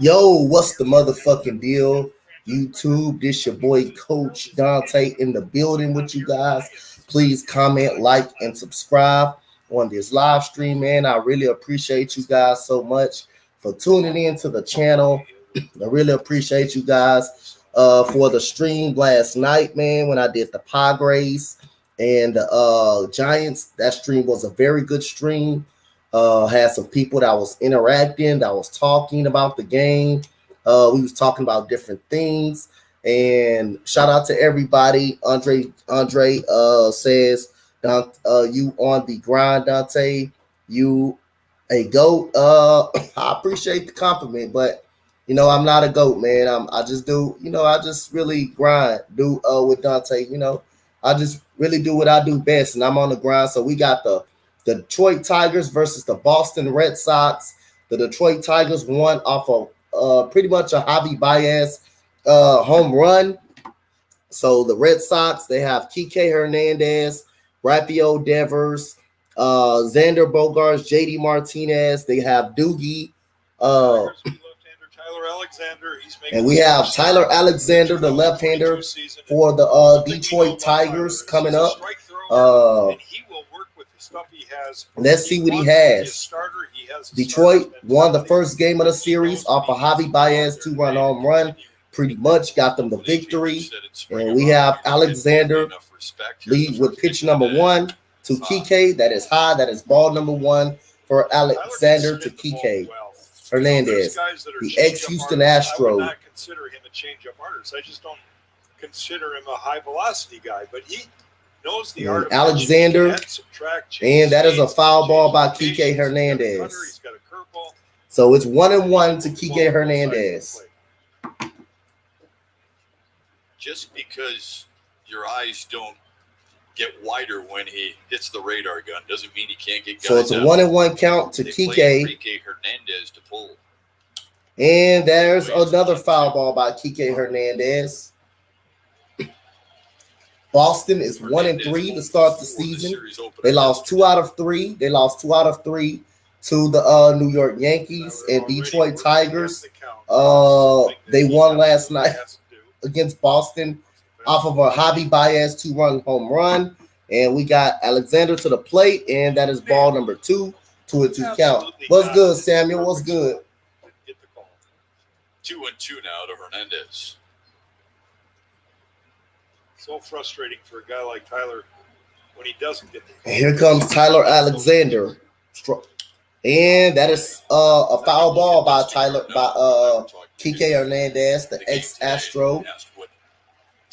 Yo, what's the motherfucking deal? YouTube, this your boy Coach Dante in the building with you guys. Please comment, like, and subscribe on this live stream, man. I really appreciate you guys so much for tuning in to the channel. I really appreciate you guys for the stream last night, man, when I did the Padres and the Giants. That stream was a very good stream. Had some people that was interacting, that was talking about the game. We was talking about different things. And shout out to everybody. Andre says, you on the grind, Dante. You a goat. I appreciate the compliment, but I'm not a goat, man. I just do, I just really grind, do with Dante, I just really do what I do best, and I'm on the grind. So we got the Detroit Tigers versus the Boston Red Sox. The Detroit Tigers won off of pretty much a Javi Baez home run. So the Red Sox, they have Kike Hernandez, Rafael Devers, Xander Bogaerts, JD Martinez. They have Doogie. Tyler Alexander, and we have Tyler Alexander, the left-hander for the Detroit Tigers coming up. Let's see what he has. Detroit won the first game of the series off of Javi Baez 2-run home run. Pretty much got them the victory. And we have Alexander lead with pitch number 1 to Kike. That is high. That is ball number 1 for Alexander to Kike Hernandez, the ex-Houston Astro. I would not consider him a change-up artist. I just don't consider him a high-velocity guy, but he knows the art of Alexander, and that is a foul ball by Kike Hernandez. So it's 1-1 to Kike Hernandez. Just because your eyes don't get wider when he hits the radar gun doesn't mean he can't get guys. So it's a 1-1 count to Kike Hernandez to pull. And there's another foul ball by Kike Hernandez. Boston is 1-3 to start the season. They lost 2 out of 3. They lost 2 out of 3 to the New York Yankees and Detroit Tigers. They won last night against Boston off of a Javi Baez 2-run home run. And we got Alexander to the plate, and that is ball number 2, 2-2 count. What's good, Samuel? What's good? 2-2 now to Hernandez. So frustrating for a guy like Tyler when he doesn't get the. And here comes Tyler Alexander. And that is a foul ball by Kike Hernandez, the ex-Astro.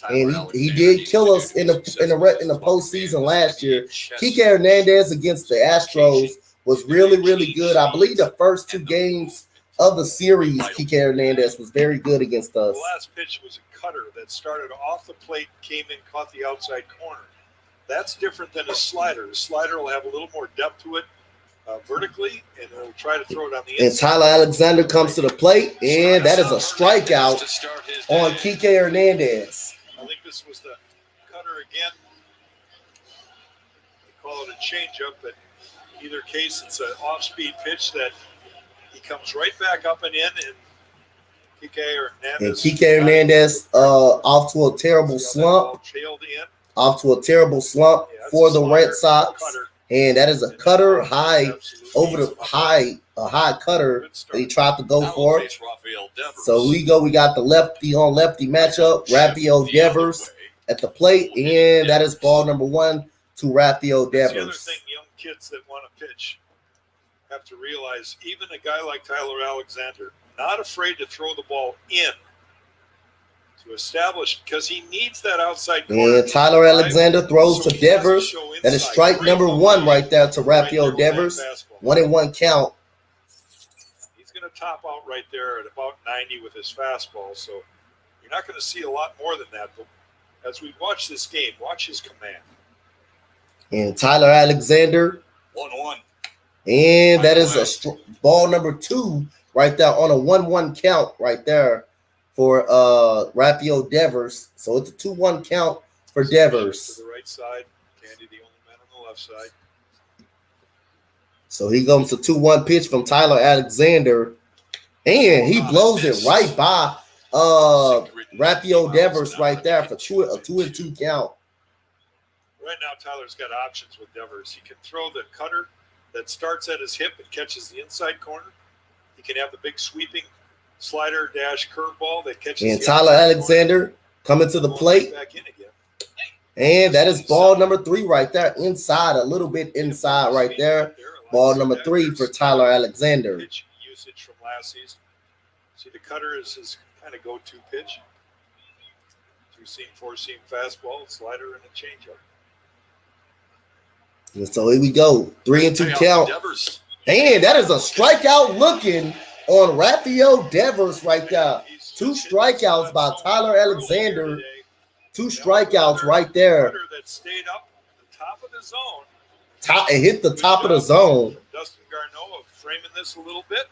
And he did kill us in the postseason last year. Kike Hernandez against the Astros was really, really good. I believe the first 2 games of the series, Kike Hernandez was very good against us. The last pitch was a cutter that started off the plate, came in, caught the outside corner. That's different than a slider. A slider will have a little more depth to it vertically, and it'll try to throw it on the inside. And Tyler Alexander comes to the plate, and that is a strikeout on Kike Hernandez. I think this was the cutter again. They call it a changeup, but in either case, it's an off-speed pitch that he comes right back up and in, and Kike Hernandez off to a terrible slump. For the Red Sox. And that is a cutter high over the high cutter that he tried to go for. So we got the lefty on lefty matchup. Rafael Devers at the plate, and that is ball number 1 to Rafael Devers. The other thing young kids that want to pitch have to realize, even a guy like Tyler Alexander, not afraid to throw the ball in to establish, because he needs that outside corner. And Tyler Alexander throws to Devers. That is strike number 1 right there to Rafael Devers. 1-1 count. He's going to top out right there at about 90 with his fastball. So you're not going to see a lot more than that. But as we watch this game, watch his command. And Tyler Alexander. 1-1. And that is a ball number 2 right there on a 1-1 count right there for Rafael Devers. So it's a 2-1 count for Devers. To the right side, Candy the only man on the left side. So he comes to 2-1 pitch from Tyler Alexander. And he blows it right by Rafael Devers right there for a 2-2 count. Right now, Tyler's got options with Devers. He can throw the cutter that starts at his hip and catches the inside corner. He can have the big sweeping slider dash curveball that catches. And Tyler Alexander coming to the plate. Back in again. And that is ball number 3 right there. Inside, a little bit inside right there. Ball number 3 for Tyler Alexander. Pitch usage from last season. See, the cutter is his kind of go-to pitch. 2-seam, 4-seam fastball, slider, and a changeup. And so here we go. 3-2 count. And that is a strikeout looking on Rafael Devers right there. 2 strikeouts by Tyler Alexander. 2 strikeouts right there. That stayed up the top of the zone. It hit the top of the zone. Dustin Garneau framing this a little bit.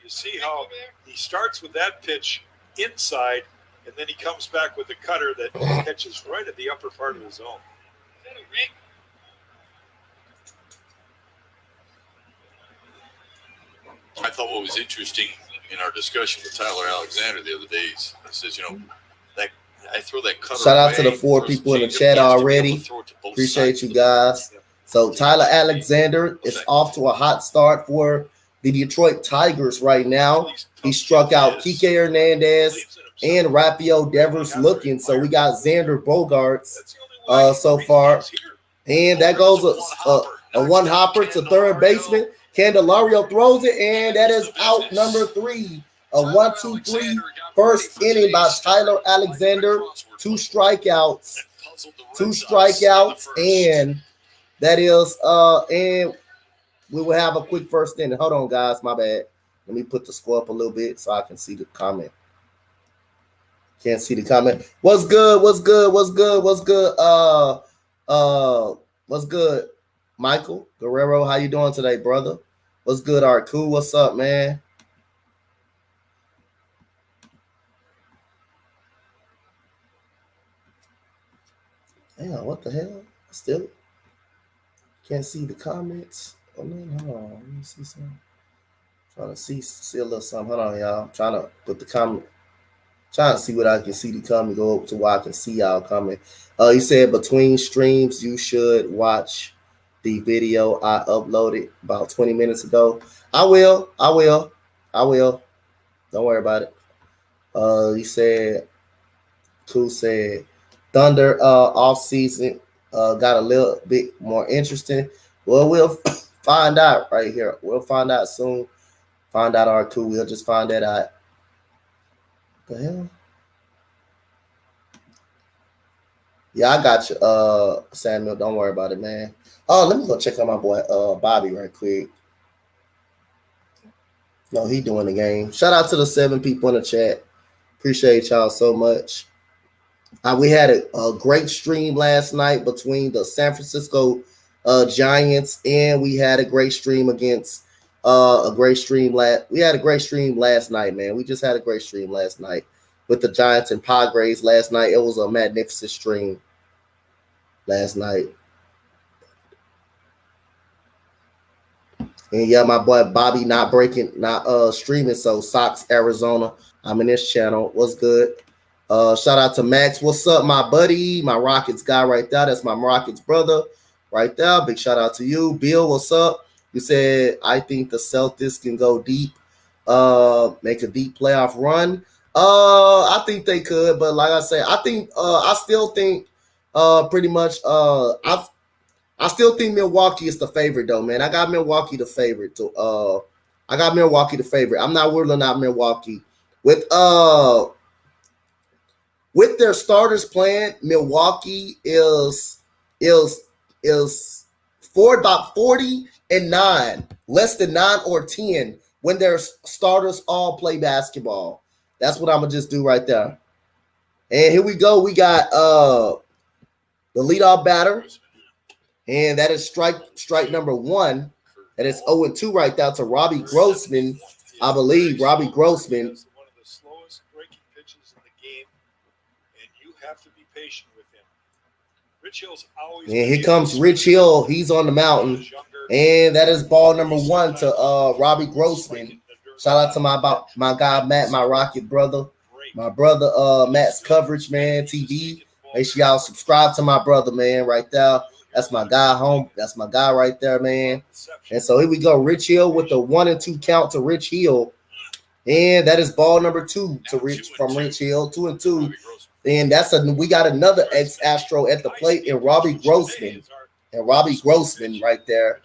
You see how he starts with that pitch inside, and then he comes back with the cutter that catches right at the upper part of the zone. I thought what was interesting in our discussion with Tyler Alexander the other day, I says, that I throw that cutter. Shout out to the 4 people in the chat already. Appreciate you guys. So Tyler Alexander is off to a hot start for the Detroit Tigers right now. He struck out Kike Hernandez and Rafael Devers looking. So we got Xander Bogaerts so far. And that goes a one hopper to third baseman. Candelario throws it, and that is out number 3. A 1-2-3 first inning by Tyler Alexander. 2 strikeouts. 2 strikeouts, and that is and we will have a quick first inning. Hold on, guys, my bad. Let me put the score up a little bit so I can see the comment. Can't see the comment. What's good? What's good? What's good? What's good? What's good? Michael Guerrero, how you doing today, brother? What's good, Art Cool? What's up, man? Damn, what the hell? Still can't see the comments. Oh man, hold on. Let me see something. Trying to see a little something. Hold on, y'all. I'm trying to put the comment. Trying to see what I can see the comment. Go up to where I can see y'all coming. He said between streams you should watch the video I uploaded about 20 minutes ago. I will. Don't worry about it. He said, Cool said, Thunder off season got a little bit more interesting. Well, we'll find out right here. We'll find out soon. Find out our Cool. We'll just find that out. What the hell? Yeah, I got you, Samuel. Don't worry about it, man. Oh, let me go check out my boy Bobby right quick. No, he doing the game. Shout out to the 7 people in the chat. Appreciate y'all so much. We had a great stream last night between the San Francisco Giants, and we had a great stream against we had a great stream last night, man. We just had a great stream last night with the Giants and Padres last night. It was a magnificent stream last night. And yeah, my boy Bobby not streaming, so Sox Arizona. I'm in this channel. What's good? Shout out to Max. What's up, my buddy? My Rockets guy right there. That's my Rockets brother right there. Big shout out to you. Bill, what's up? You said, I think the Celtics can go deep, make a deep playoff run. I think they could, but like I said, I still think pretty much I still think Milwaukee is the favorite though, man. I got Milwaukee the favorite. I'm not ruling out Milwaukee. With their starters playing, Milwaukee is for about 40-9, less than 9 or 10 when their starters all play basketball. That's what I'm gonna just do right there. And here we go. We got the leadoff batter, and that is strike number 1. That is 0-2 right there to Robbie Grossman. I believe Robbie Grossman. One of the slowest breaking pitches in the game, and you have to be patient with him. Rich Hill's always. And here comes Rich Hill. He's on the mountain. And that is ball number 1 to Robbie Grossman. Shout out to my guy Matt, my Rocket brother. My brother Matt's coverage, man, TV. Make sure y'all subscribe to my brother, man, right there. That's my guy home. That's my guy right there, man. And so here we go. Rich Hill with the 1-2 count to Rich Hill. And that is ball number 2 to Rich Hill, 2-2. And we got another ex-Astro at the plate in Robbie Grossman. And Robbie Grossman right there.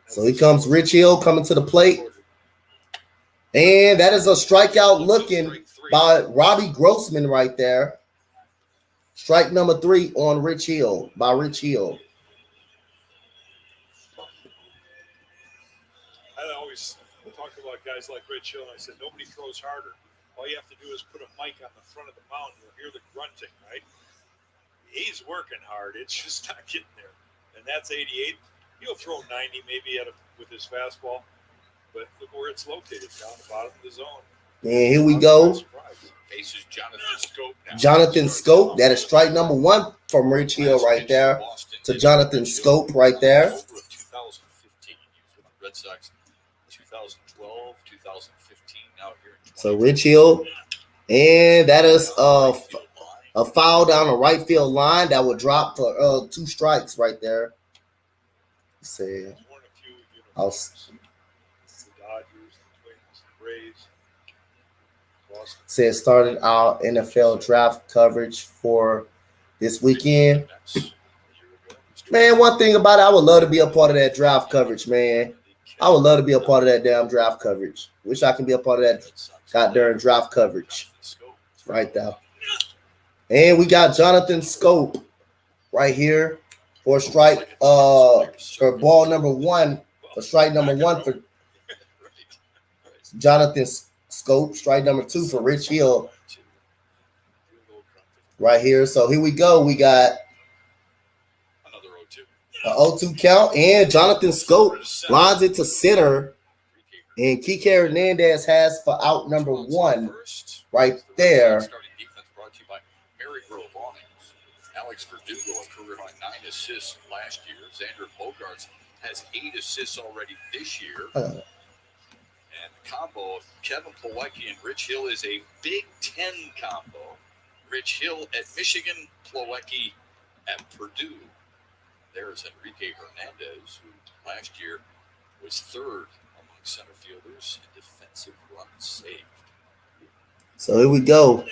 So here comes Rich Hill coming to the plate. And that is a strikeout looking by Robbie Grossman right there. Strike number 3 on Rich Hill by Rich Hill. I always talk about guys like Rich Hill, and I said, nobody throws harder. All you have to do is put a mic on the front of the mound. You'll hear the grunting, right? He's working hard. It's just not getting there. And that's 88. He'll throw 90 maybe with his fastball. But look where it's located, down the bottom of the zone. And here we go. Faces Jonathan Scope now. Jonathan Scope. That is strike number 1 from Rich Hill right there to Jonathan Scope right there. 2015. He was with the Red Sox 2012, 2015. Now here. So Rich Hill. And that is a foul down the right field line that would drop for 2 strikes right there. Say, I'll. Says started our NFL draft coverage for this weekend. Man, one thing about it, I would love to be a part of that draft coverage, man. I would love to be a part of that damn draft coverage. Wish I can be a part of that goddamn draft coverage right there. And we got Jonathan Scope right here for strike for ball number 1 for strike number 1 for Jonathan Scope, strike number 2 for Rich Hill right here. So here we go. We got an 0-2 count, and Jonathan Scope lines it to center, and Kike Hernandez has for out number 1 right there. Alex Verdugo, a career high 9 assists last year. Xander Bogaerts has 8 assists already this year. And the combo of Kevin Plawecki and Rich Hill is a Big Ten combo. Rich Hill at Michigan, Plawecki at Purdue. There's Enrique Hernandez, who last year was 3rd among center fielders in defensive runs saved. So here we go.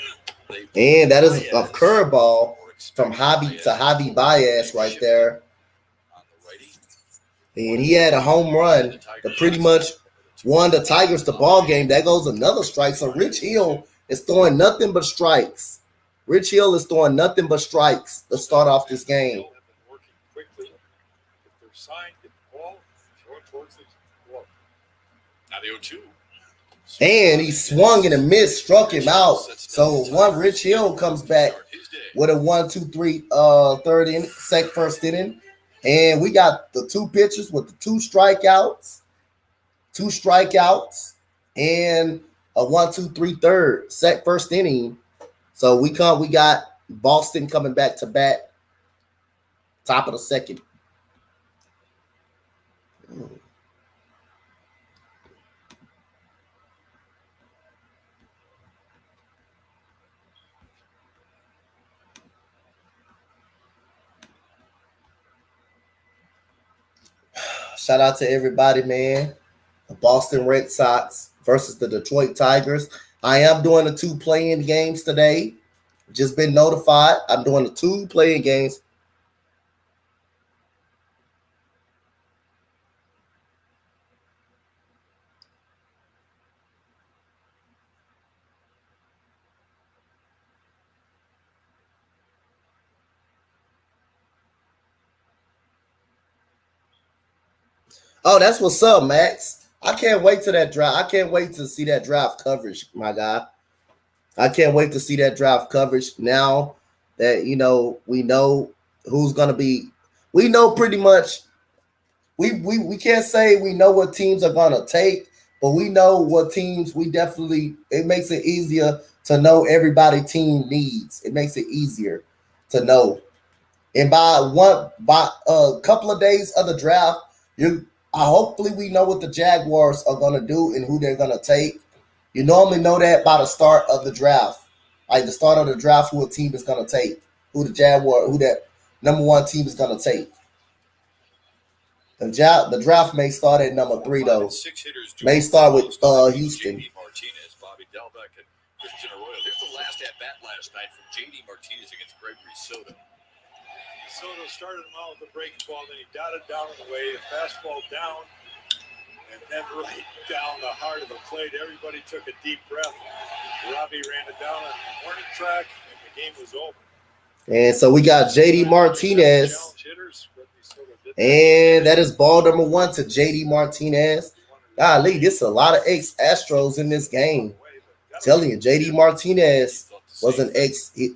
And that is a curveball from Javi Baez right there. And he had a home run that pretty much won the Tigers the ball game. That goes another strike. So Rich Hill is throwing nothing but strikes. Rich Hill is throwing nothing but strikes to start off this game. And he swung and a miss, struck him out. So one Rich Hill comes back with a 1-2-3 third inning, first inning. And we got the 2 pitchers with the 2 strikeouts, and a 1-2-3 third, first inning. So we got Boston coming back to bat, top of the second. Shout out to everybody, man. The Boston Red Sox versus the Detroit Tigers. I am doing the 2 playing games today. Just been notified. I'm doing the 2 playing games. Oh, that's what's up, Max. I can't wait to that draft. I can't wait to see that draft coverage, my guy. I can't wait to see that draft coverage now that, we know who's going to be. We know pretty much. We can't say we know what teams are going to take, but we know what teams it makes it easier to know everybody team needs. It makes it easier to know. And by a couple of days of the draft, Hopefully we know what the Jaguars are going to do and who they're going to take. You normally know that by the start of the draft. Like the start of the draft, who a team is going to take. Who that number one team is going to take. The draft may start at number 3, though. May start with Houston. Martinez, Bobby Delbeck, and Christian Arroyo. Here's the last at-bat last night from J.D. Martinez against Gregory Soto. Soto started him out with a breaking ball, then he dotted down in the way, a fastball down, and then right down the heart of the plate. Everybody took a deep breath. Robbie ran it down on the warning track, and the game was over. And so we got J.D. Martinez. And that is ball number 1 to J.D. Martinez. Golly, this is a lot of ex-Astros in this game. I'm telling you, J.D. Martinez was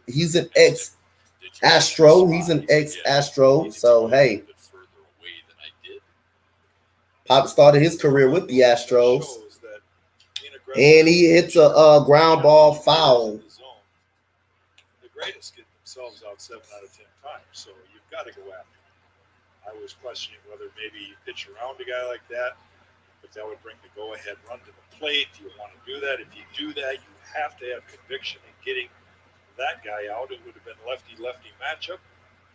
he's an ex-Astro. He's an ex-Astro. So, hey. Pop started his career with the Astros. And he hits a ground ball foul. The greatest get themselves out 7 out of 10 times. So, you've got to go after it. I was questioning whether maybe you pitch around a guy like that, but that would bring the go-ahead run to the plate. Do you want to do that? If you do that, you have to have conviction in getting that guy out. It would have been lefty-lefty matchup,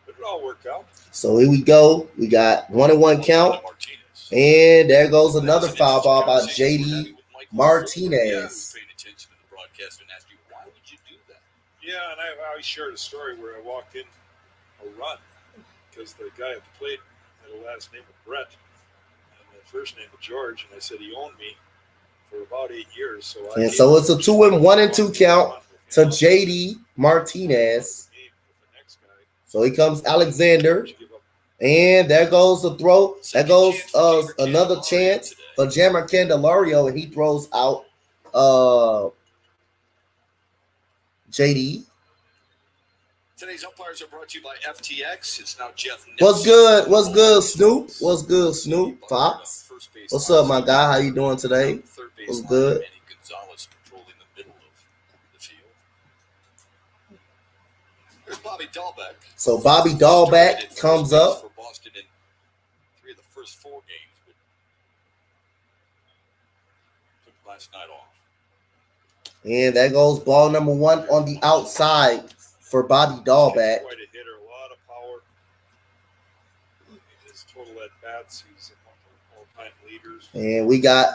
but it all worked out. So here we go. We got 1-1 count, and there goes another foul ball by J.D. Martinez. Yeah, and I shared a story where I walked in a run. Because the guy at the plate had a last name of Brett and the first name of George, and I said he owned me for about 8 years. So it's a 1-2 count to J.D. Martinez. So here comes Alexander, and there goes the throw. There goes another chance for Jammer Candelario, and he throws out J.D. Today's umpires are brought to you by FTX. It's now Jeff. What's good? What's good, Snoop? What's good, Snoop? Fox. What's up, my guy? How you doing today? What's good? Gonzalez patrolling the middle of the field. Here's Bobby Dahlbeck. So Bobby Dahlbeck comes up. For Boston in 3 of the first 4 games, but took last night off. And that goes ball number 1 on the outside for Bobby Dahlbeck. Quite a hitter, a lot of power. His total at bats, he's among the all-time leaders. And we got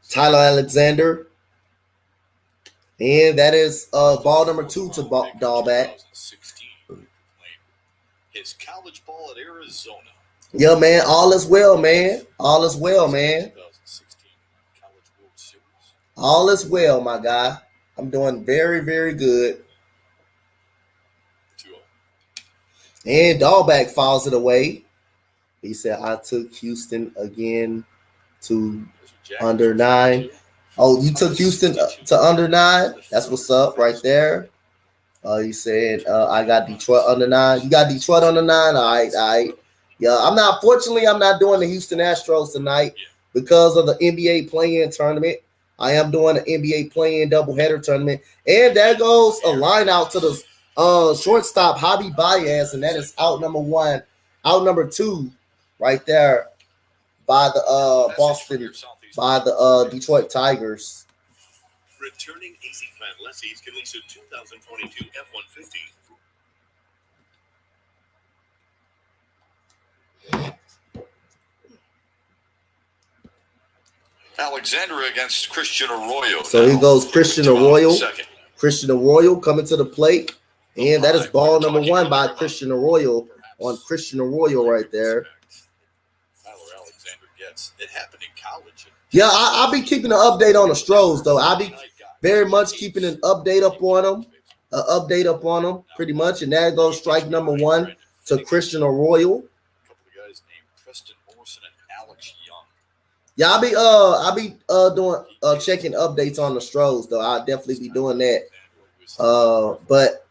Tyler Alexander. And that is ball number 2 to Dahlbeck. His college ball at Arizona. Yeah, man, all is well, man. All is well, man. All is well, my guy. I'm doing very, very good. And Dahlbeck fouls it away. He said, I took Houston again to under 9. Oh, you took Houston to under 9? That's what's up right there. He said, I got Detroit under 9. You got Detroit under 9? All right. Yeah, fortunately, I'm not doing the Houston Astros tonight because of the NBA play-in tournament. I am doing an NBA play-in doubleheader tournament. And there goes a line out to the shortstop, Javi Baez, and that is out number 1. Out number 2 right there by the by the Detroit Tigers. Returning AC Fan lessees can lease a 2022 F-150. Alexander against Christian Arroyo. So here goes Christian Arroyo. Christian Arroyo coming to the plate. And that is ball number 1 by Christian Arroyo on Christian Arroyo right there. Alexander gets it happened in college. Yeah, I'll be keeping an update on the Stros, though. I'll be very much keeping an update up on them. Pretty much. And there goes strike number 1 to Christian Arroyo. A couple of guys named Preston Morrison and Alex Young. Yeah, I'll be doing checking updates on the Stros, though. I'll definitely be doing that. But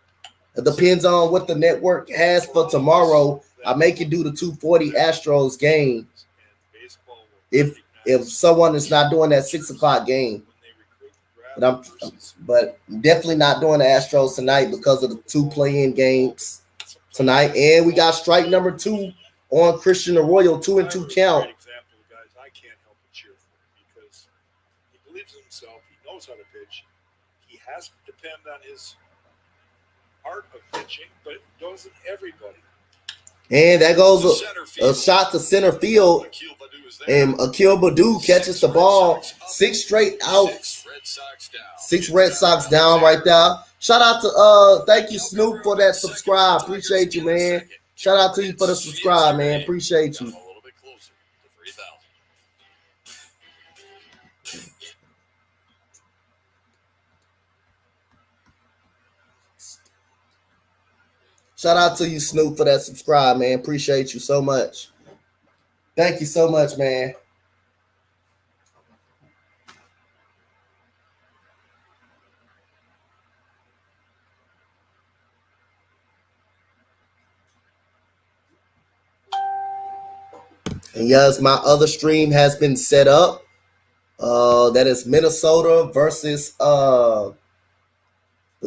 it depends on what the network has for tomorrow. I may can do the 2:40 Astros game if someone is not doing that 6 o'clock game. But definitely not doing the Astros tonight because of the 2 play-in games tonight. And we got strike number 2 on Christian Arroyo, 2-2 count. Great example of guys I can't help but cheer for because he believes in himself. He knows how to pitch. He has to depend on his art of pitching, but doesn't everybody? And that goes a shot to center field. And Akil Baddoo catches the ball. 6 straight outs. 6 Red Sox down right there. Shout out to thank you, Snoop, for that subscribe. Appreciate you, man. Shout out to you for the subscribe, man. Appreciate you. Shout out to you, Snoop, for that subscribe, man. Appreciate you so much. Thank you so much, man. And yes, my other stream has been set up. That is Minnesota versus the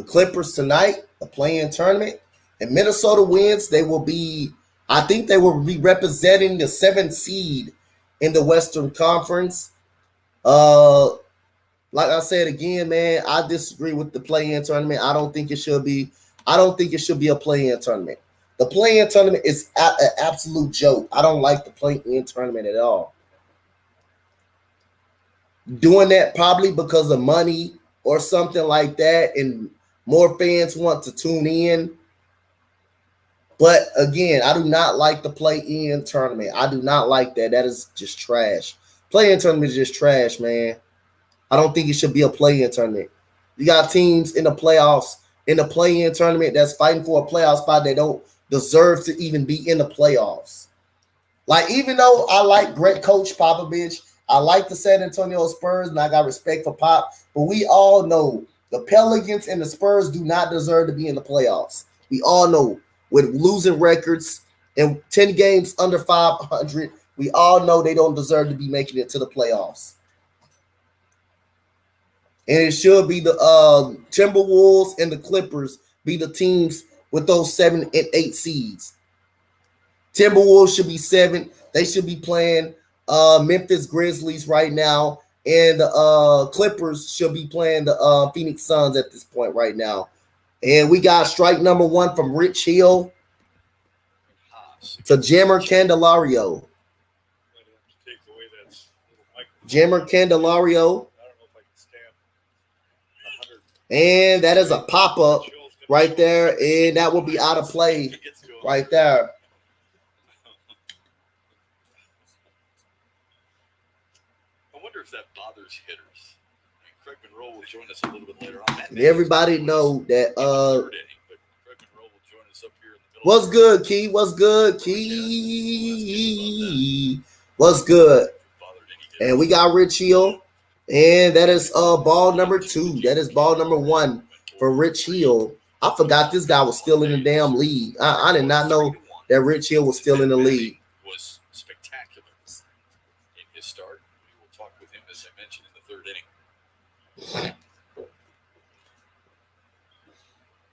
Clippers tonight, the play-in tournament. And Minnesota wins, I think they will be representing the 7th seed in the Western Conference. Like I said again, man, I disagree with the play-in tournament. I don't think it should be a play-in tournament. The play-in tournament is an absolute joke. I don't like the play-in tournament at all. Doing that probably because of money or something like that, and more fans want to tune in. But again, I do not like the play-in tournament. I do not like that. That is just trash. Play-in tournament is just trash, man. I don't think it should be a play-in tournament. You got teams in the playoffs, in the play-in tournament that's fighting for a playoff spot that don't deserve to even be in the playoffs. Like, even though I like great coach Popovich, I like the San Antonio Spurs, and I got respect for Pop, but we all know the Pelicans and the Spurs do not deserve to be in the playoffs. We all know. With losing records and 10 games under 500, we all know they don't deserve to be making it to the playoffs. And it should be the Timberwolves and the Clippers be the teams with those 7 and 8 seeds. Timberwolves should be 7. They should be playing Memphis Grizzlies right now. And the Clippers should be playing the Phoenix Suns at this point right now. And we got strike number 1 from Rich Hill to Jammer Candelario. Jammer Candelario. And that is a pop-up right there. And that will be out of play right there. I wonder if that bothers hitters. Craig Monroe will join us a little bit later on. Everybody know that what's good, Key? What's good, Key? What's good? And we got Rich Hill. And that is ball number 2. That is ball number 1 for Rich Hill. I forgot this guy was still in the damn league. I did not know that Rich Hill was still in the league. Was spectacular in his start. We will talk with him, as I mentioned, in the 3rd inning.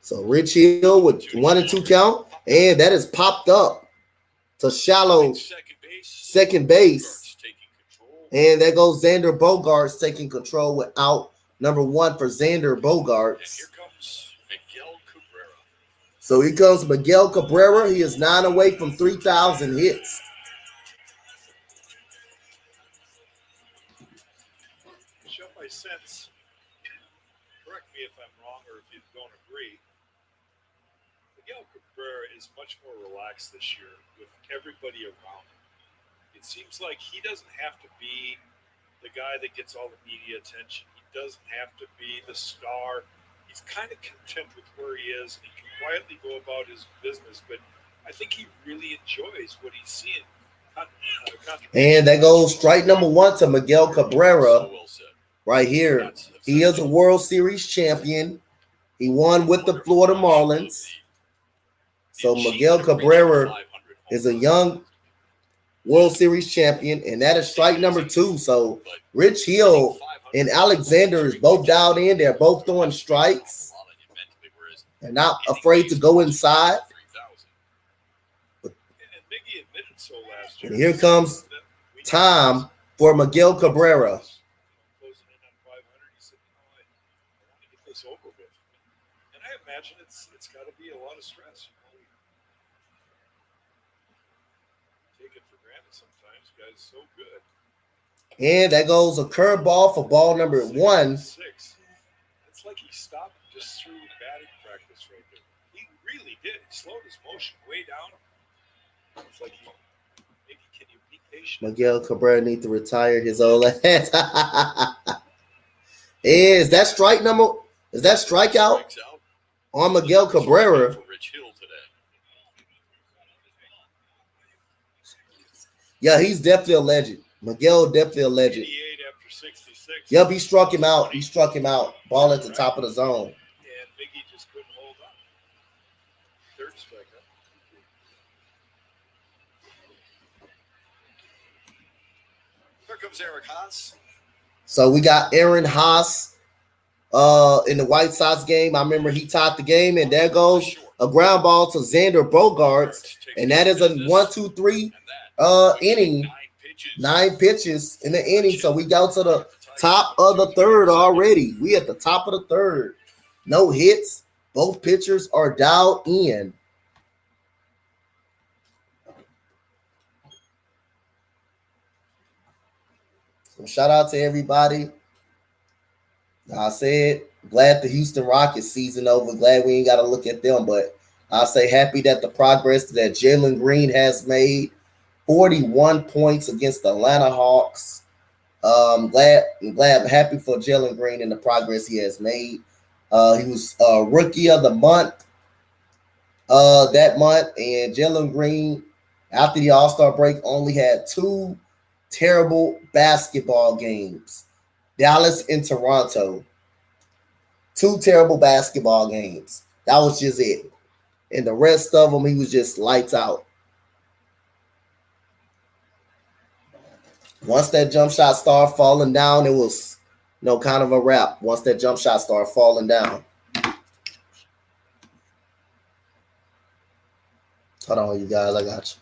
So Rich Hill with 1 and 2 count, and that is popped up to shallow second base. And there goes Xander Bogaerts taking control with out number 1 for Xander Bogaerts. So here comes Miguel Cabrera. He is 9 away from 3,000 hits. Show my sense. Correct me if I'm wrong or if you don't agree. Miguel Cabrera is much more relaxed this year with everybody around him. It seems like he doesn't have to be the guy that gets all the media attention. He doesn't have to be the star. He's kind of content with where he is, and he can quietly go about his business, but I think he really enjoys what he's seeing. And that goes strike number 1 to Miguel Cabrera right here. He is a World Series champion. He won with the Florida Marlins. So Miguel Cabrera is a young World Series champion, and that is strike number 2. So Rich Hill and Alexander is both dialed in. They're both throwing strikes. They're not afraid to go inside. And Miggy admitted so last year. And here comes time for Miguel Cabrera. Closing in on 500, he said, I want to get this over with. And I imagine it's got to be a lot of stress. Take it for granted sometimes. Guys, so good. And that goes a curveball for ball number 1. 6. It's like he stopped just through batting practice right there. He really did. He slowed his motion way down. It's like maybe can you be patient? Miguel Cabrera needs to retire his old ass. Is that strikeout on Miguel Cabrera? Yeah, he's definitely a legend. Miguel definitely a legend. 88 after 66. Yep, he struck him out. Ball at the top of the zone. And Miggy just couldn't hold on. Third strikeout. Here comes Eric Haas. So we got Aaron Haas in the White Sox game. I remember he tied the game, and there goes a ground ball to Xander Bogaerts, and that is a 1-2-3 inning. 9 pitches in the inning. So we go to the top of the third already. We at the top of the third. No hits. Both pitchers are dialed in. So shout out to everybody. I said, glad the Houston Rockets season over. Glad we ain't got to look at them. But I'll say happy that the progress that Jalen Green has made. 41 points against the Atlanta Hawks. Glad, happy for Jalen Green and the progress he has made. He was rookie of the month that month, and Jalen Green, after the All-Star break, only had 2 terrible basketball games. Dallas and Toronto. 2 terrible basketball games. That was just it. And the rest of them, he was just lights out. Once that jump shot started falling down, it was, kind of a wrap. Once that jump shot started falling down. Hold on, you guys. I got you.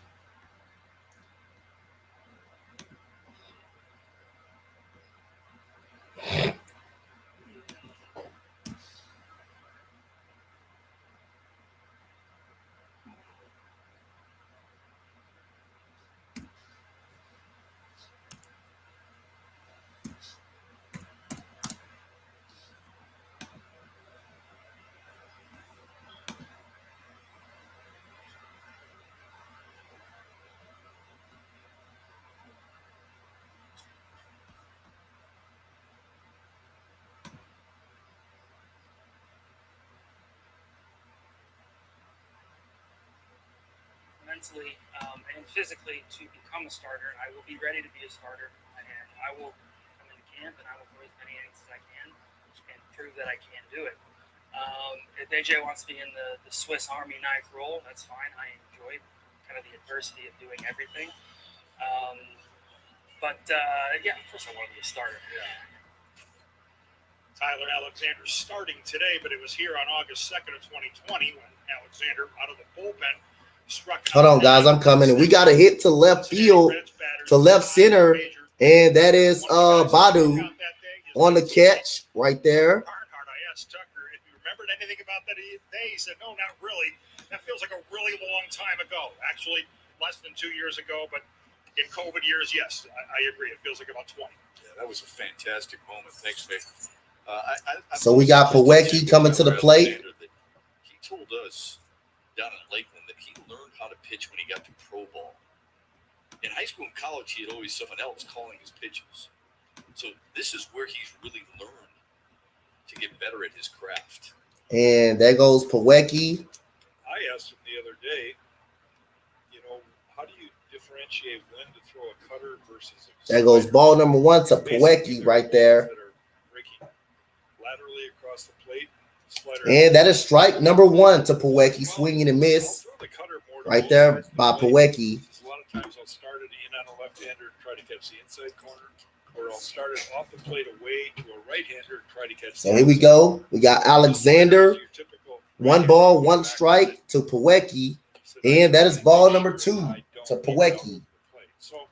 Mentally and physically to become a starter. I will be ready to be a starter, and I will come into camp and I will throw as many innings as I can and prove that I can do it. If AJ wants to be in the Swiss Army knife role, that's fine. I enjoy kind of the adversity of doing everything. But of course I want to be a starter. Yeah. Tyler Alexander starting today, but it was here on August 2nd of 2020 when Alexander, out of the bullpen, struck. Hold on, guys. I'm coming. And we got a hit to left field, to left center, and that is Badu on the catch right there. I asked Tucker if he remembered anything about that day. He said, no, not really. That feels like a really long time ago. Actually, less than 2 years ago, but in COVID years, yes, I agree. It feels like about 20. Yeah, that was a fantastic moment. Thanks, Nick. So we got Pawecki coming to the plate. He told us down in Lakeland that he learned how to pitch when he got to pro ball. In high school and college, he had always someone else calling his pitches. So this is where he's really learned to get better at his craft. And there goes Pawecki. I asked him the other day, how do you differentiate when to throw a cutter versus a there goes ball number 1 to Pawecki right there. Laterally across the plate. And that is strike number 1 to Pawecki, swinging and miss. Right there by Pawecki. A lot of times I'll start it in on a left-hander and try to catch the inside corner, or I'll start it off the plate away to a right-hander and try to catch. So here we go. We got Alexander. 1 ball, 1 strike to Pawecki, and that is ball number 2 to Pawecki. So,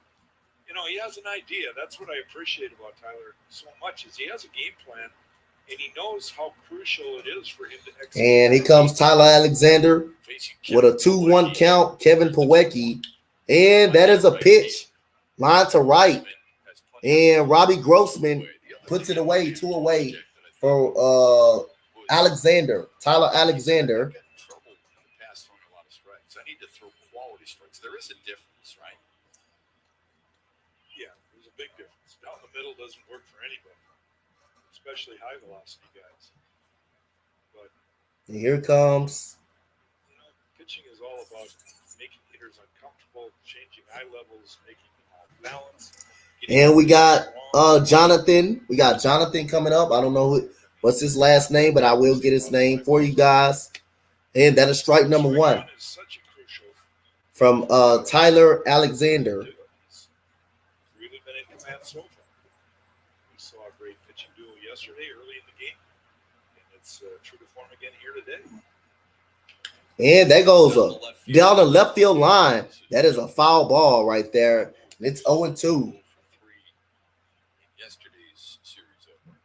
he has an idea. That's what I appreciate about Tyler so much is he has a game plan, and he knows how crucial it is for him to execute. And here comes Tyler Alexander with a 2-1 count. Kevin Pawecki, and that is a pitch, line to right, and Robbie Grossman puts it away, 2 away for Alexander, Tyler Alexander. I need to throw quality strikes. There is a difference, right? Yeah, there's a big difference. Down the middle doesn't work for anybody, especially high velocity guys. But and here comes. Pitching is all about making hitters uncomfortable, changing eye levels, making them off balance. And we got Jonathan. We got Jonathan coming up. I don't know what's his last name, but I will get his name for you guys. And that is strike number 1 from Tyler Alexander. Really been in command so far. We saw a great pitching duel yesterday early in the game, and it's true to form again here today. And that goes down the left field line. That is a foul ball right there. And it's 0-2. Yesterday's series opener.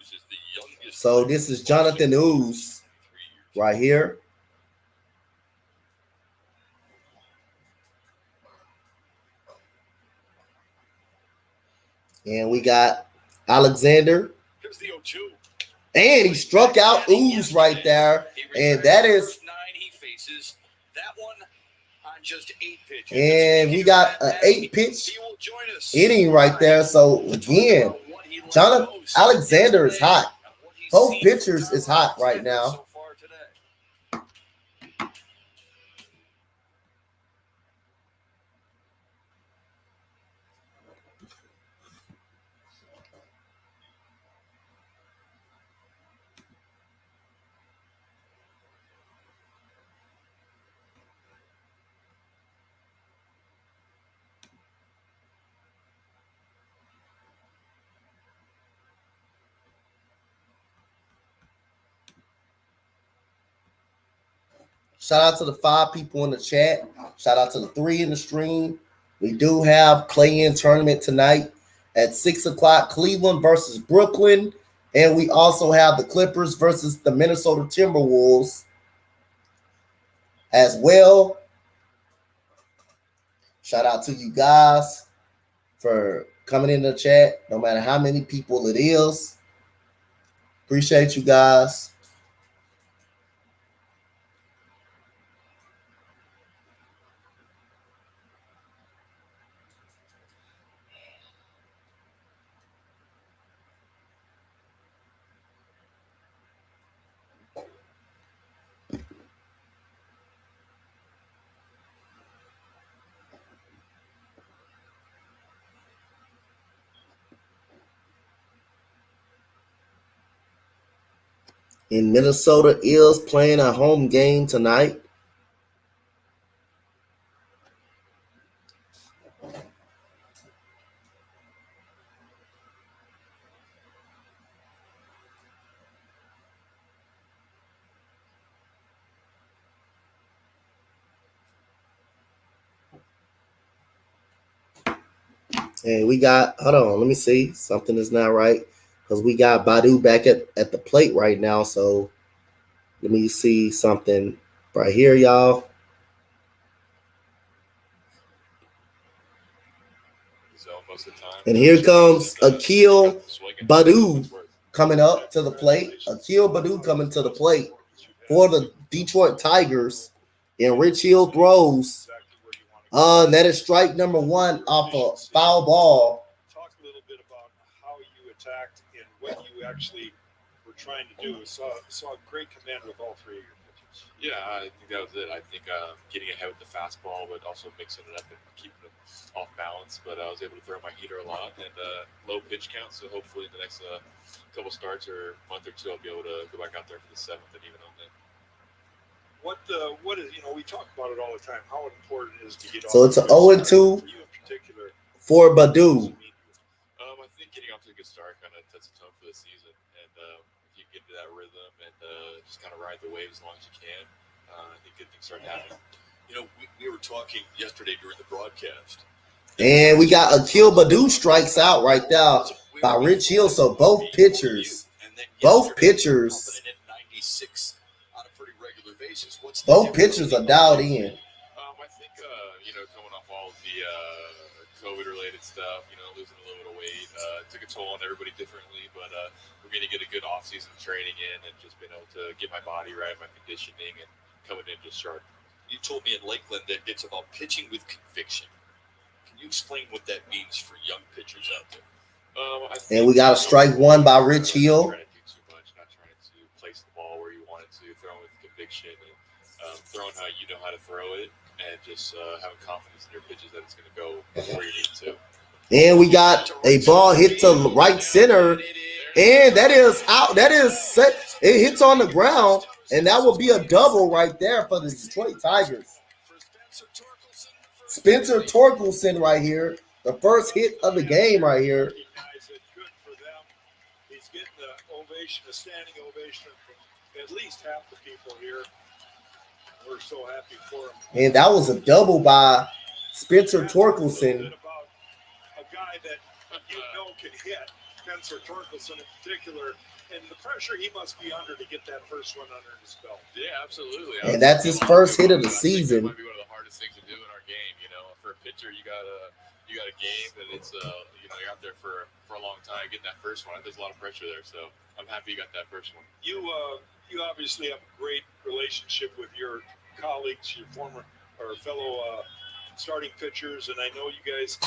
Is the youngest. So this is Jonathan Ooze right here. And we got Alexander. Here's the 0-2. And he struck out Ooze right there. And that is. He faces that one on just 8 pitches. And we got an 8-pitch inning right there. So again, Jonathan Alexander is hot. Both pitchers is hot right now. Shout out to the 5 people in the chat. Shout out to the 3 in the stream. We do have play-in tournament tonight at 6 o'clock. Cleveland versus Brooklyn. And we also have the Clippers versus the Minnesota Timberwolves as well. Shout out to you guys for coming in the chat, no matter how many people it is. Appreciate you guys. And Minnesota is playing a home game tonight. And we got, hold on, let me see. Something is not right. Because we got Badu back at the plate right now. So let me see something right here, y'all. And here comes Akil Badu coming up to the plate. Akil Badu coming to the plate for the Detroit Tigers. And Rich Hill throws. And that is strike number 1 off a foul ball. Talk a little bit about how you attacked and what you actually were trying to do. Saw a great command with all 3 of your pitches. Yeah, I think that was it. I think getting ahead with the fastball, but also mixing it up and keeping it off balance. But I was able to throw my heater a lot and low pitch count. So hopefully in the next couple starts or month or 2, I'll be able to go back out there for the 7th and even on that. What is, we talk about it all the time, how important it is to get off. So it's an 0-2 for Badu. I think getting off to a good start kind of sets the tone for the season. And if you get into that rhythm and just kind of ride the wave as long as you can. I think good things start happening. You know, we were talking yesterday during the broadcast. And we got Akil Badu strikes out right now by Rich Hill. So both pitchers confident at 96 on a pretty regular basis. What's the both difference pitchers are dialed in. I think, coming off all of the COVID-related stuff, losing a little bit of weight, took a toll on everybody differently, but we're going to get a good off-season training in and just being able to get my body right, my conditioning, and coming in just sharp. You told me in Lakeland that it's about pitching with conviction. Can you explain what that means for young pitchers out there? And we got a strike one by Rich Hill. Not trying to do too much, not trying to place the ball where you want it to, throwing with conviction, and throwing how you know how to throw it, and just having confidence in your pitches that it's going to go where you need it to. And we got a ball hit to right center, and that is out. That is set. It hits on the ground, and that will be a double right there for the Detroit Tigers. Spencer Torkelson right here, the first hit of the game right here. Good for them. He's getting the ovation, a standing ovation from at least half the people here. We're so happy for him. And that was a double by Spencer Torkelson. About a guy that can hit, Spencer Torkelson in particular, and the pressure he must be under to get that first one under his belt. Yeah, absolutely. And that's his first hit of the It season. might be one of the hardest things to do in our game. For a pitcher, you got a game that it's you're out there for a long time. Getting that first one, there's a lot of pressure there. So I'm happy you got that first one. You obviously have a great relationship with your colleagues, your former or fellow starting pitchers, and I know you guys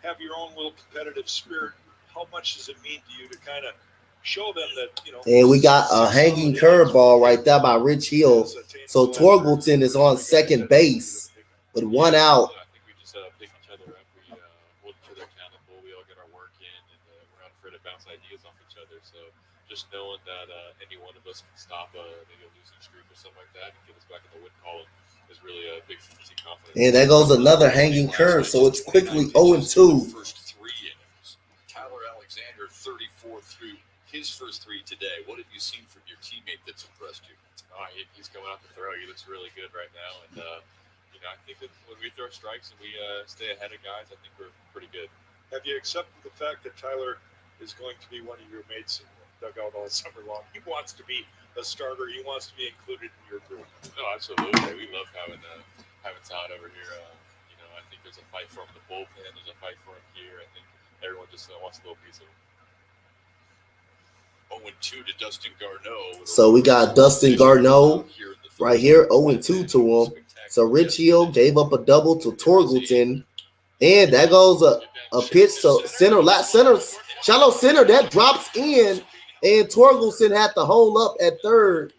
have your own little competitive spirit. How much does it mean to you to kind of show them that And we got a hanging curveball right there by Rich Hill. So Torkelson is on second base with one out. I think we just pick each other up. We hold each other accountable. We all get our work in, and we're not afraid to bounce ideas off each other. So just knowing that any one of us can stop maybe a losing streak or something like that and get us back in the win column is really a big confidence. And there goes another hanging curve. So it's quickly 0-2. First 3 innings. Tyler Alexander, 34 through his first 3 today. What have you seen from your teammate that's impressed you? He's coming out to throw. He looks really good right now, and I think that when we throw strikes and we stay ahead of guys, I think we're pretty good. Have you accepted the fact that Tyler is going to be one of your mates in the dugout all summer long? He wants to be a starter. He wants to be included in your group. No, absolutely. We love having Todd over here. I think there's a fight for him in the bullpen. There's a fight for him here. I think everyone just wants a little piece of him. 0-2 to Dustin Garneau. So we got Dustin Garneau right here, 0-2 to him. So Rich Hill gave up a double to Torkelson. And that goes a pitch to center, shallow center. That drops in. And Torkelson had to hold up at third.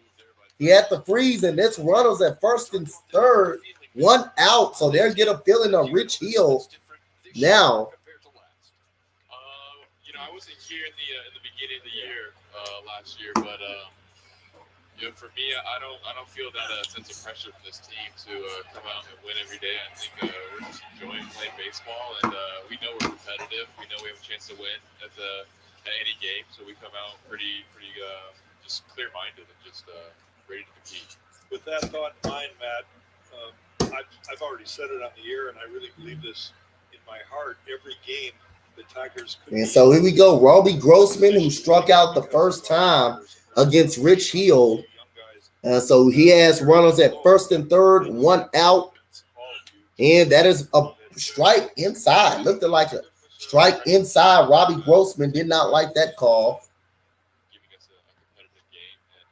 He had to freeze, and that's runners at first and third. One out. So they'll get a feeling of Rich Hill now. I wasn't here in the beginning of the year last year, but for me, I don't feel that sense of pressure from this team to come out and win every day. I think we're just enjoying playing baseball, and we know we're competitive. We know we have a chance to win at any game, so we come out pretty just clear-minded and just ready to compete. With that thought in mind, Matt, I've already said it on the air, and I really believe this in my heart. Every game, the Tigers could. And so here we go. Robbie Grossman, who struck out the first time against Rich Hill. So he has runners at first and third, one out. And that is a strike inside. Looked like a strike inside. Robbie Grossman did not like that call. Giving us a competitive game and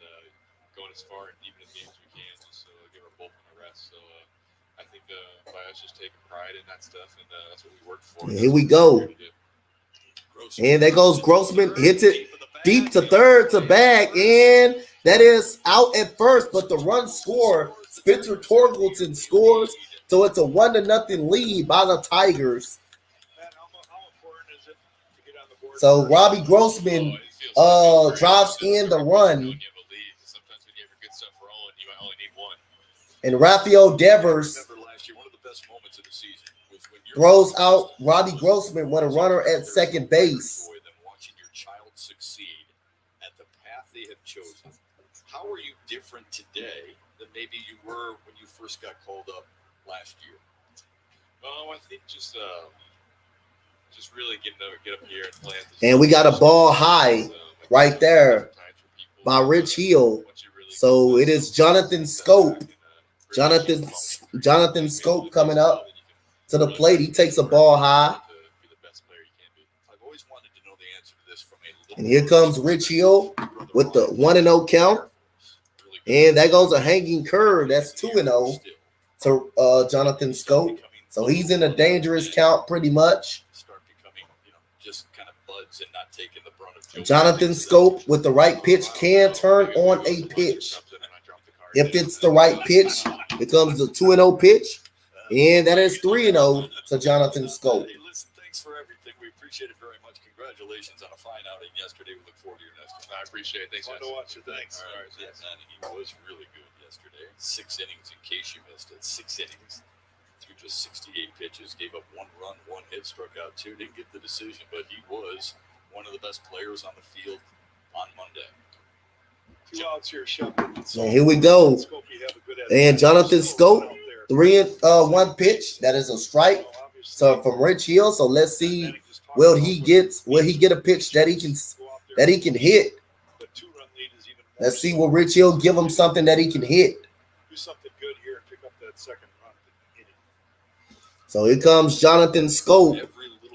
going as far and deep in the game as we can, just give our bullpen a rest. So I think by us just taking pride in that stuff, and that's what we work for. And here we go. And there goes Grossman, hits it deep to third to bag, and that is out at first, but the run score, Spencer Torkelson scores, so it's a 1-0 lead by the Tigers. So Robbie Grossman drops in the run, and Rafael Devers throws out Robbie Grossman with a runner at second base. Watching your child succeed at the path they have chosen. How are different today than maybe you were when you first got called up last year? I think just really get up here and play. And we got a ball high right there by Rich Hill. So it is Jonathan Scope. Jonathan Scope coming up to the plate. He takes a ball high. And here comes Rich Hill with the 1-0 count. And that goes a hanging curve. That's 2-0 to Jonathan Scope. So he's in a dangerous count pretty much. Jonathan Scope with the right pitch can turn on a pitch. If it's the right pitch, it comes the 2-0 pitch. And that is 3-0 to Jonathan Scope. Hey, listen, thanks for everything. We appreciate it very much. Congratulations on a fine outing yesterday. We look forward to your next one. I appreciate it. Thanks, Fun to watch you. Thanks. All right, yeah, man, he was really good yesterday. 6 innings, in case you missed it. 6 innings through just 68 pitches. Gave up 1 run, 1 hit, struck out 2. Didn't get the decision, but he was one of the best players on the field on Monday. 2 outs here, Shepard. And here we go. And Jonathan Scope, 3-1 pitch. That is a strike. So from Rich Hill. So let's see, will he get a pitch that he can hit? Let's see, will Rich Hill give him something that he can hit? Do something good here and pick up that second run. So here comes Jonathan Scope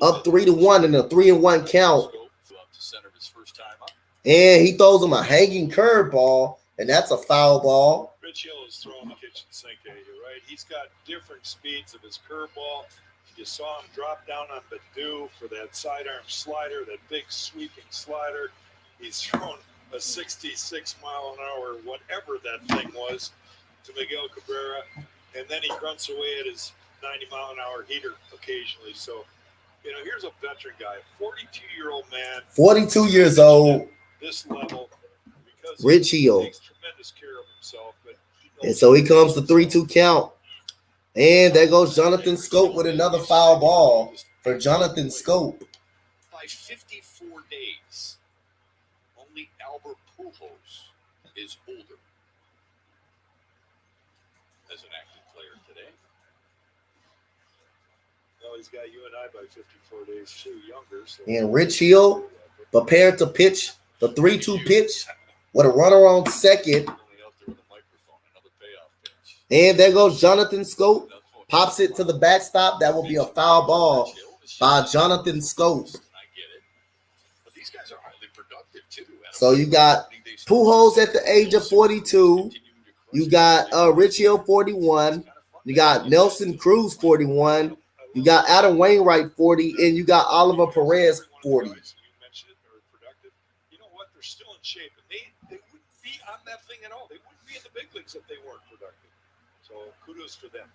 up 3-1 in a 3-1 count. And he throws him a hanging curveball, and that's a foul ball. Rich Hill is throwing the kitchen sink at you, right? He's got different speeds of his curveball. You saw him drop down on Badu for that sidearm slider, that big sweeping slider. He's thrown a 66 mile an hour, whatever that thing was, to Miguel Cabrera, and then he grunts away at his 90 mile an hour heater occasionally. So, here's a veteran guy, 42-year-old man, 42 years old. This level, because Rich Hill. He takes tremendous care of himself. And so he comes to 3-2 count. And there goes Jonathan Scope with another foul ball for Jonathan Scope. By 54 days, only Albert Pujols is older as an active player today. Well, he's got you and I by 54 days too, younger. So. And Rich Hill prepared to pitch the 3-2 pitch with a runner on second. And there goes Jonathan Scope. Pops it to the backstop. That will be a foul ball by Jonathan Scope. So you got Pujols at the age of 42. You got Rich Hill 41. You got Nelson Cruz 41. You got Adam Wainwright 40, and you got Oliver Perez 40. They're still in shape, and they wouldn't be on that thing at all. They wouldn't be in the big leagues if they weren't productive. So kudos for them.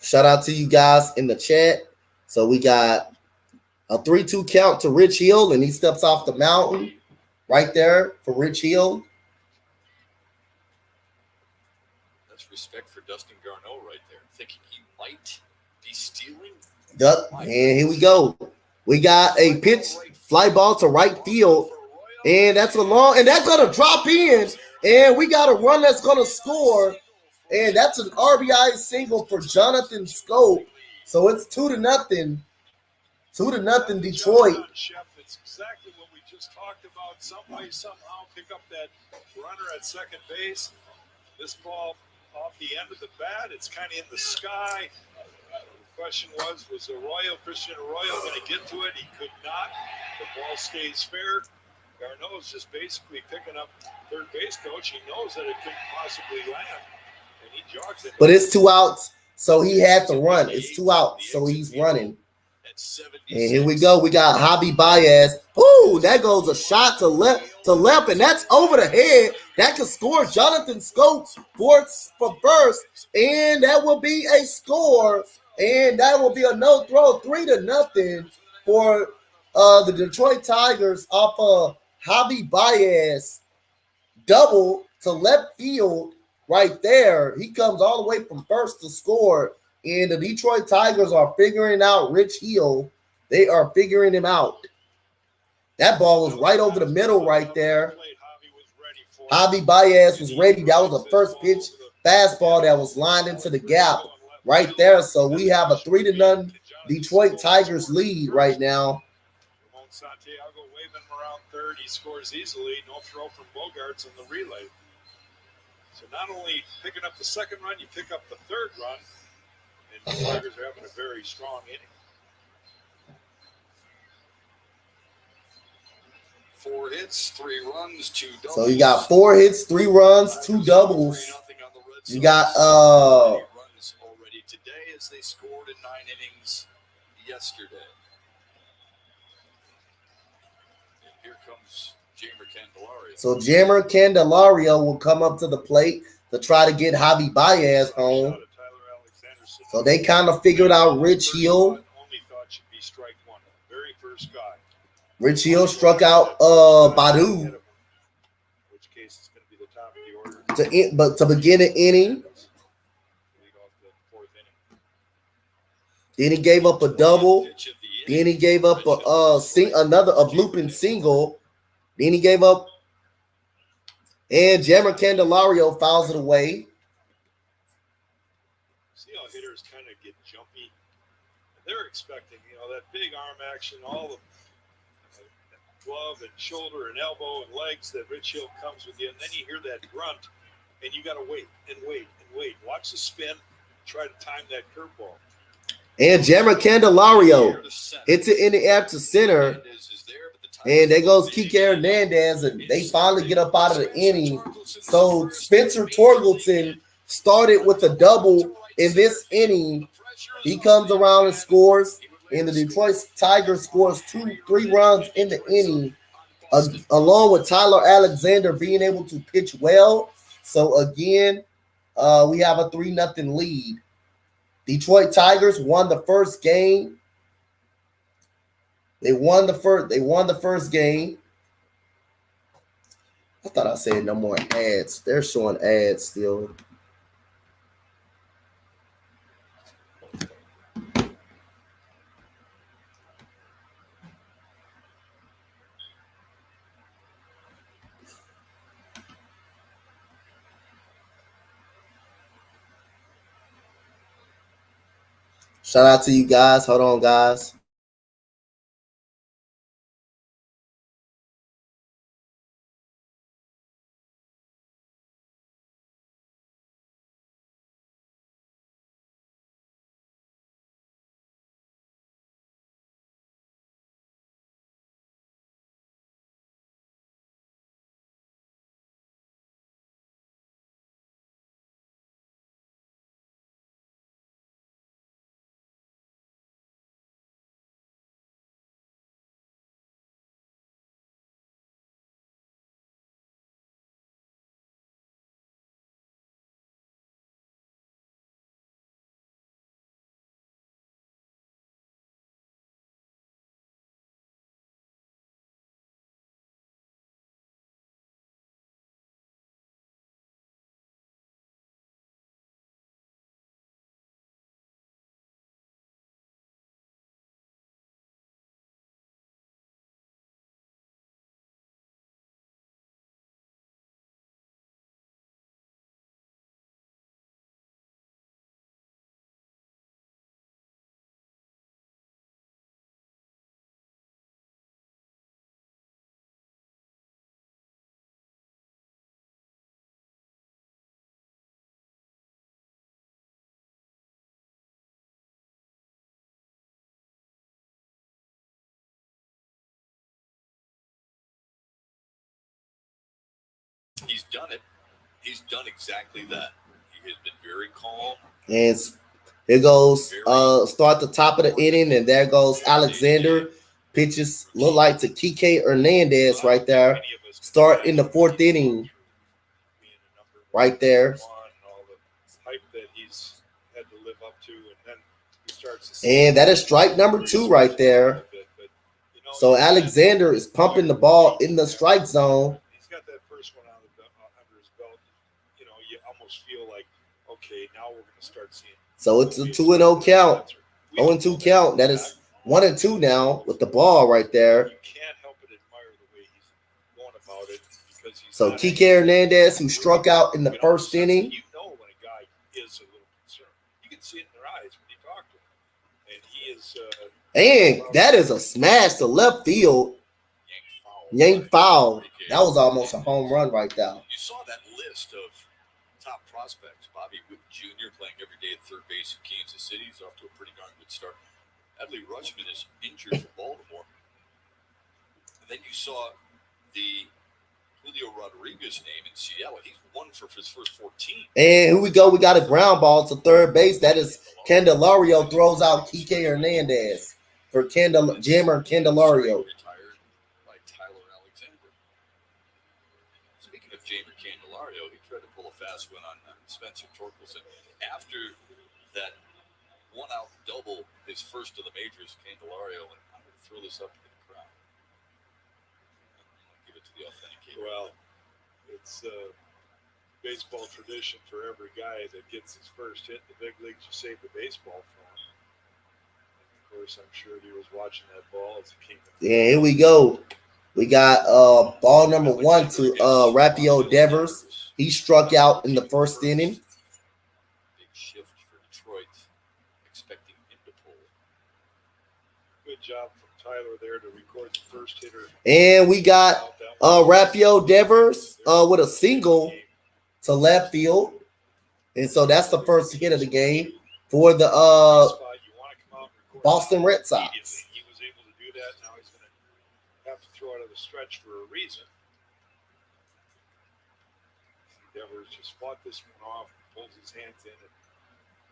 Shout out to you guys in the chat. So we got a 3-2 count to Rich Hill, and he steps off the mountain right there for Rich Hill. That's respect for Dustin Garneau right there, thinking he might be stealing. And here we go. We got a pitch, fly ball to right field. And that's a long, and that's going to drop in. And we got a run that's going to score. And that's an RBI single for Jonathan Scope. So it's 2-0. 2-0 Detroit. It's exactly what we just talked about. Some way, somehow pick up that runner at second base. This ball off the end of the bat. It's kind of in the sky. The question was Christian Arroyo going to get to it? He could not. The ball stays fair. Garneau is just basically picking up third base coach. He knows that it couldn't possibly land, and he jogs it. But it's 2 outs, so he had to run. It's 2 outs, so he's running. And here we go. We got Javi Baez. Ooh, that goes a shot to left, and that's over the head. That could score Jonathan Scope for first, and that will be a score. And that will be a no throw, 3-0 for the Detroit Tigers off of Javi Baez. Double to left field right there. He comes all the way from first to score. And the Detroit Tigers are figuring out Rich Hill. They are figuring him out. That ball was right over the middle right there. Javi Baez was ready. That was the first pitch fastball that was lined into the gap right there. So we have a 3-0 Detroit Tigers lead right now. Ramon Santiago waving him around third. He scores easily. No throw from Bogarts in the relay. So not only picking up the second run, you pick up the third run. And the Tigers are having a very strong inning. 4 hits, 3 runs, 2 doubles. So you got 4 hits, 3 runs, 2 doubles. You got runs already today as they scored in 9 innings yesterday. And here comes Jamer Candelario. So Jamer Candelario will come up to the plate to try to get Javi Baez home. So they kind of figured out Rich Hill. Only thought should be strike one. Very first guy. Rich Hill struck out Badu Which case is going to be the top of the order. to begin the inning. Then he gave up a double. Then he gave up a blooping single. Then he gave up, and Jamer Candelario fouls it away. See how hitters kind of get jumpy. They're expecting, that big arm action, all the glove and shoulder and elbow and legs that Rich Hill comes with you, and then you hear that grunt, and you got to wait and wait and wait. Watch the spin, try to time that curveball. And Jamer Candelario hits it in the air to center, and there goes Kike Hernandez, and they finally get up out of the inning. So Spencer Torkelson started with a double in this inning. He comes around and scores. And the Detroit Tigers scores 3 runs in the inning, along with Tyler Alexander being able to pitch well. So again, we have a 3-0 lead. Detroit Tigers won the first game. They won the first game. I thought I said no more ads. They're showing ads still. Shout out to you guys. Hold on, guys. He's done it. He's done exactly that. He has been very calm. And here goes start the top of the inning, and there goes Alexander. Pitches look like to Kike Hernandez right there. Start in the 4th inning right there. And that is strike number 2 right there. So Alexander is pumping the ball in the strike zone. He's got that first one under his belt. You almost feel like, okay, now we're going to start seeing. So it's a 2-0 count. 0-2 count. That is 1-2 now with the ball right there. You can't help but admire the way he's going about it, because because he's So not Kike Hernandez, who struck out in the first inning. You know when a guy is a little concerned. You can see it in their eyes when you talk to him. And he is. And that is a smash to left field. Yank foul. That was almost a home run right there. You saw that list of top prospects. Bobby Witt Jr. playing every day at third base in Kansas City. He's off to a pretty darn good start. Adley Rutschman is injured for Baltimore. And then you saw the Julio Rodriguez name in Seattle. He's won for his first 14. And here we go. We got a ground ball to third base. That is Candelario throws out Kike Hernandez for Jammer Candelario. Retired by Tyler Alexander. Speaking of Jammer Candelario, he tried to pull a fast one on Spencer Torkelson. After that one-out double, his first of the majors, Candelario, and I'm going to throw this up to the crowd. Give it to the authenticator. Well, it's baseball tradition for every guy that gets his first hit in the big leagues. You save the baseball for him. And of course, I'm sure he was watching that ball as a king. Yeah, here we go. We got ball number 1 to Rafael Devers. He struck out in the first inning. Big shift for Detroit, expecting him to pull. Good job from Tyler there to record the first hitter. And we got Rafael Devers with a single to left field. And so that's the first hit of the game for the Boston Red Sox. He was able to do that. Now he's going to have to throw out of the stretch for a reason. Devers just fought this one off, pulls his hands in and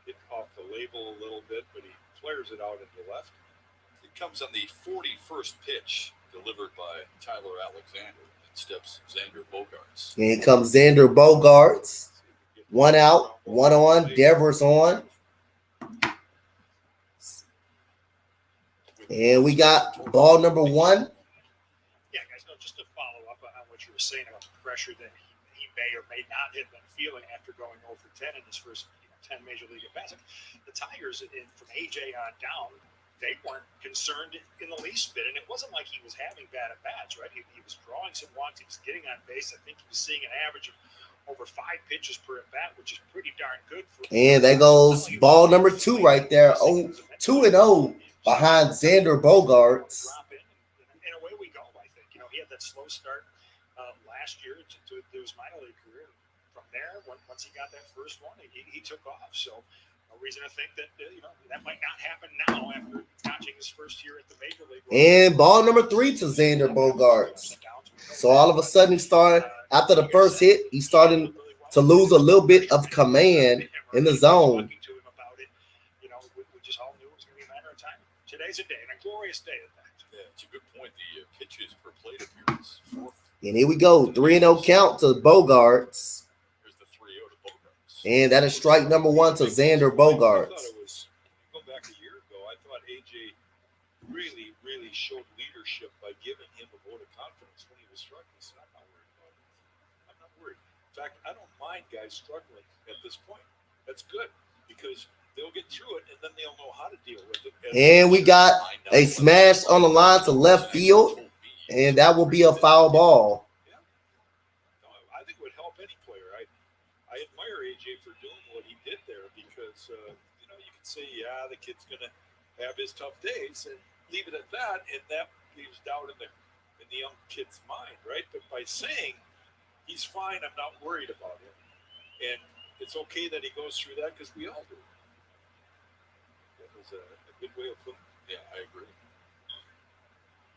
hit off the label a little bit, but he flares it out into left. It comes on the 41st pitch, delivered by Tyler Alexander. And steps Xander Bogaerts. And here comes Xander Bogaerts. 1 out, 1 on, Devers on. And we got ball number 1. Yeah, guys, no, just to follow up on what you were saying about the pressure that he may or may not have been feeling after going 0 for 10 in his first 10 Major League at-bats. The Tigers, from AJ on down, they weren't concerned in the least bit. And it wasn't like he was having bad at-bats, right? He was drawing some walks. He was getting on base. I think he was seeing an average of over 5 pitches per at-bat, which is pretty darn good. And there goes ball number 2 right there. 2-0 behind Xander Bogaerts. And away we go, I think. He had that slow start last year to his minor league career. From there, once he got that first one, he took off. So no reason to think that that might not happen now after notching his first year at the major league. And ball number 3 to Xander Bogaerts. So all of a sudden, he started after the first hit. He started to lose a little bit of command in the zone. We just all knew it was going to be a matter of time. Today's a day, and a glorious day at that. Yeah, it's a good point. The pitches per plate appearance. And here we go, 3-0 count to Bogaerts. Here's the 3-0 to Bogaerts. And that is strike number 1 to Xander Bogaerts. Go back a year ago, I thought AJ really, really showed leadership by giving him a vote of confidence when he was struggling. So I'm not worried about it. I'm not worried. In fact, I don't mind guys struggling at this point. That's good because they'll get through it and then they'll know how to deal with it. And we got a smash on the line to left field, and that will be a foul ball. Yeah. No, I think it would help any player. I admire AJ for doing what he did there because you can say, yeah, the kid's gonna have his tough days and leave it at that, and that leaves doubt in the young kid's mind, right? But by saying he's fine, I'm not worried about him, and it's okay that he goes through that because we all do. That was a good way of putting it. Yeah, I agree.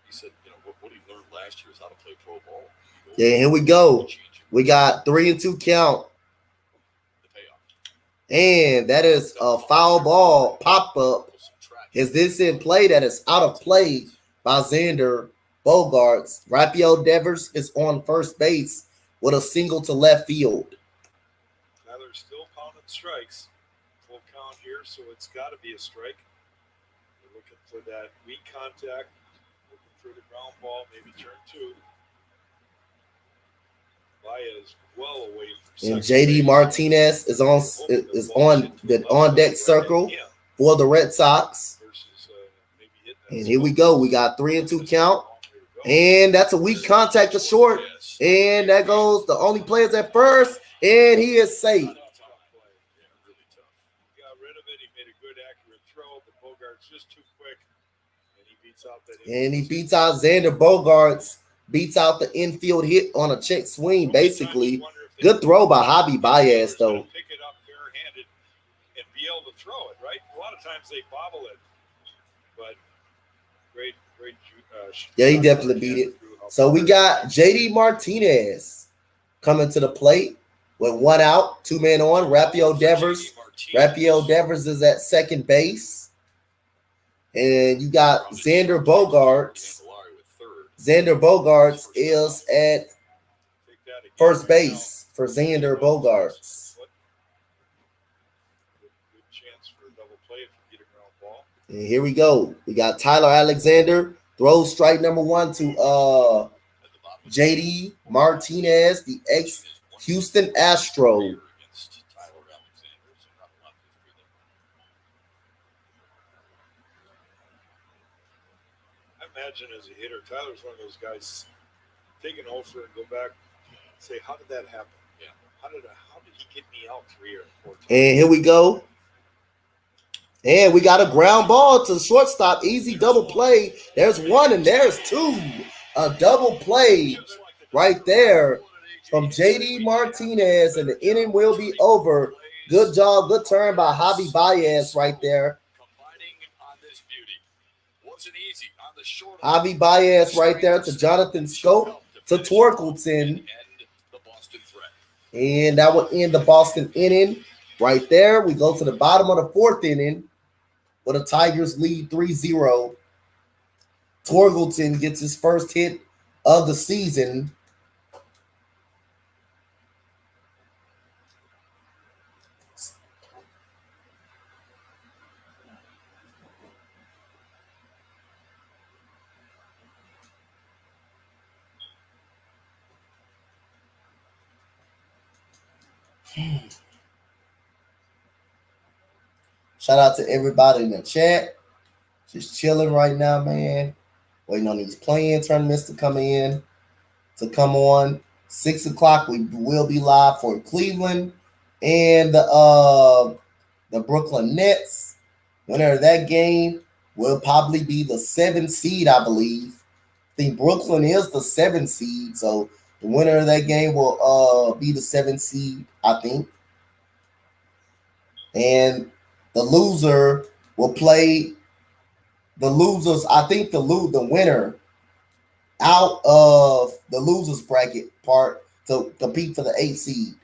He said, what he learned last year is how to play pro ball. Yeah, here we go. We got 3-2 count. The payoff. And that is a foul ball pop-up. Is this in play? That is out of play by Xander Bogaerts. Rafael Devers is on first base with a single to left field. Tyler's still pounding strikes. Full count here, so it's got to be a strike. We're looking for that weak contact. Looking for the ground ball, maybe turn 2. Vaya is well away from and JD Martinez is on the on deck circle for the Red Sox. And here we go. We got 3-2 count. And that's a weak contact to short. And that goes the only players at first, and he is safe. Really tough. Got rid of it. He made a good, accurate throw, but Bogart's just too quick, and he beats out that. And he beats out Xander Bogaerts, beats out the infield hit on a check swing, basically. Good throw by Javi Baez, though. Pick it up barehanded and be able to throw it, right? A lot of times they bobble it, but great. Yeah, he definitely beat it. So we got JD Martinez coming to the plate with 1 out, 2 men on. Rafael Devers. Rafael Devers is at second base. And you got Xander Bogaerts. Xander Bogaerts is at first base for Xander Bogaerts. Good chance for a double play if you get a ground ball. And here we go. We got Tyler Alexander. Throws strike number 1 to JD Martinez, the ex-Houston Astro. I imagine as a hitter, Tyler's one of those guys take an offer and go back and say, how did that happen? Yeah. How did he get me out 3 or 4 times? And here we go. And we got a ground ball to the shortstop. Easy double play. There's 1 and there's 2. A double play right there from JD Martinez, and the inning will be over. Good job. Good turn by Javi Baez right there. Javi Baez right there to Jonathan Scope to Torkelson. And that will end the Boston inning right there. We go to the bottom of the 4th inning, where the Tigers lead 3-0. Torkelson gets his first hit of the season. Shout out to everybody in the chat. Just chilling right now, man. Waiting on these playing tournaments to come on. 6 o'clock, we will be live for Cleveland and the Brooklyn Nets. Winner of that game will probably be the 7th seed, I believe. I think Brooklyn is the 7th seed, so the winner of that game will be the 7th seed, I think. And the loser will play the losers. I think the winner out of the losers bracket part to compete for the 8th seed.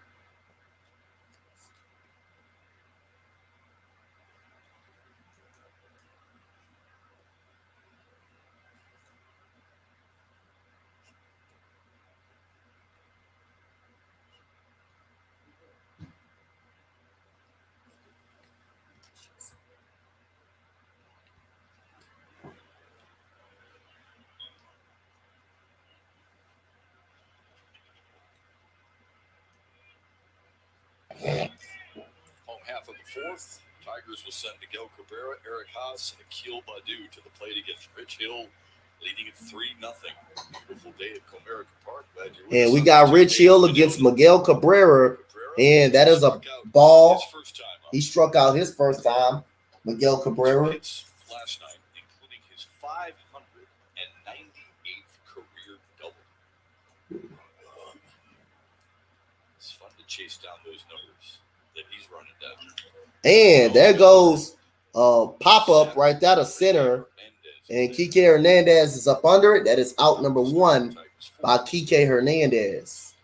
Home half of the 4th, Tigers will send Miguel Cabrera, Eric Haas, and Akil Baddoo to the plate against Rich Hill, leading at 3-0. Beautiful day at Comerica Park. And we got Rich Hill against Miguel Cabrera, and that is a ball. He struck out his first time, Miguel Cabrera. Last night, including his 598th career double. It's fun to chase down those numbers that he's running down. And there goes pop-up right there to center. And Kike Hernandez is up under it. That is out number 1 by Kike Hernandez.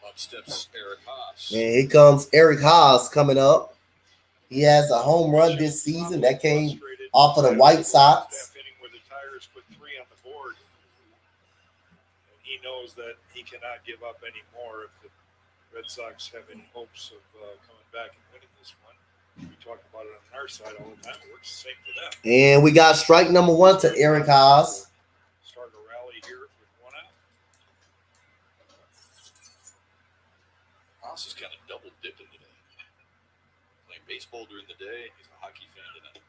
Up steps Eric Haas. And here comes Eric Haas coming up. He has a home run this season that came off of the White Sox. Where the Tigers put 3 on the board. And he knows that he cannot give up any more if the Red Sox have any hopes of coming back and winning this one. We talk about it on our side all the time. It works the same for them. And we got strike number 1 to Eric Haas. Start a rally here with 1 out. Haas is kind of double dipping today. Playing baseball during the day. He's a hockey fan tonight.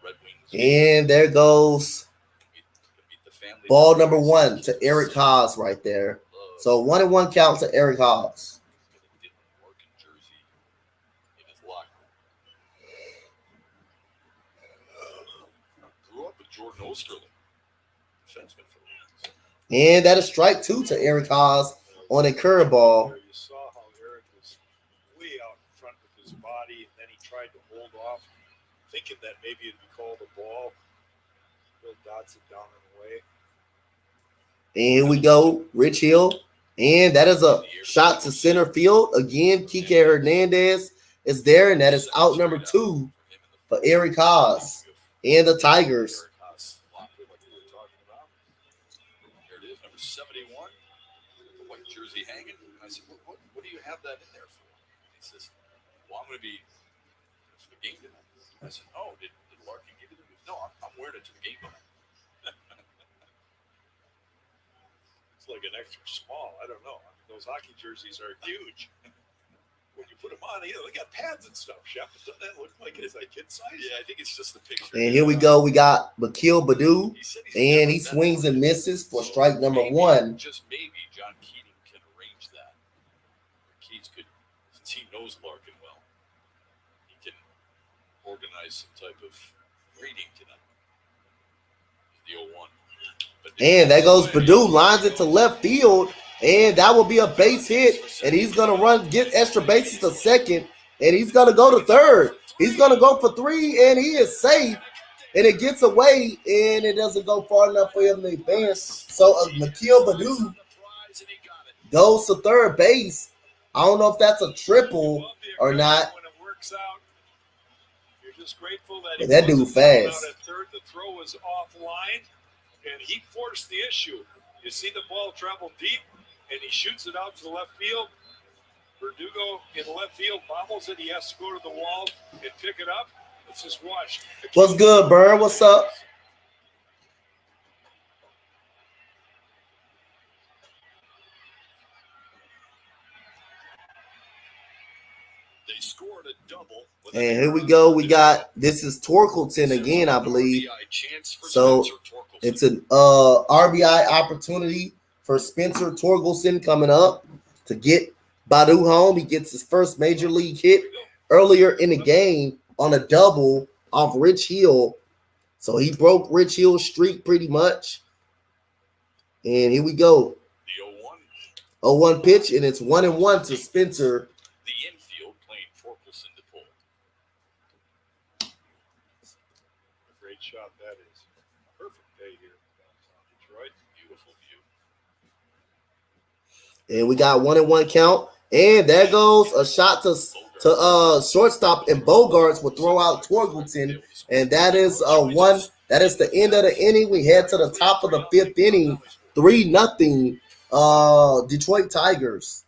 Red Wings. And there goes Meet the family. ball number 1 to Eric Haas right there. So 1-1 count to Eric Haas. Jersey in his locker. Grew up with Jordan Osterling, defenseman for the Wings. And that is strike 2 to Eric Haas on a curveball. You saw how Eric was way out in front with his body, and then he tried to hold off, thinking that maybe it'd be called a ball. Bill dots it down and away. And here we go, Rich Hill. And that is a shot to center field. Again, Kike Hernandez is there, and that is out number 2 for Eric Haas and the Tigers. There it is, number 71, the white jersey hanging. And I said, what do you have that in there for? He says, well, I'm going to be for the game tonight. I said, oh, did Larkin give you the news? No, I'm wearing it to the game tonight. It's like an extra small. I don't know. I mean, those hockey jerseys are huge. When you put them on, they got pads and stuff. Chef, doesn't that look like it's like kid size? Yeah, I think it's just the picture. And here we go. We got Bakil Badu, and he swings and misses for strike number 1. Just maybe John Keating can arrange that. Keats could, since he knows Larkin well, he can organize some type of rating tonight. The 0-1. And there goes Badu, lines it to left field, and that will be a base hit. And he's going to get extra bases to second, and he's going to go to third. He's going to go for 3, and he is safe. And it gets away, and it doesn't go far enough for him to advance. So Nikhil Badu goes to third base. I don't know if that's a triple or not. When it works out, you're just grateful that But that dude fast. At third, the throw was offline, and he forced the issue. You see the ball travel deep, and he shoots it out to the left field. Verdugo in left field bobbles it. He has to go to the wall and pick it up. Let's just watch. What's good, Burn? What's up? They scored a double. And here we go. We got, this is Torkelson again, I believe. So it's an RBI opportunity for Spencer Torkelson coming up to get Badu home. He gets his first major league hit earlier in the game on a double off Rich Hill. So he broke Rich Hill's streak pretty much. And here we go. The 0-1 pitch, and it's 1-1 to Spencer. The infield playing Torkelson to pull. A great shot that is. Perfect day here in downtown Detroit. Beautiful view. And we got 1-1 count. And there goes a shot to shortstop, and Bogarts will throw out Torkelson. And that is one. That is the end of the inning. We head to the top of the 5th inning. 3-0 Detroit Tigers.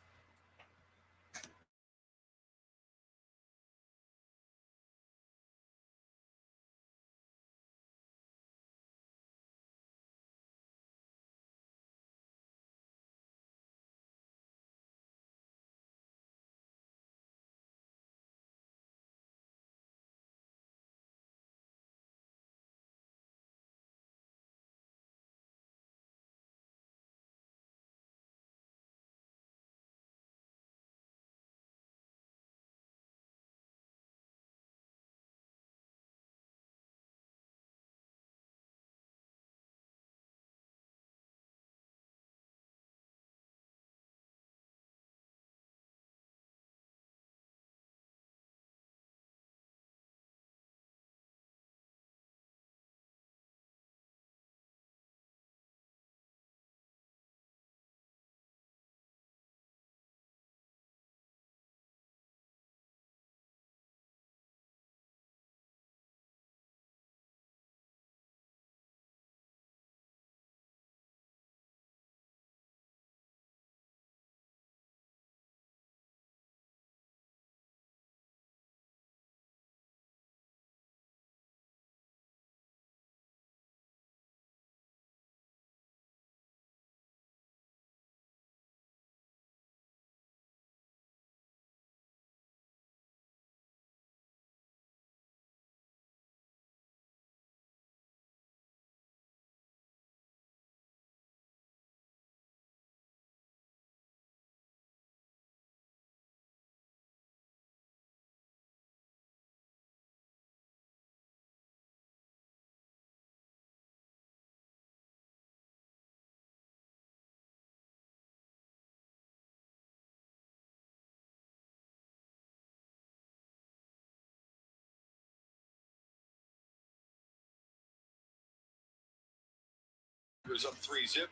Up 3-zip.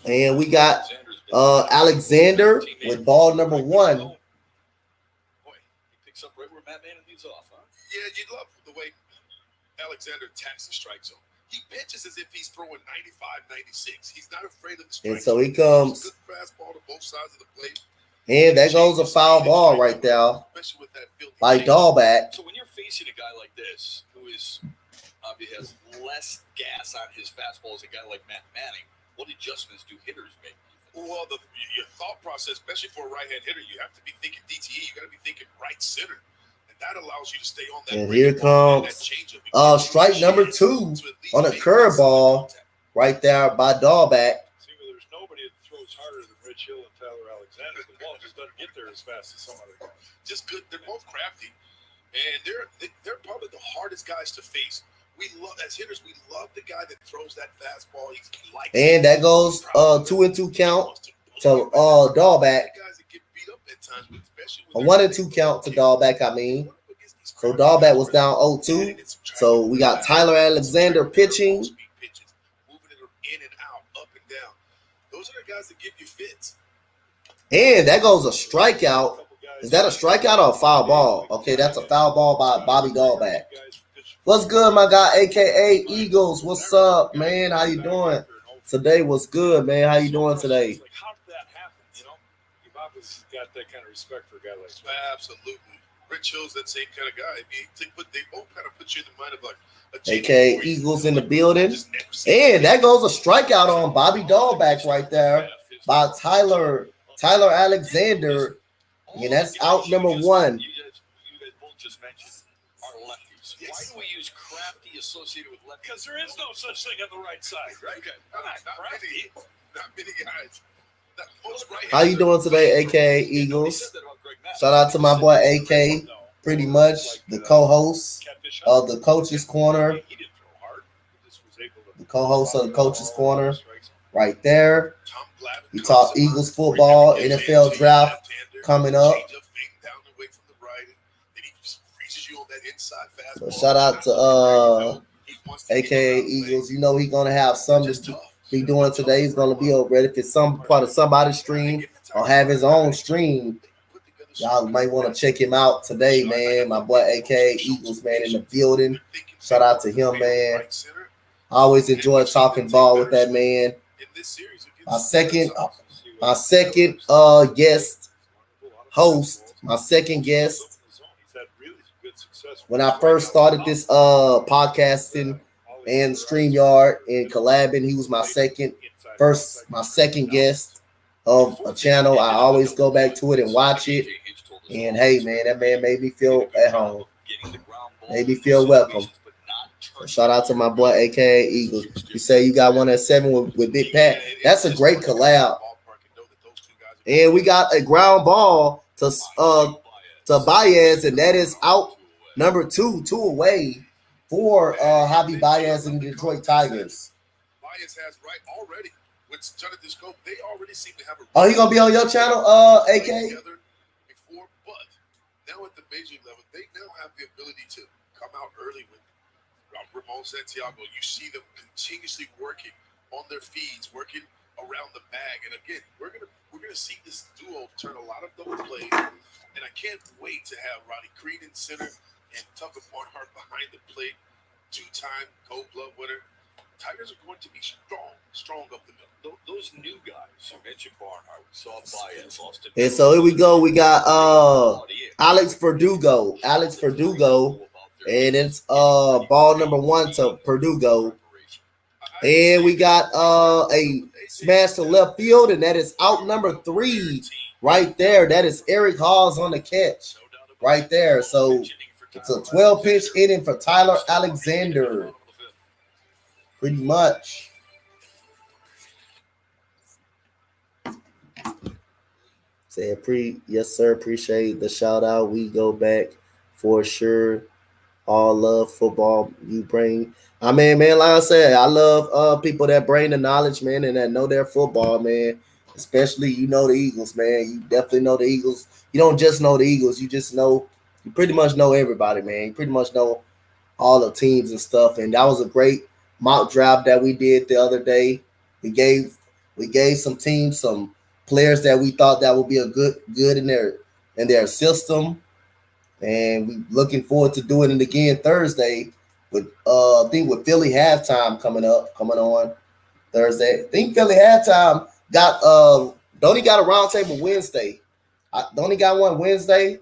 And we got Alexander with ball number 1. Boy, he picks up right where Matt Manning leaves off, huh? Yeah, you'd love the way Alexander attacks the strike zone. He pitches as if he's throwing 95, 96. He's not afraid of the strike. And so he comes. Good fastball to both sides of the plate. And there goes a foul ball right there by Dahlback. So when you're facing a guy like this, who is obviously has less gas on his fastball as a guy like Matt Manning, what adjustments do hitters make? Well, your thought process, especially for a right-hand hitter, you have to be thinking DTE. You got to be thinking right center. That allows you to stay on that. And here comes strike number 2 on a curveball right there by Dahlback. See, there's nobody that throws harder than Rich Hill and Tyler Alexander. The ball just doesn't get there as fast as some other guys. Just good. They're both crafty, and they're probably the hardest guys to face. We love as hitters. We love the guy that throws that fastball. He likes and that goes 2-2 count to Dahlback. A 1-2 count to Dahlback, I mean. So Dahlback was down 0-2. So we got Tyler Alexander pitching. Moving it in and out, up and down. Those are the guys that give you fits. And that goes a strikeout. Is that a strikeout or a foul ball? Okay, that's a foul ball by Bobby Dahlback. What's good, my guy, a.k.a. Eagles? What's up, man? How you doing? Today was good, man. How you doing today? Like, how did that happen? You know, you've obviously got that kind of respect for a guy like that. Absolutely. Rich Hill's that same kind of guy. I mean, they both kind of put you in the mind of like a.k.a. Eagles in the building. And that goes a strikeout on Bobby Dahlback right there by Tyler Alexander. And that's out number 1. You guys both just mentioned our lefties. Yes. Why do we use crafty associated with lefties? Because there is no such thing on the right side, right? Okay. Not many guys. How you doing today, a.k.a. Eagles? Shout out to my boy AK, pretty much the co-host of the Coach's Corner. The co-host of the Coach's Corner right there. We talk Eagles football, NFL draft coming up. So shout out to a.k.a. Eagles. You know he's going to have something to be doing today. He's going to be over if it's some part of somebody's stream or have his own stream. Y'all might want to check him out today, man. My boy a.k.a. Eagles, man, in the building. Shout out to him, man. I always enjoy talking ball with that man. My second guest host, my second guest. When I first started this podcasting and StreamYard and collabing, he was my second guest of a channel. I always go back to it and watch it. And hey, man, that man made me feel at home. Made me feel welcome. So shout out to my boy a.k.a. Eagles. You say you got one at 7 with Big Pat. That's a great collab. And we got a ground ball to Baez, and that is out number 2 away for Javi Baez and the Detroit Tigers. Baez has right already. With Jonathan Scope, they already seem to have a. Oh, he gonna be on your channel, AK? Before, but now at the major level, they now have the ability to come out early with Ramon Santiago. You see them continuously working on their feeds, working around the bag, and again, we're gonna see this duo turn a lot of double plays, and I can't wait to have Ronnie Creed in center and Tucker Barnhart behind the plate, 2-time Gold Glove winner. Tigers are going to be strong up the middle. Those new guys, you mentioned Barnhart, we saw Baez, Austin. And so here we go. We got Alex Verdugo, and it's ball number 1 to Verdugo. And we got a smash to left field, and that is out number 3 right there. That is Eric Hawes on the catch right there. So it's a 12-pitch inning for Tyler Alexander. Pretty much. Yes, sir. Appreciate the shout out. We go back for sure. All love football you bring. I mean, man, like I said, I love people that bring the knowledge, man, and that know their football, man. Especially, you know the Eagles, man. You definitely know the Eagles. You don't just know the Eagles. You pretty much know everybody, man. You pretty much know all the teams and stuff. And that was a great mock draft that we did the other day. We gave some teams some players that we thought that would be a good in their system, and we looking forward to doing it again Thursday with I think with Philly halftime coming on Thursday. I think Philly halftime got don't he got a roundtable Wednesday? Don't he got one Wednesday?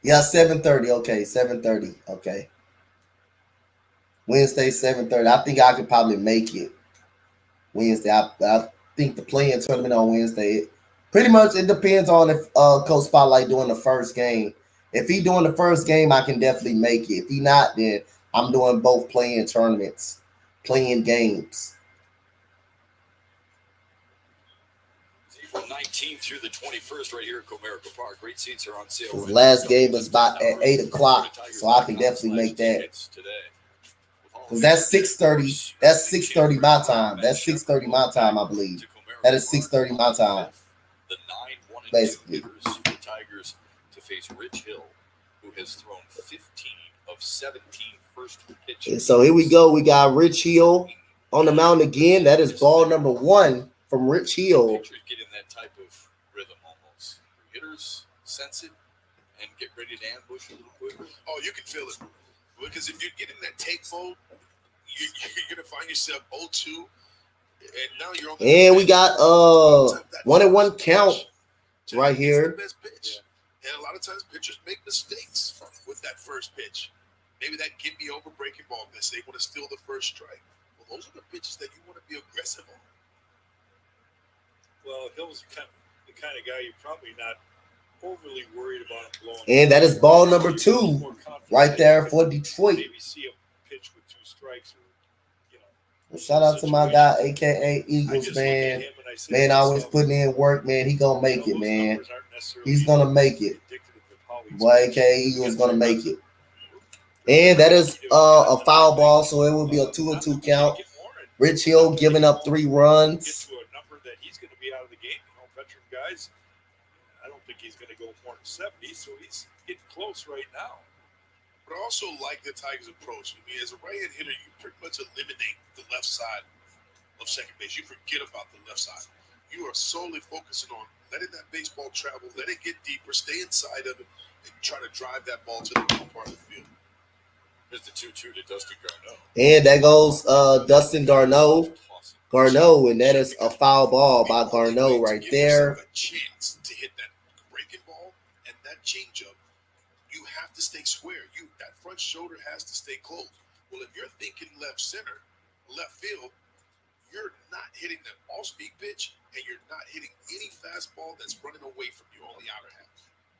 Yeah, 7:30. Okay, 7:30. Okay. Wednesday, 7:30. I think I could probably make it Wednesday. I think the playing tournament on Wednesday. Pretty much it depends on if Coach Spotlight doing the first game. If he doing the first game, I can definitely make it. If he not, then I'm doing both playing tournaments, playing games. April 19th through the 21st right here at Comerica Park. Great seats are on sale. His last game is about at 8 o'clock, so I can definitely make that. Because that's 6:30. That's 6:30 my time. That's 6:30 my time, I believe. That is 6:30 my time. The 9-1-2 Basically. hitters, the Tigers to face Rich Hill, who has thrown 15 of 17 first pitch. And so here we go. We got Rich Hill on the mound again. That is ball number 1 from Rich Hill. Pitchers get in that type of rhythm almost. Hitters sense it and get ready to ambush a little quicker. Oh, you can feel it. Because if you get in that take mode, you're going to find yourself 0-2. And now you're on the And we got 1-1 count right here. The best pitch. And a lot of times pitchers make mistakes with that first pitch. Maybe that get me over breaking ball miss. They want to steal the first strike. Well, those are the pitches that you want to be aggressive on. Well, Hill's the kind of guy you're probably not overly worried about him blowing. And that is ball number 2 right there for Detroit. Maybe see a pitch with 2 strikes. Well, shout out to my guy, a.k.a. Eagles, man. Man, always putting in work, man. He going to make it, man. He's going to make it. Boy, a.k.a. Eagles going to make it. And that is a foul ball, so it will be a 2-2 count. Rich Hill giving up 3 runs. That he's going to be out of the game. Veteran guys, I don't think he's going to go more than 70, so he's getting close right now. But I also like the Tigers' approach. I mean, as a right-hand hitter, you pretty much eliminate the left side of second base. You forget about the left side. You are solely focusing on letting that baseball travel, let it get deeper, stay inside of it, and try to drive that ball to the middle part of the field. Here's the 2-2 to Dustin Garneau. And that goes Dustin Garneau, and that is a foul ball by Garneau right there. A chance to hit that breaking ball and that changeup. You have to stay square. That front shoulder has to stay closed. Well, if you're thinking left center, left field, you're not hitting the off-speed pitch, and you're not hitting any fastball that's running away from you on the outer half.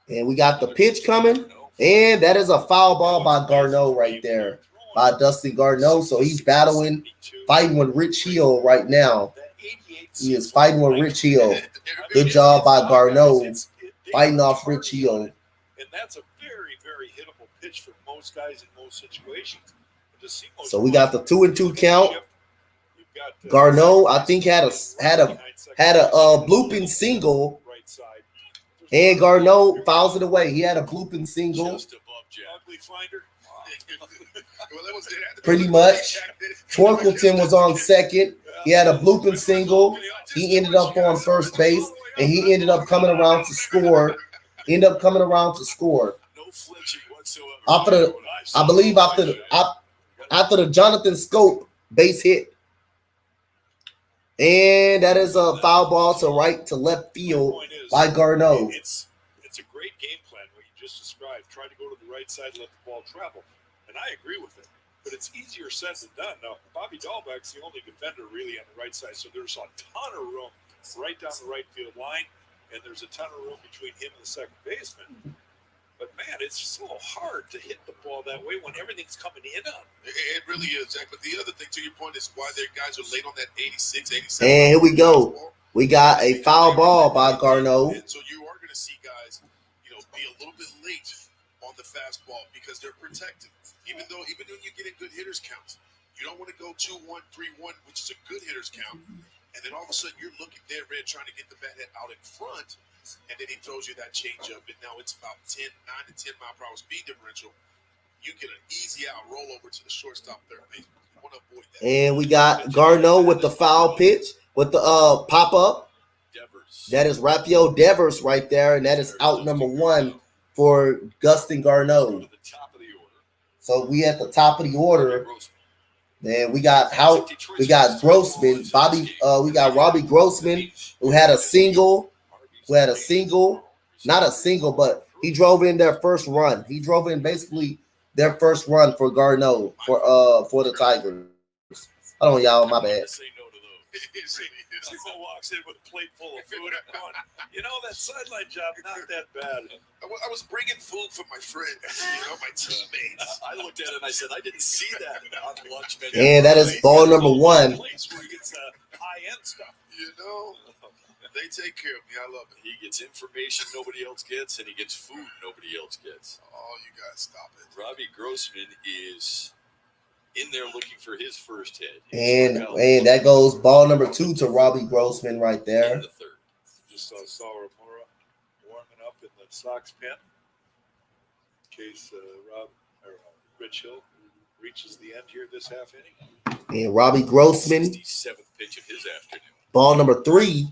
And we got the pitch coming, and that is a foul ball by Garneau right there, by Dustin Garneau. So he's fighting with Rich Hill right now. He is fighting with Rich Hill. Good job by Garneau, fighting off Rich Hill. And that's a very, very hittable pitch for most guys in most situations. So we got the 2-2 count. Garneau, I think, had a blooping single, and Garneau fouls it away. He had a blooping single. Pretty much. Twinkleton was on second. He had a blooping single. He ended up on first base, and he ended up coming around to score. No flinching whatsoever. After the Jonathan Scope base hit. And that is a foul ball to right to left field by Garneau. It's a great game plan, what you just described. Try to go to the right side, let the ball travel. And I agree with it. But it's easier said than done. Now, Bobby Dahlbeck's the only defender really on the right side, so there's a ton of room right down the right field line, and there's a ton of room between him and the second baseman. But man, it's so hard to hit the ball that way when everything's coming in on. It really is, Zach. But the other thing, to your point, is why their guys are late on that 86, 87. And here we go. We got a foul ball by Garneau. And so you are going to see guys, be a little bit late on the fastball because they're protected. Even when you get a good hitters count, you don't want to go 2-1, 3-1, which is a good hitters count. And then all of a sudden you're looking dead red trying to get the bat head out in front, and then he throws you that changeup, and now it's about 9 to 10 mile per hour speed differential. You get an easy out roll over to the shortstop third base. You want to avoid that. And we got Garneau with the foul pitch with the pop up. That is Rafael Devers right there, and that is out number 1 for Gustin Garneau. So we at the top of the order. Then we got Grossman, we got Robbie Grossman, who had a single, not a single, but he drove in their first run. He drove in basically their first run for Garneau for the Tigers. Hold on, y'all, my bad. People walks in with a plate full of food and going, that sideline job, not that bad. I was bringing food for my friends, my teammates. I looked at it and I said, I didn't see that on the lunch menu. And that is ball number 1. Place where he gets high-end stuff. They take care of me. I love it. He gets information nobody else gets, and he gets food nobody else gets. Oh, you guys stop it. Robbie Grossman is in there looking for his first hit. And that goes ball number 2 to Robbie Grossman right there. In the third. Just saw Ramora warming up in the Sox pen in case Rich Hill reaches the end here this half inning. And Robbie Grossman, 67th pitch of his afternoon. ball number 3.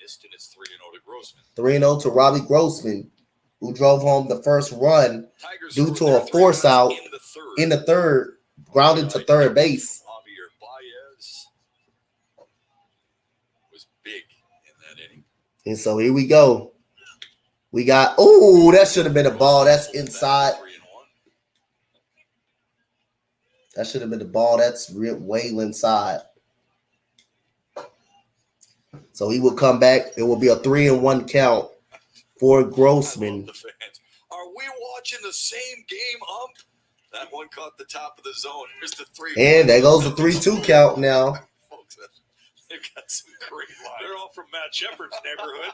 Missed, and it's 3-0 to Grossman. 3-0 to Robbie Grossman, who drove home the first run due to a force out in the third, grounded to third base. Javier Baez was big in that inning. And so here we go. We got, that should have been a ball. That's inside. That should have been the ball. That's way inside. So he will come back. It will be a 3-1 count for Grossman. Are we watching the same game, ump? That one caught the top of the zone. Here's the 3. And there goes the 3-2 count now. Folks, they've got some great lines. They're all from Matt Shepard's neighborhood.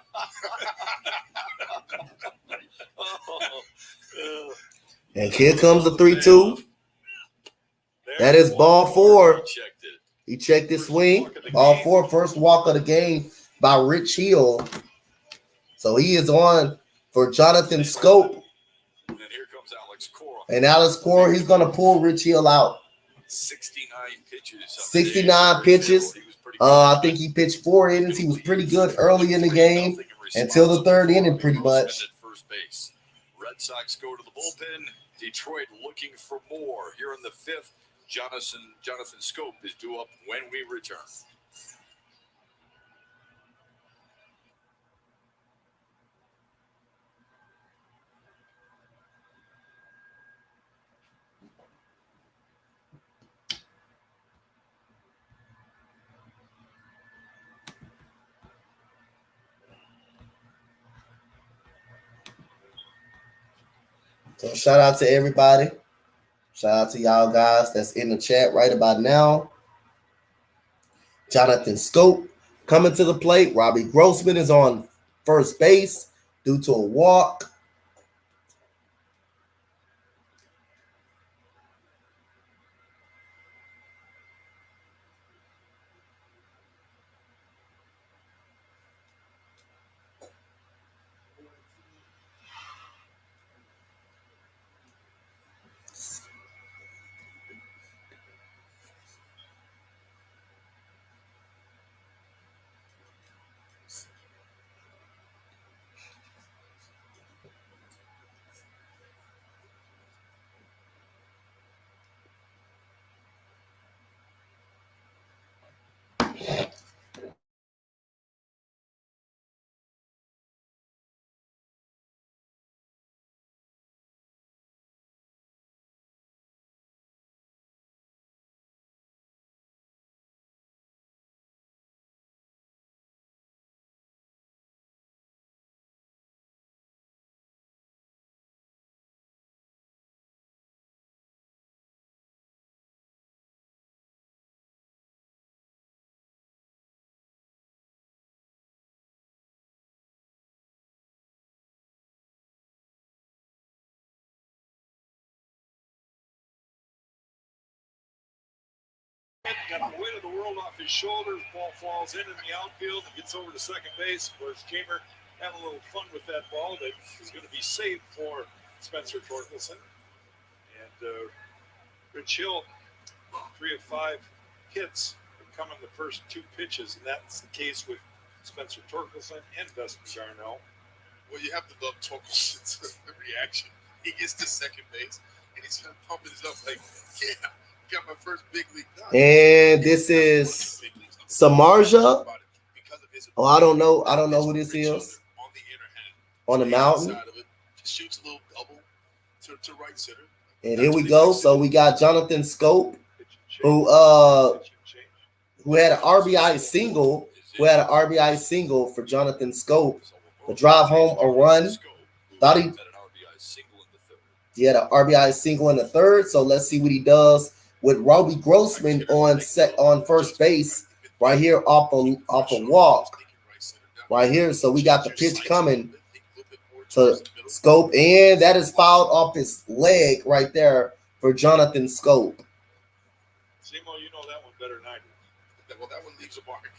And here comes the 3-2. That is ball 4. He checked his swing. Ball 4, first walk of the game by Rich Hill. So he is on for Jonathan Scope. And here comes Alex Cora. And Alex Cora, he's going to pull Rich Hill out. 69 pitches. 69 pitches. I think he pitched 4 innings. He was pretty good early in the game until the third inning, pretty much. First base. Red Sox go to the bullpen. Detroit looking for more. Here in the 5th, Jonathan Scope is due up when we return. So shout out to everybody. Shout out to y'all guys that's in the chat right about now. Jonathan Scope coming to the plate. Robbie Grossman is on first base due to a walk. Got the weight of the world off his shoulders. Ball falls in the outfield and gets over to second base. Of course, Jamer having a little fun with that ball that is going to be saved for Spencer Torkelson. And Rich Hill, 3 of 5 hits have come in the first 2 pitches, and that's the case with Spencer Torkelson and Vesper Garneau. Well, you have to love Torkelson's reaction. He gets to second base, and he's kind of pumping it up like, yeah, got my first big league done. And this is Samardzija. Oh, I don't know who this is. On the mountain. Shoots a little double to right center. And here we go. So we got Jonathan Scope, who had an RBI single. Who had an RBI single for Jonathan Scope to drive home a run. Thought he had an RBI single in the third. So let's see what he does with Robbie Grossman on first base right here off a walk right here. So we got the pitch coming to Scope, and that is fouled off his leg right there for Jonathan Scope. Simo, you know that one better than I do. Well, that one leaves a mark,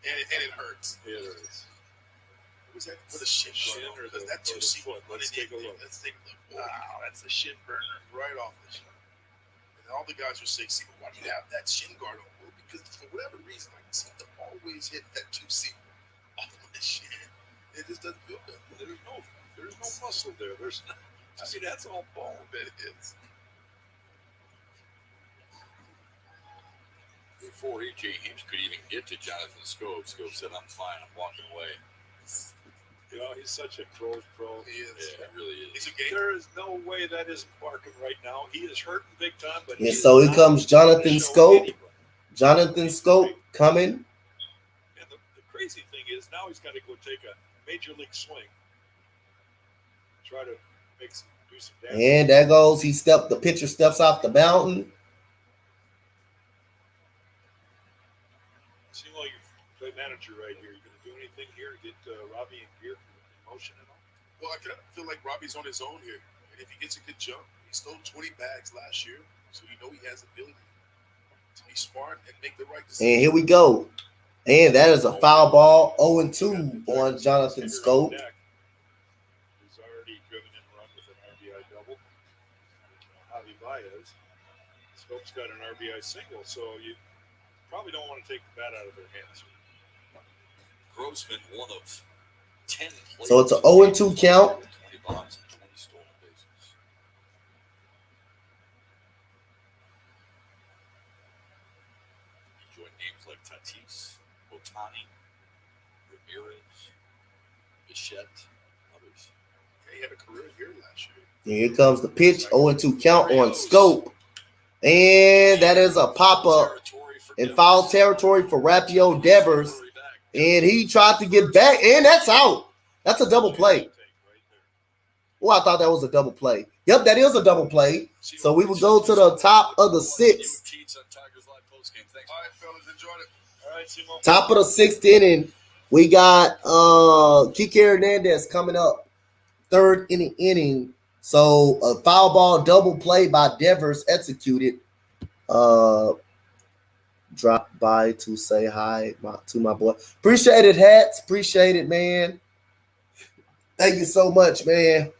and it hurts. Yeah, it hurts. Was that for the shin or that 2-seam? Let's take a look. Wow, that's the shin burner right off the shin. And all the guys will say, "See, why do you have that shin guard on?" Well, because for whatever reason, I seem to always hit that 2-seam off my shin. It just doesn't feel good. There's no muscle there. See, that's all bone. It is. Before E.J. Hims could even get to Jonathan Scope, Scope said, "I'm fine. I'm walking away." You know, he's such a pro. He is. Yeah, he really is. There is no way that isn't barking right now. He is hurting big time. But and so here comes Jonathan Scope. Jonathan Scope coming. And the crazy thing is now he's got to go take a major league swing. Try to do some damage. And there goes. The pitcher steps off the mountain. Seems like you play manager right here. You going to do anything here to get Robbie in gear, motion and all? Well, I kind of feel like Robbie's on his own here. And if he gets a good jump, he stole 20 bags last year. So you know he has the ability to be smart and make the right decision. And here we go. And that is a foul ball. 0-2 on Jonathan Scope. He's already driven and run with an RBI double. Javi Baez. Scope's got an RBI single, so you probably don't want to take the bat out of their hands. Grossman, 1 of 10 plays. So it's an 0-2 count. 20 bombs and 20 stolen bases. You join names like Tatis, Otani, Ramirez, Bichette, others. He had a career year last year. And here comes the pitch. 0-2 count on Scope. And that is a pop-up in foul territory for Rafael Devers. And he tried to get back, and that's out. That's a double play. Well, I thought that was a double play. Yep, that is a double play. So we will go to the top of the 6th. Top of the 6th inning. We got Kike Hernandez coming up 3rd in the inning. So a foul ball double play by Devers executed. Drop by to say hi to my boy. Appreciate it, Hats. Appreciate it, man. Thank you so much, man.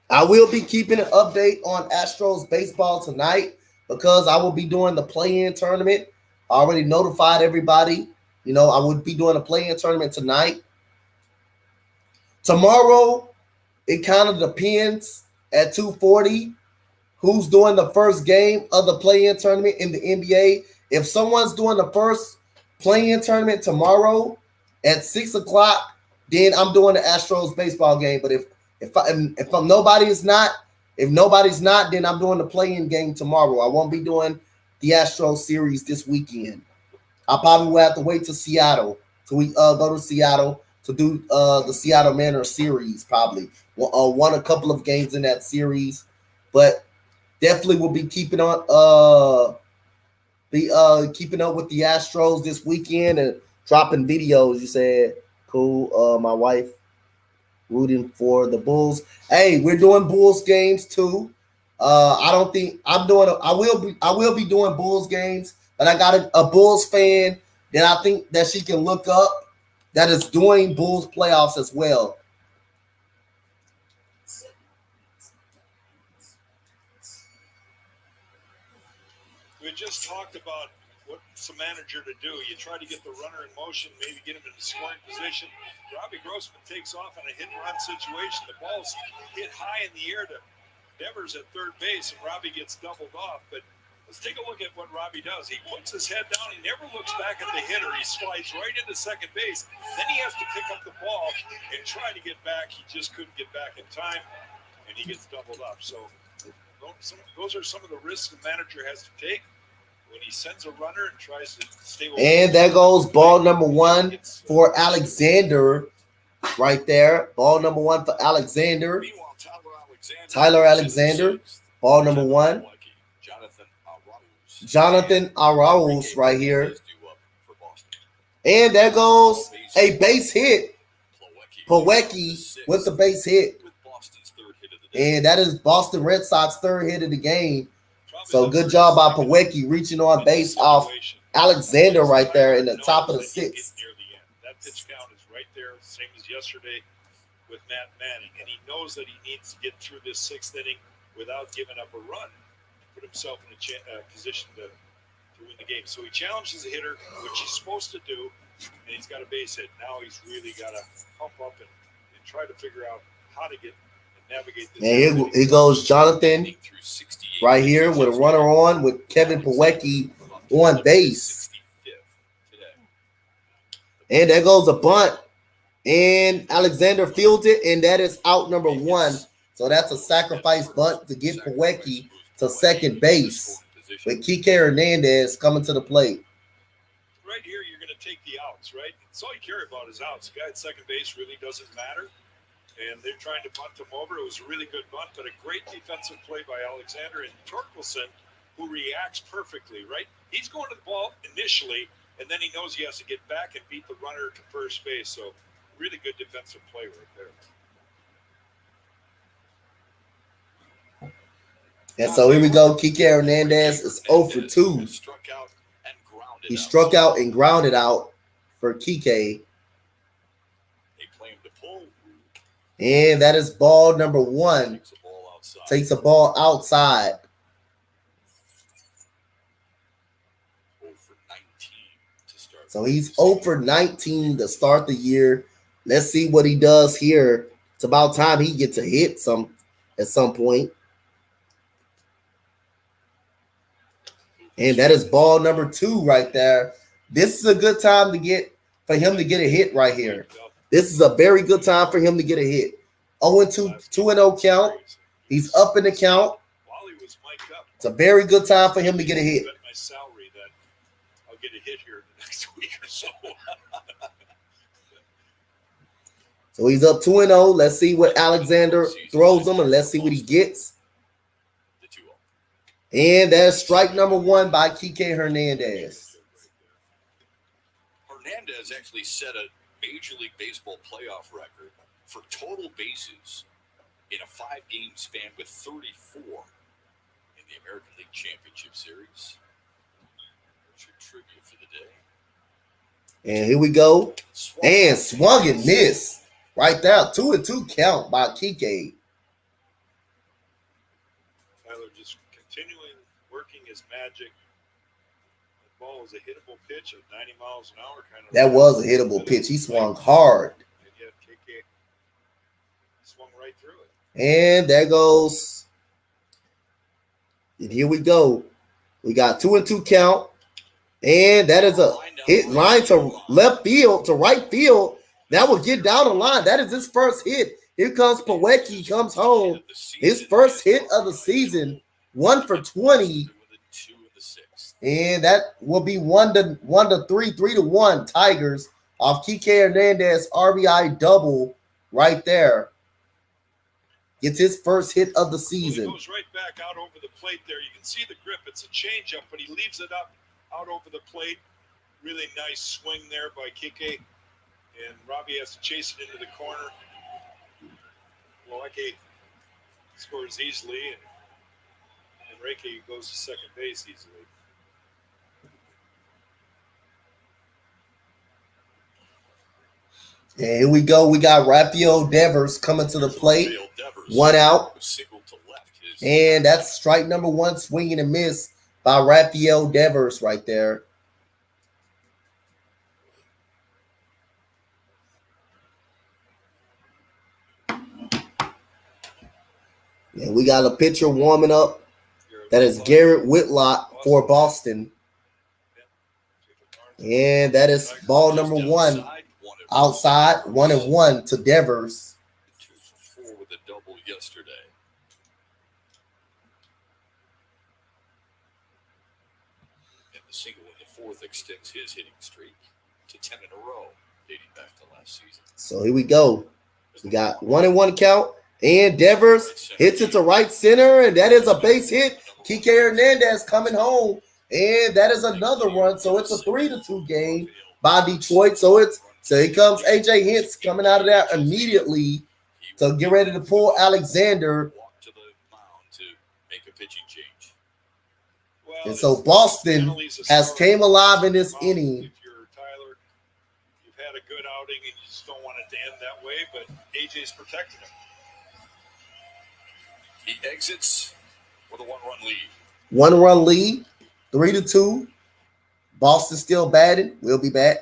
I will be keeping an update on Astros baseball tonight because I will be doing the play-in tournament. I already notified everybody. You know, I would be doing a play-in tournament tonight. Tomorrow, it kind of depends at 2:40 who's doing the first game of the play-in tournament in the NBA. If someone's doing the first play-in tournament tomorrow at 6 o'clock, then I'm doing the Astros baseball game. But if nobody's not, then I'm doing the play-in game tomorrow. I won't be doing the Astros series this weekend. I probably will have to wait to Seattle. So we go to Seattle to do the Seattle Manor series, probably. Won a couple of games in that series, but definitely will be keeping on keeping up with the Astros this weekend and dropping videos. You said cool. My wife rooting for the Bulls. Hey, we're doing Bulls games too. I don't think I'm doing. I will be doing Bulls games, but I got a Bulls fan that I think that she can look up that is doing Bulls playoffs as well. We just talked about what's a manager to do. You try to get the runner in motion, maybe get him in a scoring position. Robbie Grossman takes off on a hit and run situation. The ball's hit high in the air to Devers at third base, and Robbie gets doubled off. But let's take a look at what Robbie does. He puts his head down. He never looks back at the hitter. He slides right into second base. Then he has to pick up the ball and try to get back. He just couldn't get back in time, and he gets doubled up. So those are some of the risks a manager has to take when he sends a runner and tries to stay over. And there goes ball number 1 for Alexander right there. Ball number 1 for Alexander. Tyler Alexander. Ball number 1. Jonathan Arauz right here. And there goes a base hit. Plawecki with the base hit. And that is Boston Red Sox third hit of the game. So good job by Plawecki reaching on base off Alexander right there in the top of the sixth. That pitch count is right there, same as yesterday with Matt Manning. And he knows that he needs to get through this sixth inning without giving up a run, put himself in a position to win the game. So he challenges the hitter, which he's supposed to do, and he's got a base hit. Now he's really got to pump up and try to figure out how to get and navigate this. And here goes Jonathan right here with a runner on with Kevin Plawecki on base. And there goes a bunt. And Alexander fields it, and that is out number 1. So that's a sacrifice bunt to get Plawecki to second base with Kike Hernandez coming to the plate. Right here, you're going to take the outs, right? That's all you care about is outs. The guy at second base really doesn't matter. And they're trying to bunt him over. It was a really good bunt, but a great defensive play by Alexander. And Torkelson, who reacts perfectly, right? He's going to the ball initially, and then he knows he has to get back and beat the runner to first base. So really good defensive play right there. And so here we go. Kike Hernandez is 0 for 2. He struck out and grounded out for Kike. And that is ball number 1. Takes a ball outside. So he's 0 for 19 to start the year. Let's see what he does here. It's about time he gets a hit at some point. And that is ball number 2 right there. This is a good time for him to get a hit right here. This is a very good time for him to get a hit. 2-0 count. He's up in the count. It's a very good time for him to get a hit. My salary that I'll get a hit here in the next week or so. So he's up 2-0. Let's see what Alexander throws him, and let's see what he gets. And that's strike number 1 by Kike Hernandez. Hernandez actually set a Major League Baseball playoff record for total bases in a 5-game span with 34 in the American League Championship Series. There's your trivia for the day. And here we go. And swung and missed. Right there. 2-2 count by Kike. Tyler just continuing working his magic. The ball was a hittable pitch at 90 miles an hour. That was a hittable pitch. He swung hard. And yet Kike swung right through it. And there goes. And here we go. We got 2-2 count. And that is a hit line to left field, to right field. That will get down the line. That is his first hit. Here comes Plawecki, comes home. His first hit of the season, 1 for 20. And that will be 1-3, 3-1 Tigers off Kike Hernandez RBI double right there. Gets his first hit of the season. Well, he goes right back out over the plate there. You can see the grip. It's a changeup, but he leaves it up out over the plate. Really nice swing there by Kike. And Robbie has to chase it into the corner. Plawecki scores easily. And Reiki goes to second base easily. And here we go. We got Rafael Devers coming to the plate. 1 out. And that's strike number 1, swinging and miss by Rafael Devers right there. And we got a pitcher warming up. That is Garrett Whitlock for Boston. And that is ball number 1. Outside, 1-1 to Devers. 2 for 4 with a double yesterday. And the single in the 4th extends his hitting streak to 10 in a row, dating back to last season. So here we go. We got 1-1 count. And Devers hits it to right center, and that is a base hit. Kike Hernandez coming home, and that is another run. So it's a 3-2 game by Detroit. So here comes AJ Hinch coming out of there immediately to get ready to pull Alexander. Walk to the mound to make a pitching change. Well, And so Boston has came alive in this inning. If you're Tyler, you've had a good outing and you just don't want it to end that way, but AJ's protecting him. He exits with a 1-run lead. 1-run lead, 3-2. Boston still batting. We'll be back.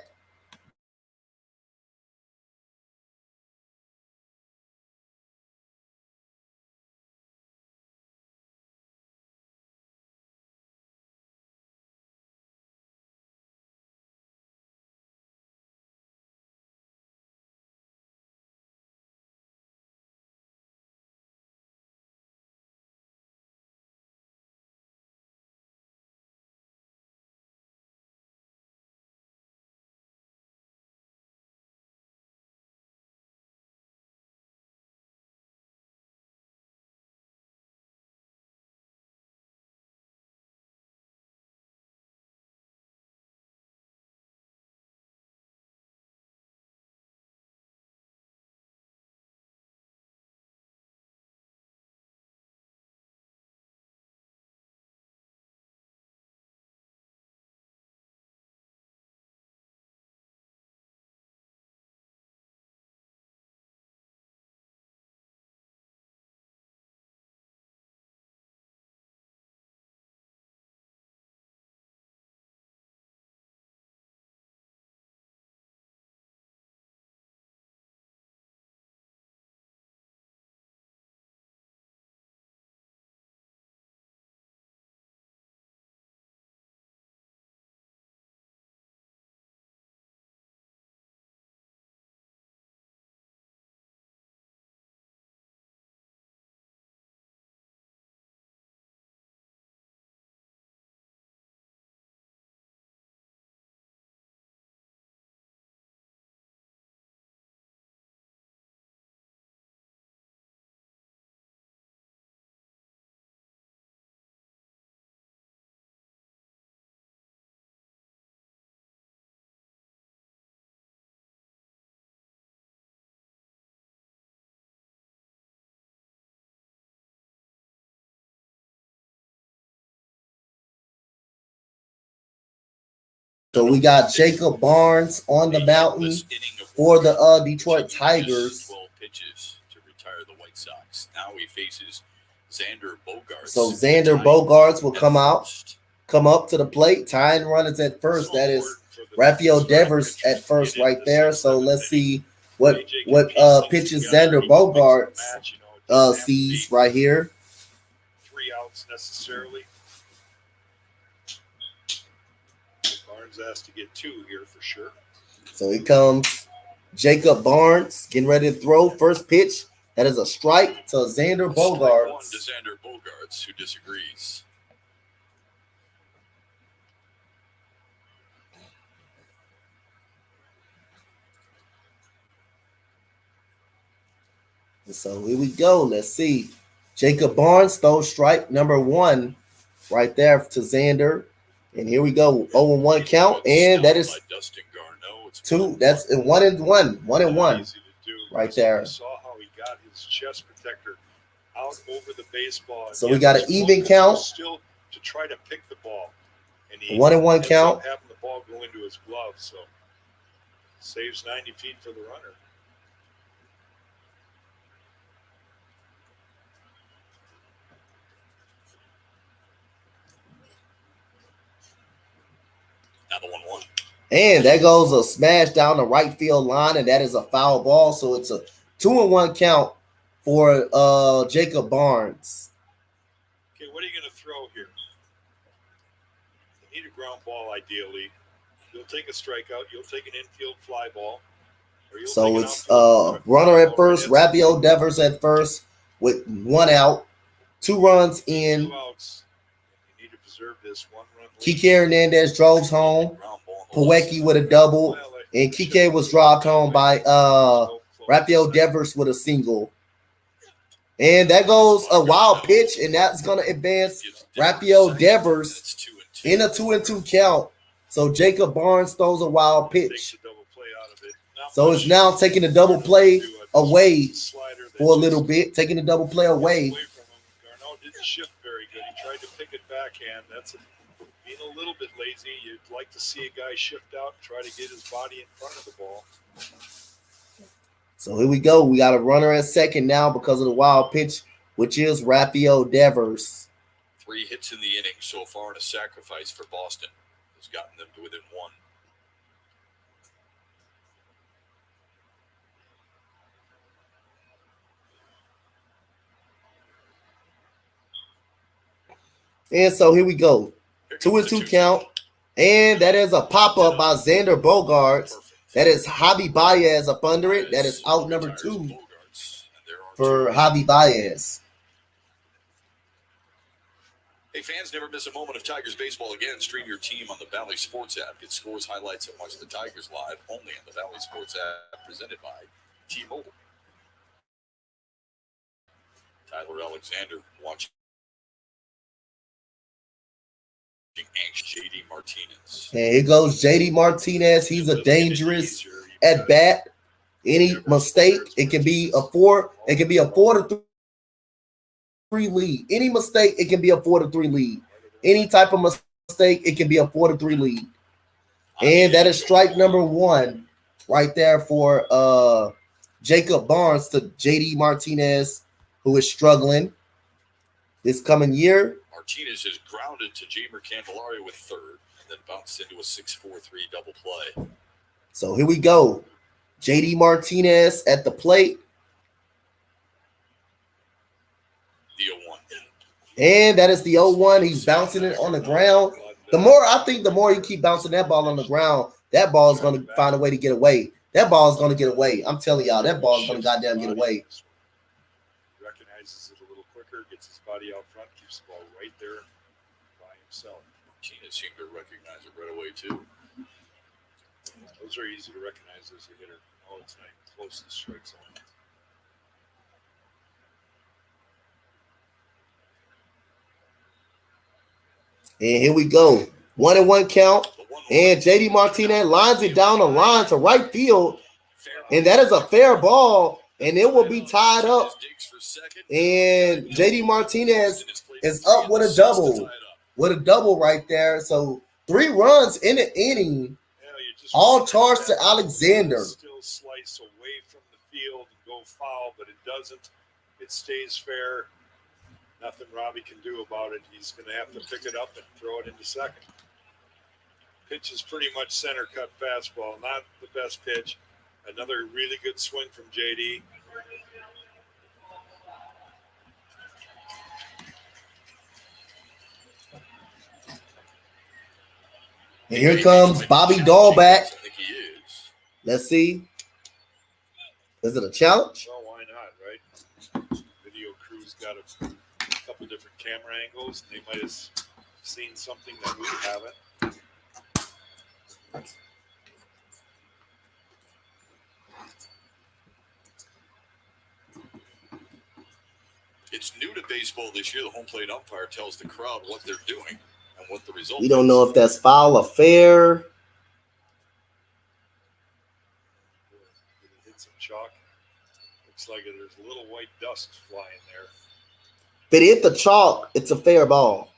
So we got Jacob Barnes on the mountain for the Detroit Tigers. 12 pitches to retire the White Sox. Now he faces Xander Bogaerts. So Xander Bogaerts will come up to the plate. Tying runners at first. That is Rafael Devers at first right there. So let's see what pitches Xander Bogaerts sees right here. 3 outs necessarily. Barnes has to get 2 here for sure. So here comes Jacob Barnes getting ready to throw. First pitch. That is a strike to Xander Bogaerts. To Xander Bogaerts, who disagrees. So here we go. Let's see. Jacob Barnes throws strike number 1 right there to Xander. And here we go. 0-1 count. And that is 2. That's 1-1. 1-1 right there. You saw how he got his chest protector out over the baseball. So we got an even count. Still to try to pick the ball. And he 1-1 count. Up having the ball go into his glove, so saves 90 feet for the runner. Now the 1-1. And that goes a smash down the right field line, and that is a foul ball. So it's a 2-1 count for Jacob Barnes. Okay, what are you going to throw here? You need a ground ball, ideally. You'll take a strikeout. You'll take an infield fly ball. So it's runner at first, Rafael Devers at first with 1 out, 2 runs in. 2 outs. You need to preserve this 1 run. Kike Hernandez drove home. Pawecki with a double, and Kike was dropped home by Rafael Devers with a single. And that goes a wild pitch, and that's going to advance Rafael Devers in a 2-2 count. So Jacob Barnes throws a wild pitch. So it's now taking the double play away for a little bit, taking the double play away. Garneau didn't shift very good. He tried to pick it backhand. That's being a little bit lazy. You'd like to see a guy shift out and try to get his body in front of the ball. So here we go. We got a runner at second now because of the wild pitch, which is Rafael Devers. 3 hits in the inning so far, and a sacrifice for Boston has gotten them to within 1. And so here we go. 2-2 count. And that is a pop-up by Xander Bogaerts. That is Javi Baez up under it. That is out number 2 for Javi Baez. Hey, fans, never miss a moment of Tigers baseball again. Stream your team on the Valley Sports app. Get scores, highlights, and watch the Tigers live only on the Valley Sports app, presented by T-Mobile. Tyler Alexander watching JD Martinez. And here goes JD Martinez. He's a dangerous at bat. Any mistake, it can be a 4. It can be a 4-3 lead. Any mistake, it can be a 4-3 lead. Any type of mistake, it can be a 4-3 lead. And that is strike number 1 right there for Jacob Barnes to JD Martinez, who is struggling this coming year. Martinez is grounded to Jamer Candelario with third, and then bounced into a 6-4-3 double play. So here we go. JD Martinez at the plate. The 0-1. And that is the 0-1. He's bouncing it on the ground. The more you keep bouncing that ball on the ground, that ball is going to find a way to get away. That ball is going to get away. I'm telling y'all, that ball is going to goddamn get away. Recognizes it a little quicker, gets his body out front, keeps the ball right there by himself. Martinez seemed to recognize it right away, too. Those are easy to recognize as a hitter. Oh, it's not even close to the strike zone. And here we go. 1-1 count. And JD Martinez lines it down the line to right field. And that is a fair ball. And it will be tied up. And JD Martinez is up with a double. With a double right there. So 3 runs in the inning. All charged to Alexander. Still slice away from the field and go foul, but it doesn't. It stays fair. Nothing Robbie can do about it. He's going to have to pick it up and throw it into second. Pitch is pretty much center cut fastball. Not the best pitch. Another really good swing from JD. And here comes Bobby Dahlback. Let's see. Is it a challenge? Well, why not, right? Video crew's got a couple different camera angles. They might have seen something that we haven't. It's new to baseball this year. The home plate umpire tells the crowd what they're doing and what the result We don't know if that's foul or fair. Hit some chalk. Looks like there's a little white dust flying there. If it hit the chalk, it's a fair ball.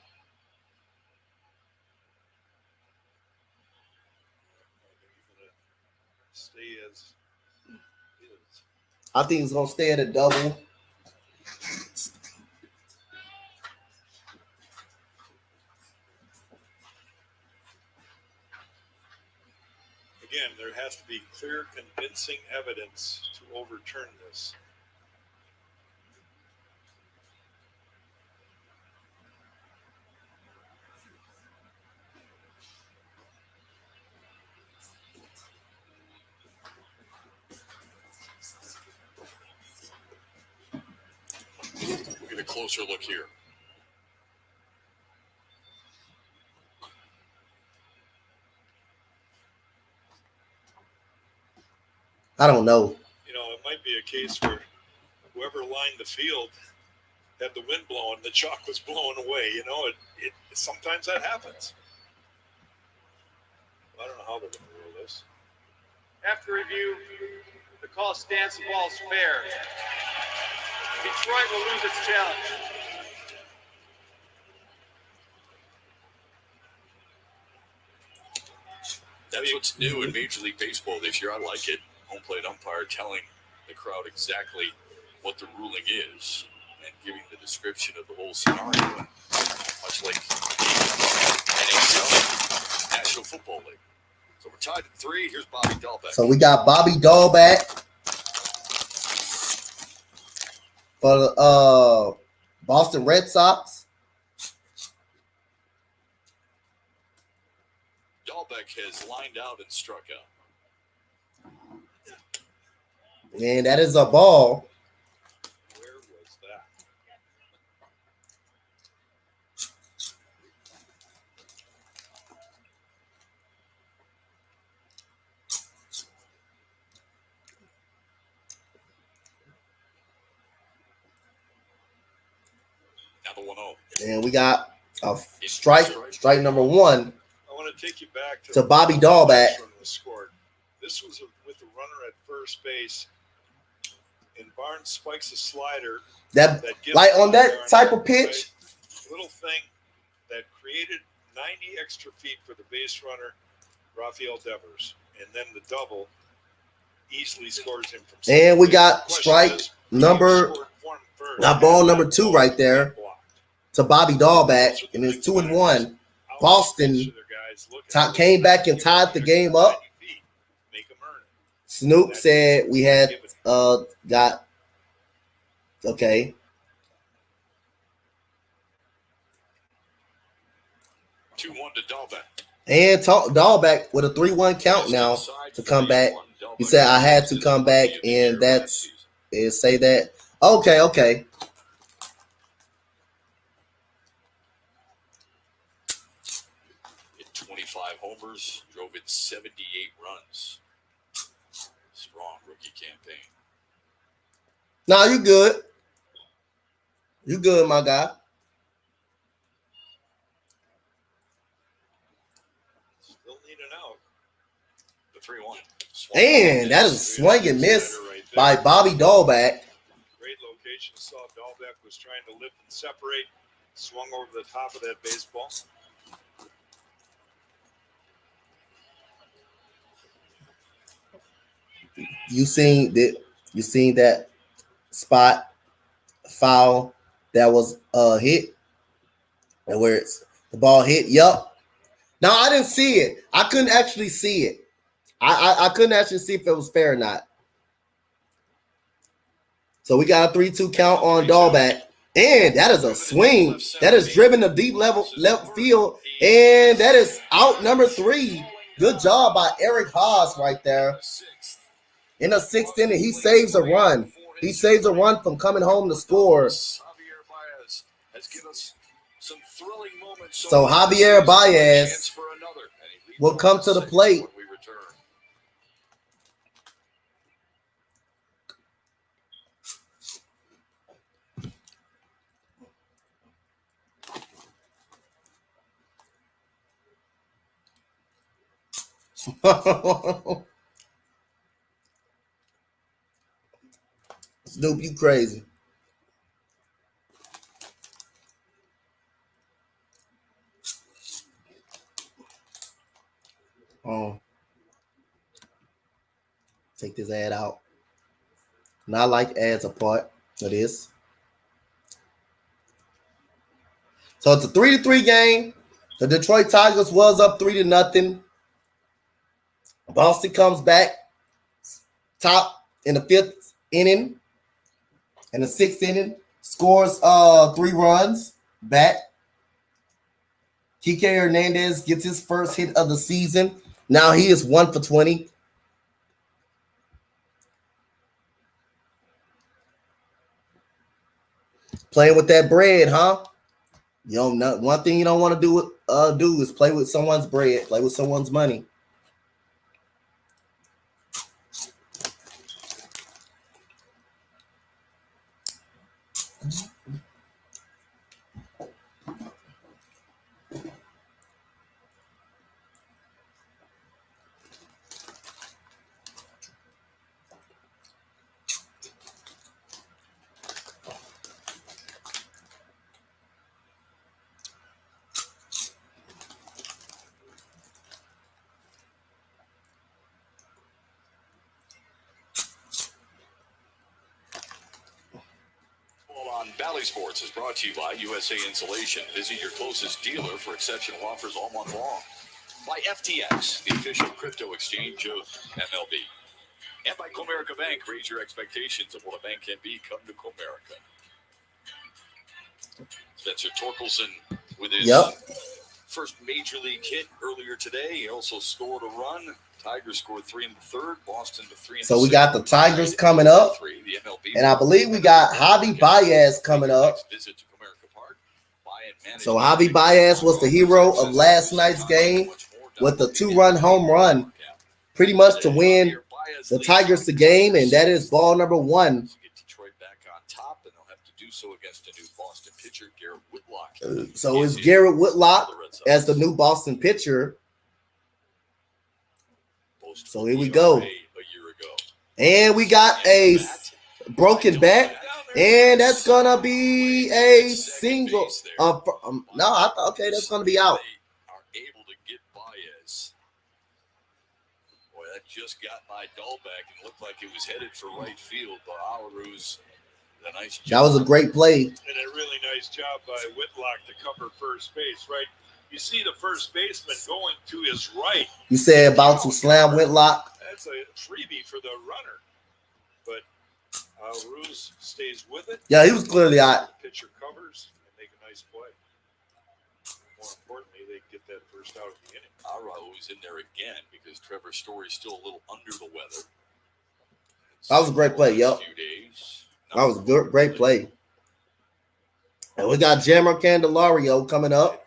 Stay as is. I think it's gonna stay at a double. Again, there has to be clear, convincing evidence to overturn this. We'll get a closer look here. I don't know. You know, it might be a case where whoever lined the field had the wind blowing, the chalk was blowing away. You know, it sometimes that happens. I don't know how they're going to rule this. After review, the call stands the ball is fair. Detroit will lose its challenge. That's what's new in Major League Baseball this year. I like it. Home plate umpire telling the crowd exactly what the ruling is and giving the description of the whole scenario, much like NHL, National Football League. So we're tied at 3. Here's Bobby Dahlbeck. So we got Bobby Dahlbeck for the Boston Red Sox. Dahlbeck has lined out and struck out. And that is a ball. Where was that? Now the 1-0. And we got a strike number 1 I want to take you back to Bobby Dahlbeck. Scored. This was with the runner at first base, and Barnes spikes a slider. That gives like on that Barnes type of pitch. a little thing that created 90 extra feet for the base runner, Rafael Devers, and then the double easily scores him from. And we got The question strike is, number, who scored one first? not ball number 2 right there to Bobby Dahlbeck, and it's 2-1. Boston came back and tied the game up. Snoop said we had got okay. 2-1 to Dahlbeck. And Dahlbeck with a 3-1 count now to come back. He said I had to come back, and that's is say that. Okay. Hit 25 homers, drove in 78 runs. Strong rookie campaign. No, you good. You good, my guy. Still need an out. The 3-1. And that is a swing and miss by Bobby Dahlbeck. Great location. Saw Dahlbeck was trying to lift and separate. Swung over the top of that baseball. You seen that spot foul that was hit, and where it's the ball hit. Yup. No, I didn't see it. I couldn't actually see it. I couldn't actually see if it was fair or not. So we got a 3-2 count on Dahlbeck. And that is a swing. That is driven to deep left field. And that is out number 3. Good job by Eric Haas right there. In the 6th inning, he saves a run. He saves a run from coming home to score. So Javier Baez will come to the plate. Snoop, you crazy. Take this ad out. Not like ads apart of this. So it's a 3-3 game. The Detroit Tigers was up 3-0. Boston comes back top in the 5th inning. In the 6th inning, scores 3 runs back. Kike Hernandez gets his first hit of the season. Now he is 1 for 20. Playing with that bread, huh? You don't know, one thing you don't want to do is play with someone's bread, play with someone's money. Valley Sports is brought to you by USA Insulation. Visit your closest dealer for exceptional offers all month long. By FTX, the official crypto exchange of MLB. And by Comerica Bank. Raise your expectations of what a bank can be. Come to Comerica. Spencer Torkelson with his first major league hit earlier today. He also scored a run. Tigers scored 3 in the 3rd. Boston to 3 in the 6th. So we got the Tigers coming up. And I believe we got Javi Baez coming up. So Javi Baez was the hero of last night's game with the 2-run home run. Pretty much to win the Tigers the game. And that is ball number 1. Get Detroit back on top, and they'll have to do so against a new Boston pitcher, Garrett Whitlock. So it's Garrett Whitlock as the new Boston pitcher. So here we go. And we got a broken bat. And that's going to be a single. Okay, that's going to be out. Are able to get Baez. Boy, that just got my doll back and looked like it was headed for right field. But Alaru's a nice job. That was a great play. And a really nice job by Whitlock to cover first base, right? You see the first baseman going to his right. You said about to slam Whitlock. That's a freebie for the runner. But Ruse stays with it. Yeah, he was clearly out. The pitcher covers and make a nice play. More importantly, they get that first out of the inning. Araújo's in there again because Trevor Story's still a little under the weather. That was a great play, yep. That was a good, great play. And we got Jammer Candelario coming up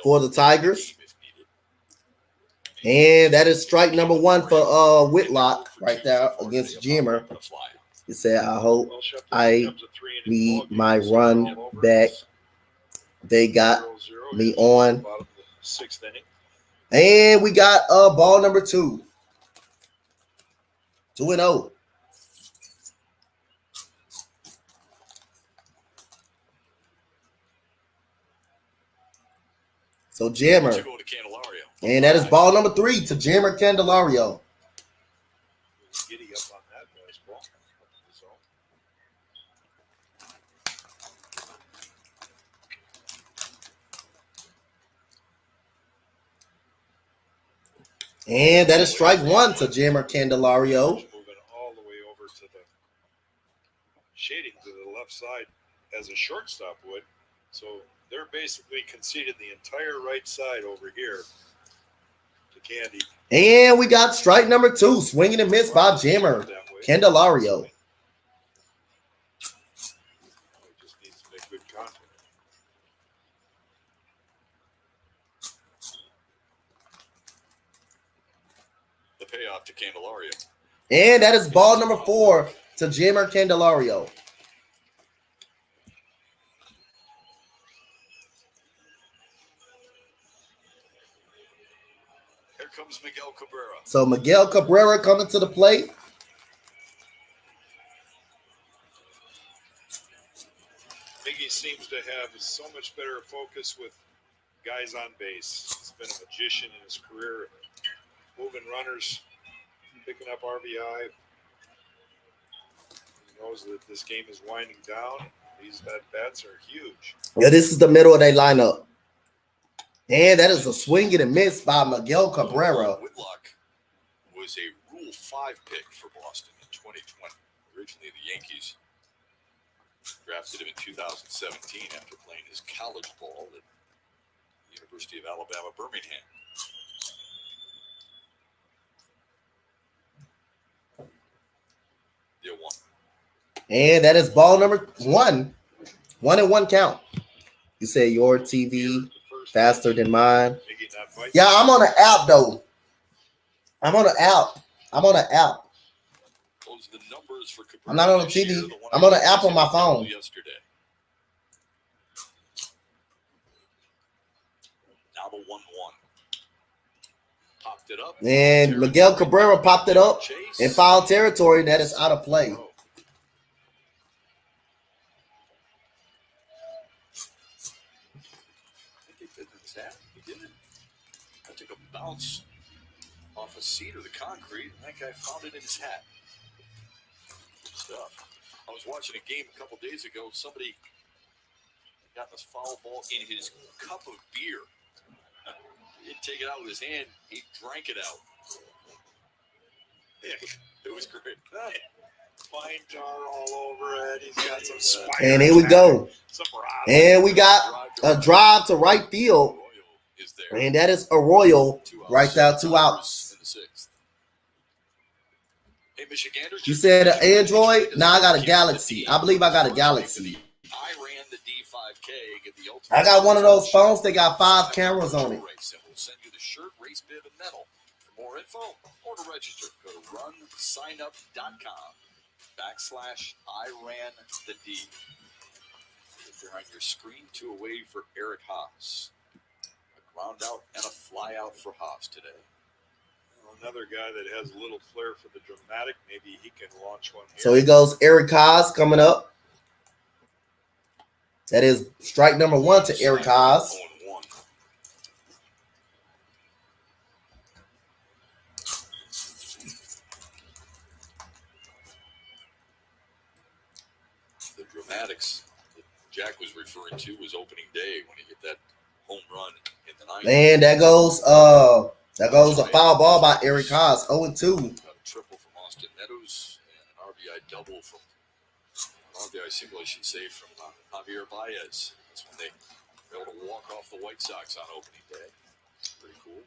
for the Tigers. And that is strike number 1 for Whitlock right there against Jammer. He said, I hope I need my run back. They got me on. And we got ball number 2. 2-0. So Jammer. And that is ball number 3 to Jammer Candelario. Giddy up on that baseball. And that is strike 1 to Jammer Candelario. Moving all the way over to the shading to the left side as a shortstop would. So they're basically conceded the entire right side over here to Candy. And we got strike number 2, swinging and miss by Jammer Candelario. Just needs to make good contact. The payoff to Candelario. And that is ball number 4 to Jammer Candelario. Here comes Miguel Cabrera. So Miguel Cabrera coming to the plate. Miggy seems to have so much better focus with guys on base. He's been a magician in his career, moving runners picking up RBI. He knows that this game is winding down. These at-bats are huge. Yeah, this is the middle of their lineup. And that is a swing and a miss by Miguel Cabrera. Whitlock was a Rule 5 pick for Boston in 2020. Originally, the Yankees drafted him in 2017 after playing his college ball at the University of Alabama, Birmingham. Deal 1. And that is ball number 1. 1-1 count. You say your TV faster than mine. Yeah, I'm on an app though. I'm on an app. Those are the numbers for Cabrera. I'm not on the TV. I'm on an app on my phone. Yesterday. Now the 1-1. Popped it up. And Miguel Cabrera popped it up in foul territory. That is out of play. I took a bounce off a seat of the concrete, and that guy found it in his hat. Good stuff. I was watching a game a couple days ago. Somebody got this foul ball in his cup of beer. He didn't take it out with his hand. He drank it out. It was great. Fine tar all over it. He's got some spiders. And here we go. And we got a drive to right field. And that is Arroyo right there, 2 outs. In the 6th. Hey, Michiganders, You said an Android? No, I got a Galaxy. I believe I got a Galaxy. I ran the D5K. Get the I got one of those phones that got 5 cameras on it. We'll send you the shirt, race bib, and medal. For more info or to register, go to runsignup.com/IRanTheD. If you're on your screen, 2 away for Eric Haas. A ground out and a fly out for Haas today. Another guy that has a little flair for the dramatic. Maybe he can launch one here. So here goes Eric Haas coming up. That is strike number 1 to Eric Haas. 0-1. The dramatics that Jack was referring to was opening day when he hit that home run in the 9th. And that goes a foul ball by Eric Haas, 0-2. A triple from Austin Meadows and an RBI double from RBI single, I should say, from Javier Baez. That's when they were able to walk off the White Sox on opening day. Pretty cool.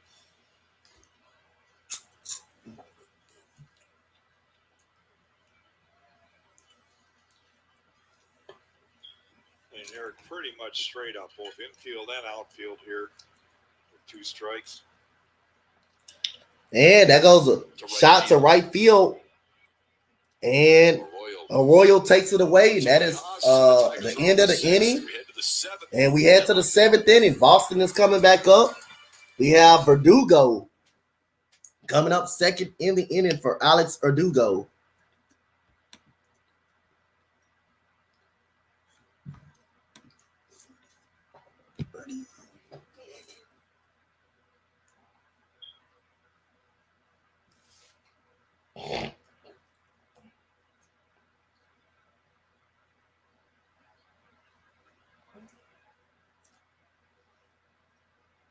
And Eric pretty much straight up, both infield and outfield here with 2 strikes. And that goes a shot to right field. And Arroyo takes it away. And that is the end of the inning. And we head to the 7th inning. Boston is coming back up. We have Verdugo coming up second in the inning for Alex Verdugo.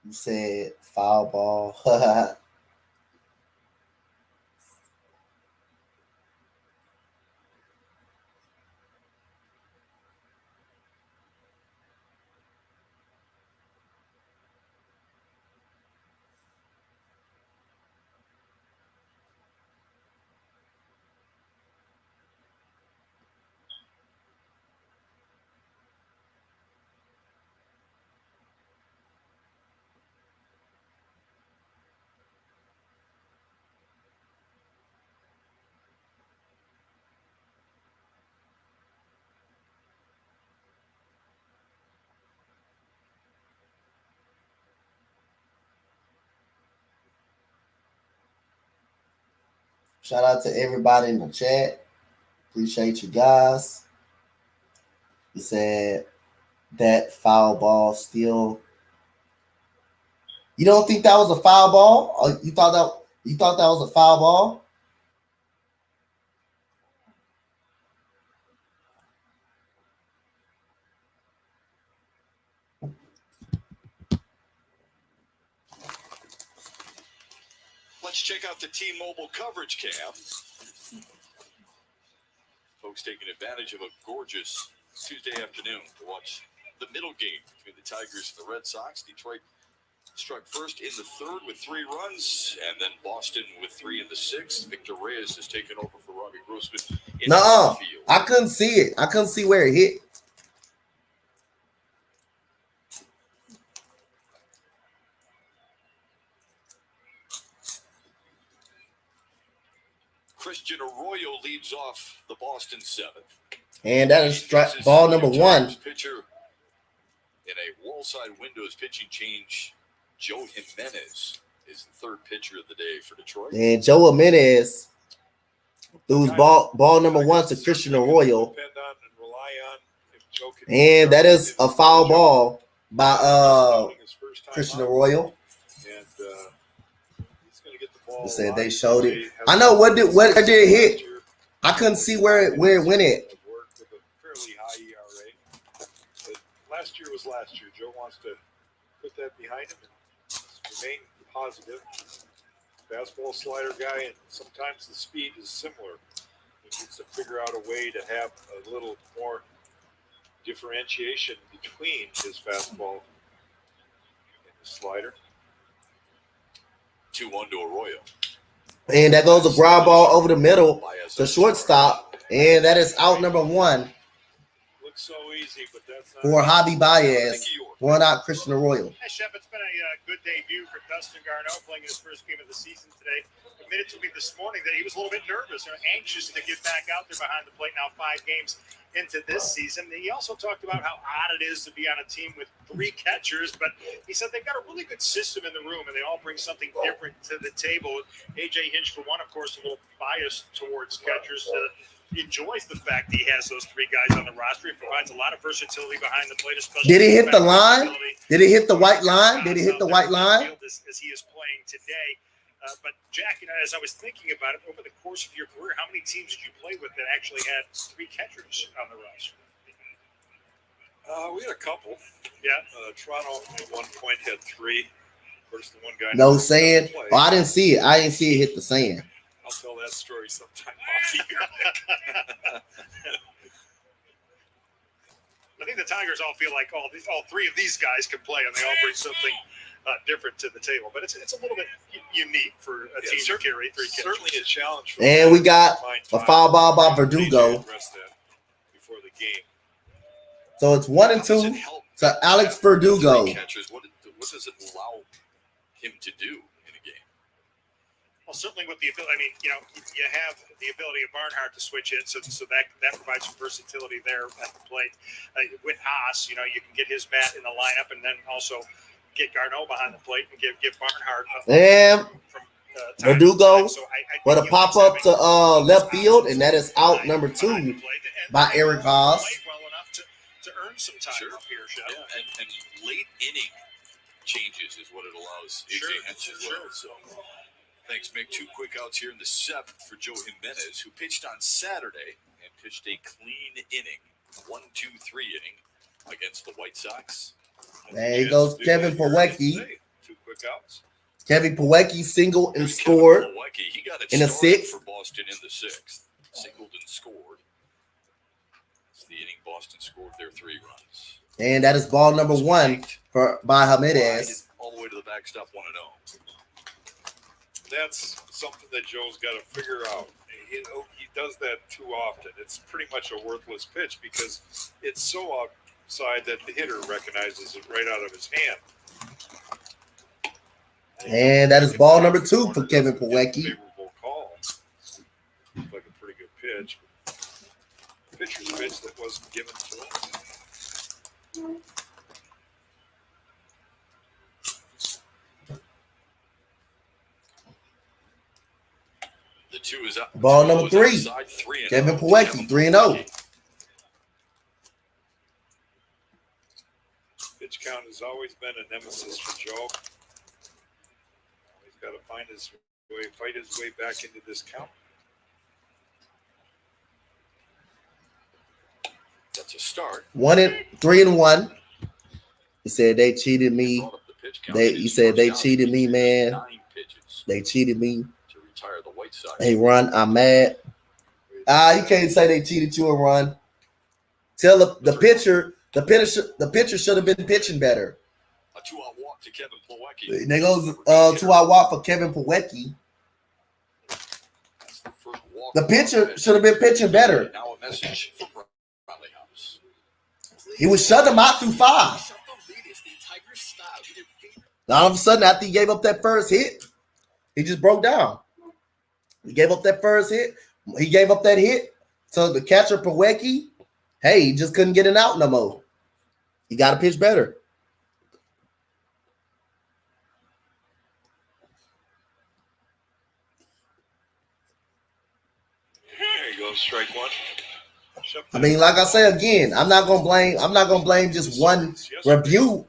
You said foul ball. Shout out to everybody in the chat. Appreciate you guys. You said that foul ball still. You don't think that was a foul ball? Or you thought that was a foul ball? Let's check out the T-Mobile coverage cam. Folks taking advantage of a gorgeous Tuesday afternoon to watch the middle game between the Tigers and the Red Sox. Detroit struck first in the third with 3 runs, and then Boston with 3 in the sixth. Victor Reyes has taken over for Robbie Grossman in the field. I couldn't see it. I couldn't see where it hit. Christian Arroyo leads off the Boston 7th. And that is ball number 1. Pitcher in a wall-side windows pitching change. Joe Jimenez is the third pitcher of the day for Detroit. And Joe Jimenez threw ball number 1 to Christian Arroyo. And that is a foul ball by Christian Arroyo. They said they showed it. I know what did it hit. I couldn't see where it went at. Worked with a fairly high ERA. But last year was last year. Joe wants to put that behind him and remain positive. Fastball slider guy, and sometimes the speed is similar. He needs to figure out a way to have a little more differentiation between his fastball and his slider. 2-1 to Arroyo. And that goes a ground ball over the middle to shortstop. And that is out number 1 Looks so easy, but that's not for Javi Baez. One out Christian Arroyo. Hey, Chef, it's been a good debut for Dustin Garneau playing his first game of the season today. Admitted to me this morning that he was a little bit nervous or anxious to get back out there behind the plate now 5 games into this season. He also talked about how odd it is to be on a team with 3 catchers, but he said they've got a really good system in the room and they all bring something different to the table. AJ Hinch, for one, of course, a little biased towards catchers. Enjoys the fact he has those 3 guys on the roster. He provides a lot of versatility behind the plate, especially. Did it hit the line? Did it hit the white line? Did it hit the white line? As he is playing today. But Jack, as I was thinking about it, over the course of your career, how many teams did you play with that actually had 3 catchers on the roster? We had a couple. Yeah. Toronto at one point had 3. Of course, the one guy. No sand. Oh, I didn't see it. I didn't see it hit the sand. I'll tell that story sometime off here. I think the Tigers all feel like all 3 of these guys can play, and they all bring something different to the table. But it's a little bit unique for a team to carry 3 catchers. Certainly a challenge. For and we got a foul ball by Verdugo. Before the game. So it's 1 and 2 to Alex Verdugo. What does it allow him to do in a game? Well, certainly with the ability, I mean, you have the ability of Barnhart to switch it, so that provides some versatility there at the plate. With Haas, you can get his bat in the lineup and then also get Garneau behind the plate and give Barnhart from Verdugo with a pop up to left field, and that is out number 2 by Eric Haas. Well enough to earn some time up here, Chef. Yeah, and late inning changes is what it allows AJ Hinch as well. So thanks, Mick. 2 quick outs here in the 7th for Joe Jimenez, who pitched on Saturday and pitched a clean inning, 1-2-3 inning against the White Sox. There he goes, Kevin Pawecki. 2 quick outs. Kevin Pawecki singled and scored He got it in the 6th. For Boston in the 6th. Singled and scored. It's the inning Boston scored their 3 runs. And that is ball number 1 by Jimenez. All the way to the backstop, 1-0. That's something that Joe's got to figure out. He does that too often. It's pretty much a worthless pitch because it's so outside that the hitter recognizes it right out of his hand. And that is ball number 2 for Kevin Pawecki. Favorable call. Looked like a pretty good pitch. Pitcher's pitch that wasn't given to him. The 2 is up. Ball number 3. Kevin Pawecki, 3-0. Pitch count has always been a nemesis for Joe. He's got to fight his way back into this count. That's a start. 3-1. He said they cheated me. He said they cheated me, man. 9 pitches. They cheated me. to retire the White Sox. Hey, Ron, I'm mad. You can't say they cheated you and Ron. Tell the pitcher should have been pitching better. A 2-out walk to Kevin Plawecki. They goes 2-out walk for Kevin Plawecki. That's the first walk. The pitcher should have been pitching better. Now a message for Bradley House. He was shutting him out through 5. Now all of a sudden, after he gave up that first hit, he just broke down. He gave up that first hit. He gave up that hit to the catcher Plawecki. Hey, he just couldn't get it out no more. He got to pitch better. There you go, strike one. I mean, like I say again, I'm not gonna blame just one review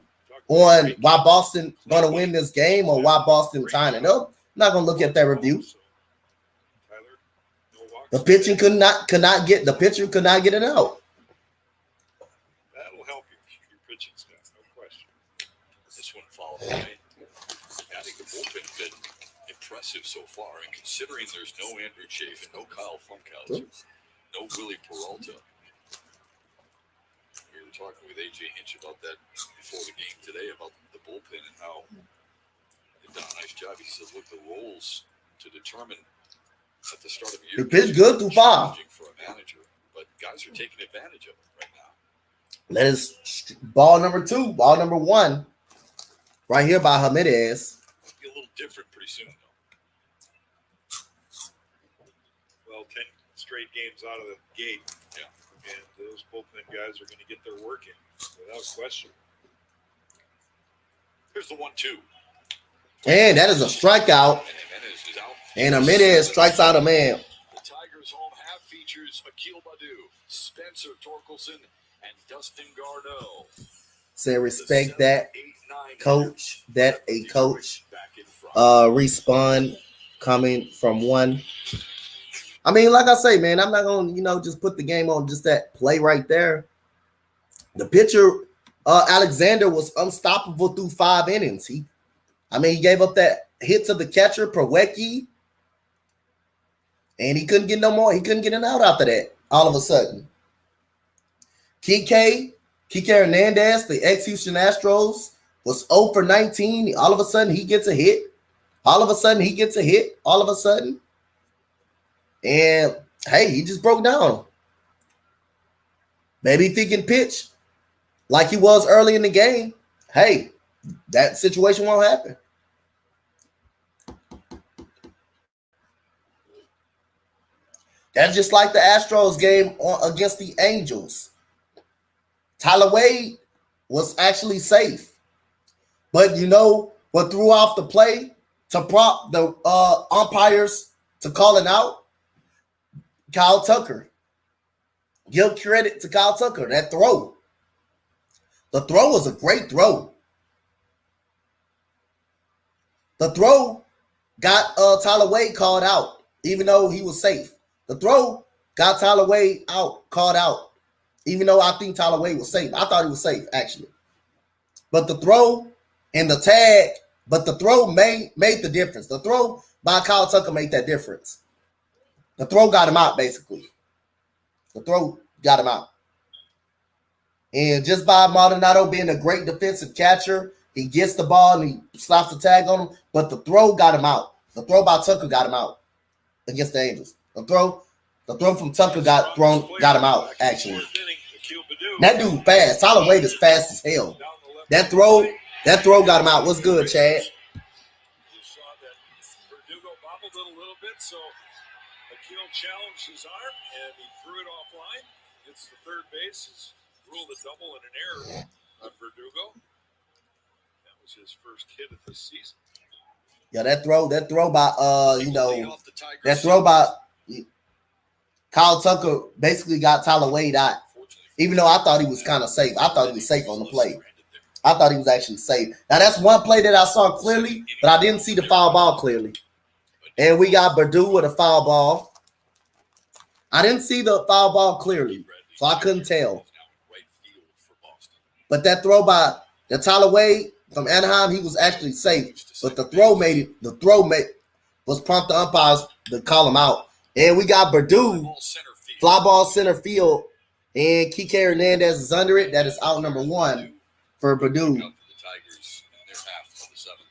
on why Boston gonna win this game or why Boston tying it up. I'm not gonna look at that review. The pitching could not get it out. That'll help your pitching staff, no question. This one followed by. I think the bullpen's been impressive so far, and considering there's no Andrew Chafin, no Kyle Funkhauser, no Willie Peralta. We were talking with AJ Hinch about that before the game today about the bullpen and how they've done a nice job. He said, look, the roles to determine at the start of the year. He pitched good through 5. For a manager, but guys are taking advantage of it right now. That is ball number 2, ball number 1, right here by Ramirez. Be a little different pretty soon, though. Well, 10 straight games out of the gate. Yeah. And those bullpen guys are going to get their work in without question. Here's the 1-2. And that is a strikeout. And Jimenez is out. And Ramirez strikes out a man. The Tigers' home half features Akil Baddoo, Spencer Torkelson, and Dustin Garneau. Say respect that, 7-8-9 coach. That a coach. back in front. Respawn coming from 1. I mean, like I say, man, I'm not gonna, just put the game on just that play right there. The pitcher, Alexander, was unstoppable through 5 innings. He gave up that hit to the catcher, Plawecki, and he couldn't get no more. He couldn't get it out after that. All of a sudden, Kike Hernandez, the ex-Houston Astros, was 0 for 19. All of a sudden, he gets a hit. All of a sudden, and hey, he just broke down. Maybe if he can pitch like he was early in the game, hey, that situation won't happen. That's just like the Astros game against the Angels. Tyler Wade was actually safe. But what threw off the play to prompt the umpires to call it out? Kyle Tucker. Give credit to Kyle Tucker. That throw. The throw was a great throw. The throw got Tyler Wade called out, even though he was safe. The throw got Tyler Wade called out, even though I think Tyler Wade was safe. I thought he was safe, actually. But the throw and the tag, the throw made the difference. The throw by Kyle Tucker made that difference. The throw got him out, basically. The throw got him out. And just by Maldonado being a great defensive catcher, he gets the ball and he stops the tag on him. But the throw got him out. The throw by Tucker got him out against the Angels. The throw from Tucker got him out, actually. That dude fast. Tyler Wade is fast as hell. That throw got him out. What's good, Chad? You saw that Verdugo bobbled it a little bit, so Akil challenged his arm, and he threw it offline. It's the third base. He's ruled a double and an error on Verdugo. That was his first hit of the season. Yeah, that throw by that throw by Kyle Tucker basically got Tyler Wade out. Even though I thought he was kind of safe. I thought he was safe on the play. I thought he was actually safe. Now, that's one play that I saw clearly, but I didn't see the foul ball clearly. And we got Baddoo with a foul ball. I didn't see the foul ball clearly, so I couldn't tell. But that throw by the Tyler Wade from Anaheim, he was actually safe. But the throw made was prompt the umpires to call him out. And we got Purdue, fly ball center field, and Kike Hernandez is under it. That is out number 1 for Purdue. The Tigers in their half of the 7th.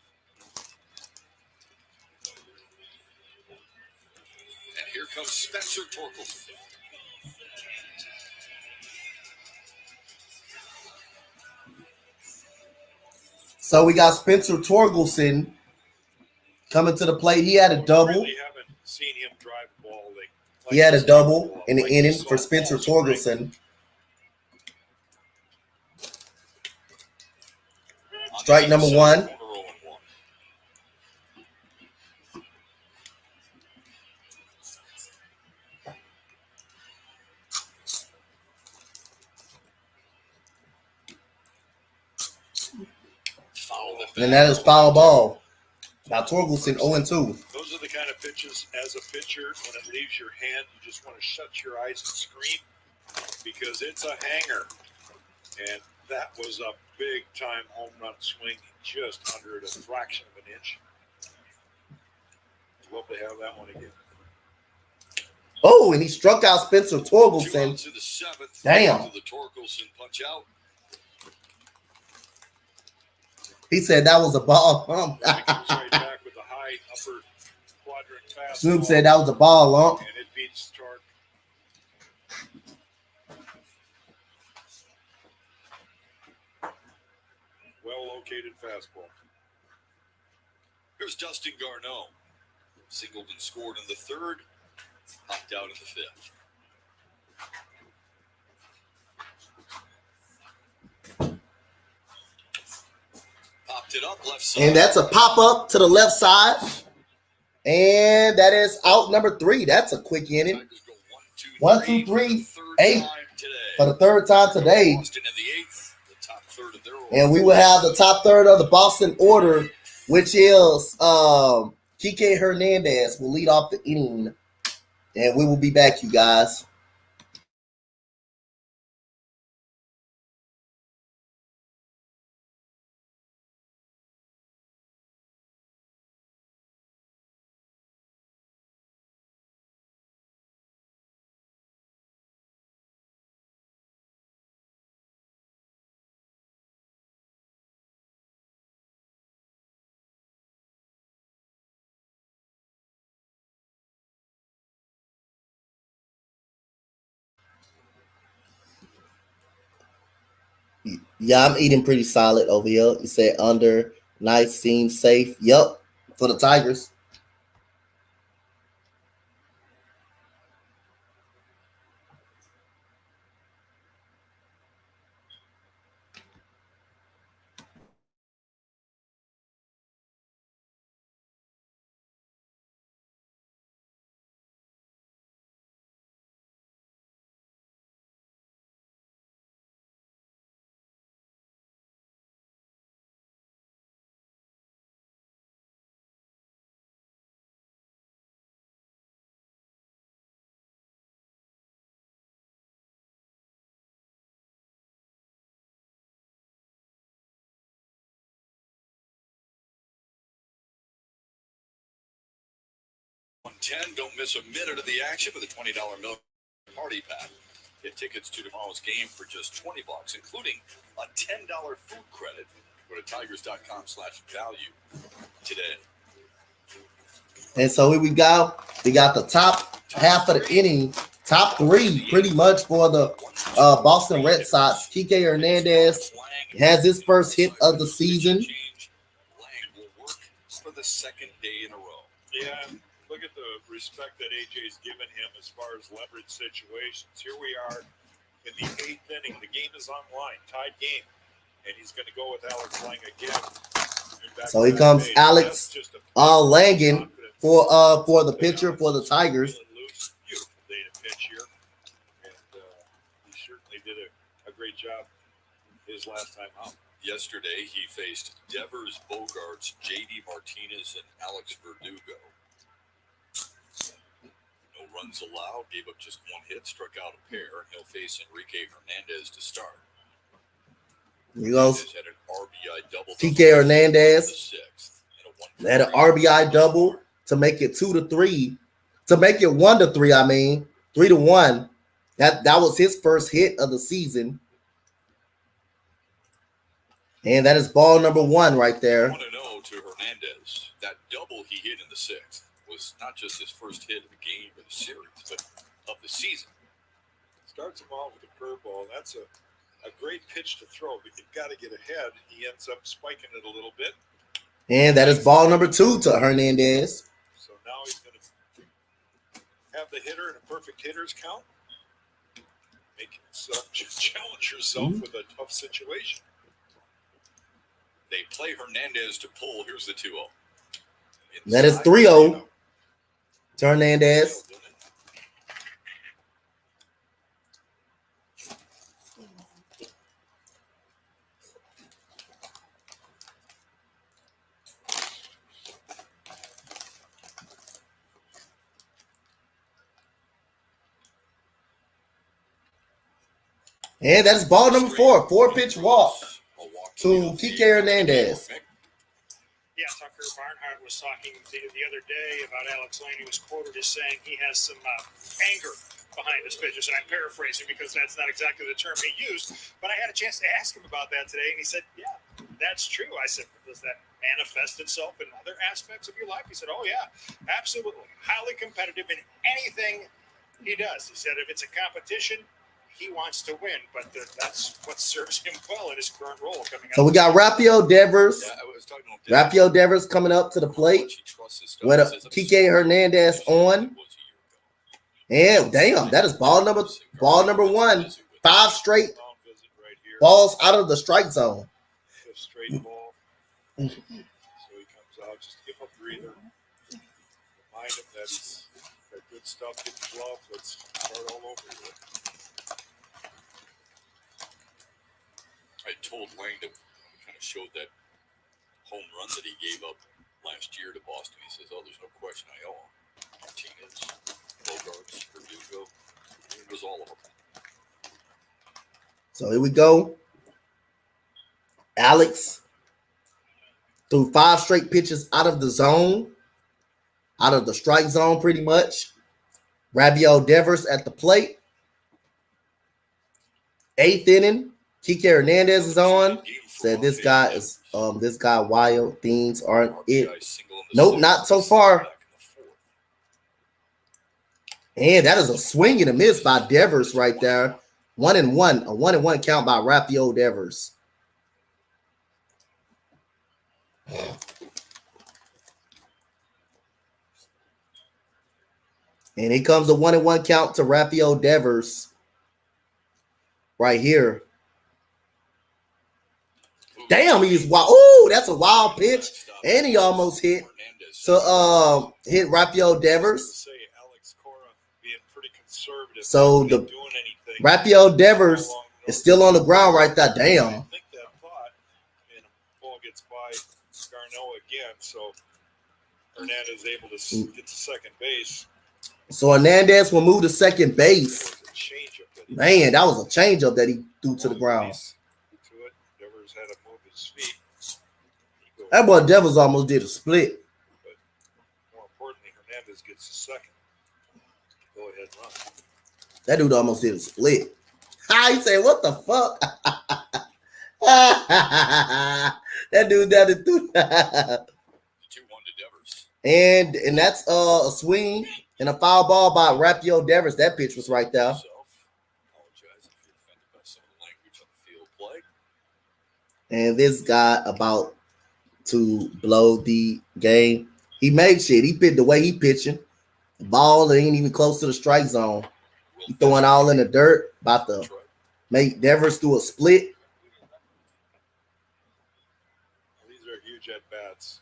And here comes Spencer Torkelson. So we got Spencer Torkelson coming to the plate. He had a double. Really haven't seen him drive the ball. He had a double in the inning for Spencer Torkelson. Strike number 1. And that is foul ball. Now Torkelson 0-2. Those are the kind of pitches, as a pitcher, when it leaves your hand, you just want to shut your eyes and scream because it's a hanger. And that was a big-time home run swing, just under a fraction of an inch. Love to have that one again. Oh, and he struck out Spencer Torkelson. To the 7th. Damn. To the Torkelson punch out. He said that was a ball lump. Right back with the high upper quadrant fastball. Snoop said that was a ball lump. And it beats Stark. Well-located fastball. Here's Dustin Garneau. Singled and scored in the 3rd. Popped out in the 5th. Popped it up left side. And that's a pop-up to the left side. And that is out number 3. That's a quick inning. 1, 2, 3, 8 for the 3rd time today. Boston in the 8th, the top third of their order. And we will have the top third of the Boston order, which is Kike Hernandez will lead off the inning. And we will be back, you guys. Yeah, I'm eating pretty solid over here. You said under, nice, seems safe. Yep, for the Tigers. Don't miss a minute of the action with a $20 million party pack. Get tickets to tomorrow's game for just $20, including a $10 food credit. Go to tigers.com/value today. And so here we go. We got the top half of the inning, top 3 pretty much for the Boston Red Sox. Kike Hernandez has his first hit of the season. Lang will work for the 2nd day in a row. Yeah, look at the respect that AJ's given him as far as leverage situations. Here we are in the 8th inning. The game is on line, tied game, and he's going to go with Alex Lang again. So here comes Alex Langen for the pitcher for the Tigers. Beautiful day to pitch here, and he certainly did a great job his last time out. Yesterday, he faced Devers, Bogarts, J.D. Martinez, and Alex Verdugo. No runs allowed, gave up just 1 hit, struck out a pair. He'll face Enrique Hernandez to start. He goes Had an RBI double. Kike Hernandez had an RBI double to make it 2-3, to make it 1-3. I mean 3-1. That was his first hit of the season, and that is ball number 1 right there. 1-0 to Hernandez. That double he hit in the 6th was not just his first hit of the game or the series, but of the season. Starts him off with a curveball. That's a great pitch to throw, but you've got to get ahead. He ends up spiking it a little bit. And that is ball number 2 to Hernandez. So now he's going to have the hitter in a perfect hitter's count. Make yourself challenge yourself with a tough situation. They play Hernandez to pull. Here's the 2-0. That is 3-0 to Hernandez. And that's ball number 4, 4-pitch walk to Kike Hernandez. Yeah, Tucker Barnhart was talking the other day about Alex Lane. He was quoted as saying he has some anger behind his pitches, and I'm paraphrasing because that's not exactly the term he used. But I had a chance to ask him about that today, and he said, "Yeah, that's true." I said, "Does that manifest itself in other aspects of your life?" He said, "Oh yeah, absolutely. Highly competitive in anything he does." He said, "If it's a competition, he wants to win, but that's what serves him well in his current role coming up." So we got Rafael Devers. Yeah, I was talking to him. Rafael Devers coming up to the plate with Kike Hernandez on. And damn, that is ball number 1. 5 straight balls out of the strike zone. 5th straight ball. So he comes out just to give a breather. Remind him that he's got good stuff, hit the glove. Let's start all over again. I told Lang to kind of showed that home run that he gave up last year to Boston. He says, "Oh, there's no question I owe him." Martinez, Bogarts, Verdugo, it was all of them. So here we go. Alex threw 5 straight pitches out of the zone, out of the strike zone pretty much. Rafael Devers at the plate. 8th inning. Kike Hernandez is on. Said this guy is wild. Things aren't it. Nope, not so far. And that is a swing and a miss by Devers right there. 1-1. A 1-1 count by Rafael Devers. And here comes the 1-1 count to Rafael Devers. Right here. Damn, he's wild. Ooh, that's a wild pitch. And he almost hit Rafael Devers. So the Rafael Devers is still on the ground right there. Damn. I think that thought, and the ball gets by Garneau again, so Hernandez is able to get to second base. So Hernandez will move to second base. Man, that was a changeup that he threw to the ground. Devers had to move his feet. That boy Devers almost did a split. But more importantly, Hernandez gets the second. Go ahead, run. That dude almost did a split. He said, "What the fuck?" That dude that is 2-1 to Devers. And that's a swing and a foul ball by Rafael Devers. That pitch was right there. And this guy about to blow the game. He made shit. He pitched the way he pitching. The ball ain't even close to the strike zone. He throwing all in the dirt. About to make Devers do a split. These are huge at bats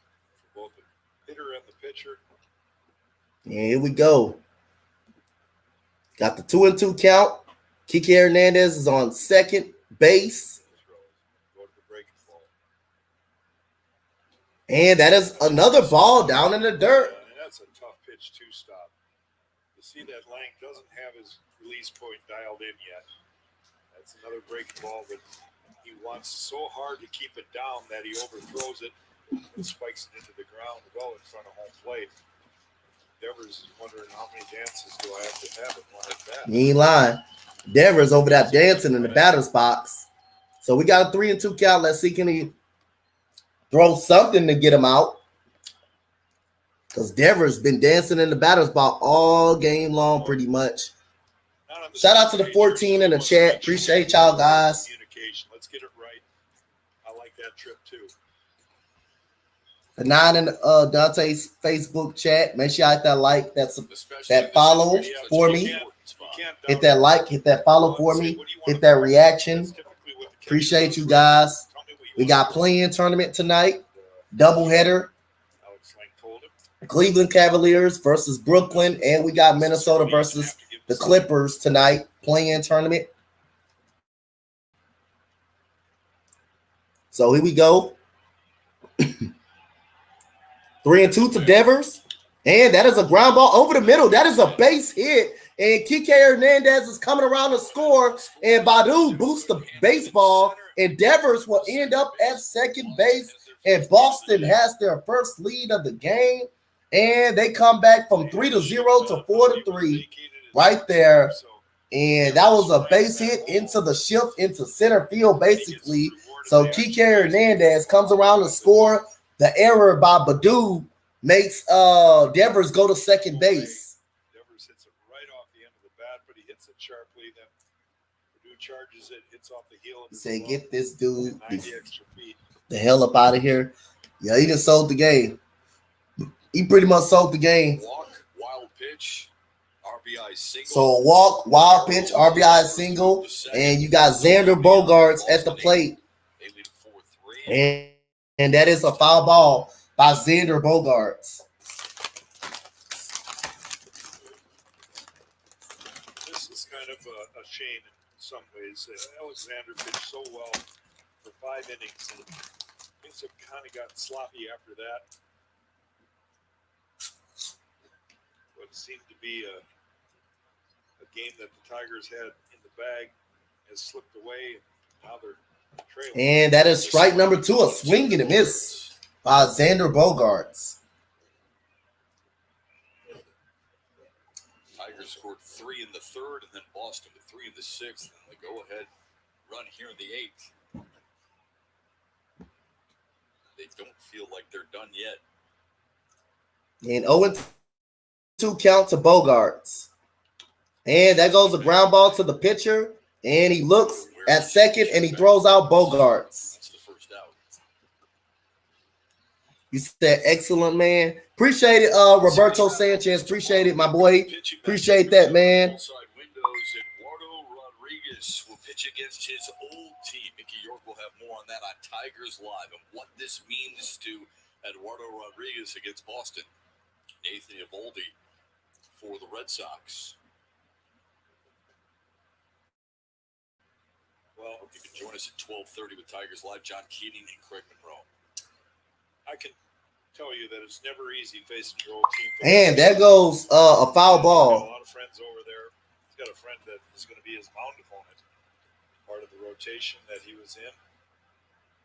for both the hitter and the pitcher. And here we go. Got the 2-2 count. Kike Hernandez is on second base. And that is another ball down in the dirt. And that's a tough pitch to stop. You see that Lang doesn't have his release point dialed in yet. That's another breaking ball, but he wants so hard to keep it down that he overthrows it and spikes it into the ground well in front of home plate. Devers is wondering how many dances do I have to have at that. You ain't lying. Devers over there dancing in the batter's box. So we got a 3-2 count. Let's see, can he throw something to get him out? Because Devers been dancing in the batter's box all game long, pretty much. Shout out to the 14 in the chat. Appreciate y'all guys. Communication. Let's get it right. I like that trip too. The 9 in Dante's Facebook chat. Make sure you hit that like, that follow for me. Hit that like, hit that follow for me. Hit that reaction. Appreciate you guys. We got playing tournament tonight. Doubleheader. Cleveland Cavaliers versus Brooklyn. And we got Minnesota versus the Clippers tonight. Playing tournament. So here we go. 3-2 to Devers. And that is a ground ball over the middle. That is a base hit. And Kike Hernandez is coming around to score. And Badu boosts the baseball. And Devers will end up at second base. And Boston has their first lead of the game. And they come back from 3-0 to 4-3 right there. And that was a base hit into the shift into center field, basically. So Kike Hernandez comes around to score. The error by Badu makes Devers go to second base. Devers hits it right off the end of the bat, but he hits it sharply. Then Badu charges it, hits off the heel. He said, "Get this dude 90 extra feet. the hell up out of here." Yeah, he just sold the game. He pretty much sold the game. Walk, wild pitch, RBI single. So walk, wild pitch, RBI single, and you got Xander Bogaerts at the plate. They lead 4-3. And that is a foul ball by Xander Bogaerts. This is kind of a shame in some ways. Alexander pitched so well for 5 innings, and things have kind of gotten sloppy after that. What seemed to be a game that the Tigers had in the bag has slipped away, and now they're trailing. And that is strike number 2, a swing and a miss by Xander Bogaerts. Tigers scored 3 in the third, and then Boston with 3 in the sixth, and the go-ahead run here in the eighth. They don't feel like they're done yet. And 0-2 count to Bogaerts. And that goes a ground ball to the pitcher. And he looks at second and he throws out Bogaerts. That's the first out. You said excellent, man. Appreciate it, Roberto Sanchez. Appreciate it, my boy. Appreciate that, man. Outside windows, Eduardo Rodriguez will pitch against his old team. Mickey York will have more on that on Tigers Live and what this means to Eduardo Rodriguez against Boston. Nathan Eovaldi for the Red Sox. Well, you can join us at 12:30 with Tigers Live. John Keating and Craig Monroe. I can tell you that it's never easy facing your old team. And there goes a foul He's got a ball. lot of friends over there. He's got a friend that is going to be his mound opponent, part of the rotation that he was in.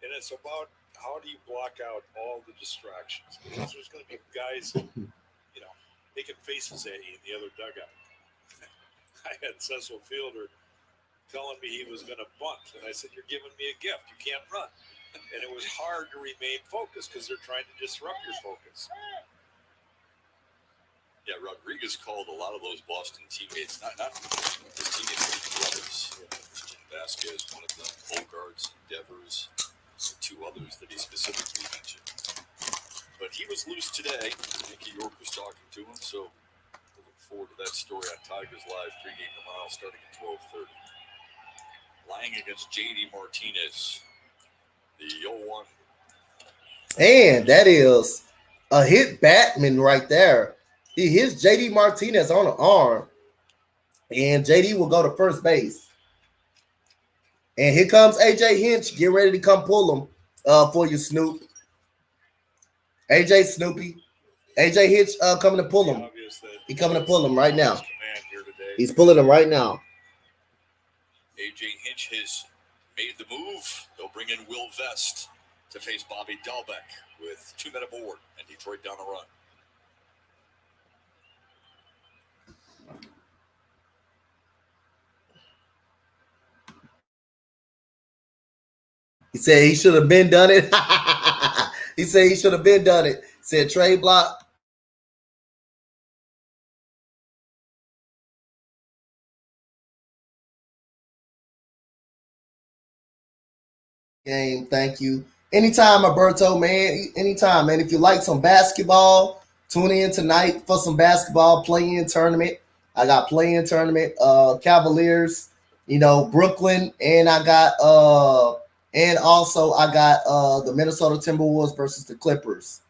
And it's about how do you block out all the distractions? Because there's going to be guys, making faces at you in the other dugout. I had Cecil Fielder telling me he was going to bunt, and I said, "You're giving me a gift. You can't run." And it was hard to remain focused because they're trying to disrupt your focus. Yeah, Rodriguez called a lot of those Boston teammates, not his teammates, his brothers. Christian Vasquez, one of them, Bogaerts, Devers, and 2 others that he specifically mentioned. But he was loose today. Mickey York was talking to him, so we'll look forward to that story on Tigers Live pregame tomorrow starting at 12:30. Lying against J.D. Martinez, the 0-1. And that is a hit Batman right there. He hits J.D. Martinez on the arm. And J.D. will go to first base. And here comes A.J. Hinch. Get ready to come pull him for you, Snoop. A.J. Snoopy. A.J. Hinch coming to pull him. He's coming to pull him right now. He's pulling him right now. A.J. Hinch has made the move. They'll bring in Will Vest to face Bobby Dalbec with 2 men aboard and Detroit down the run. He said he should have been done it. He said he should have been done it. Said trade block. Game, thank you. Anytime, Alberto, man. Anytime, man. If you like some basketball, tune in tonight for some basketball play-in tournament. I got play-in tournament, Cavaliers, Brooklyn, and I got and also I got the Minnesota Timberwolves versus the Clippers.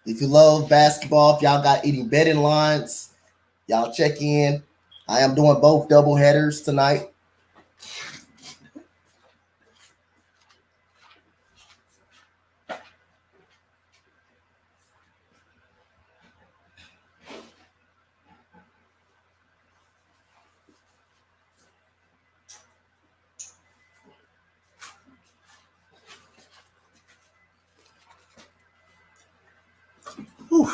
If you love basketball, if y'all got any betting lines, y'all check in. I am doing both double headers tonight. Whew.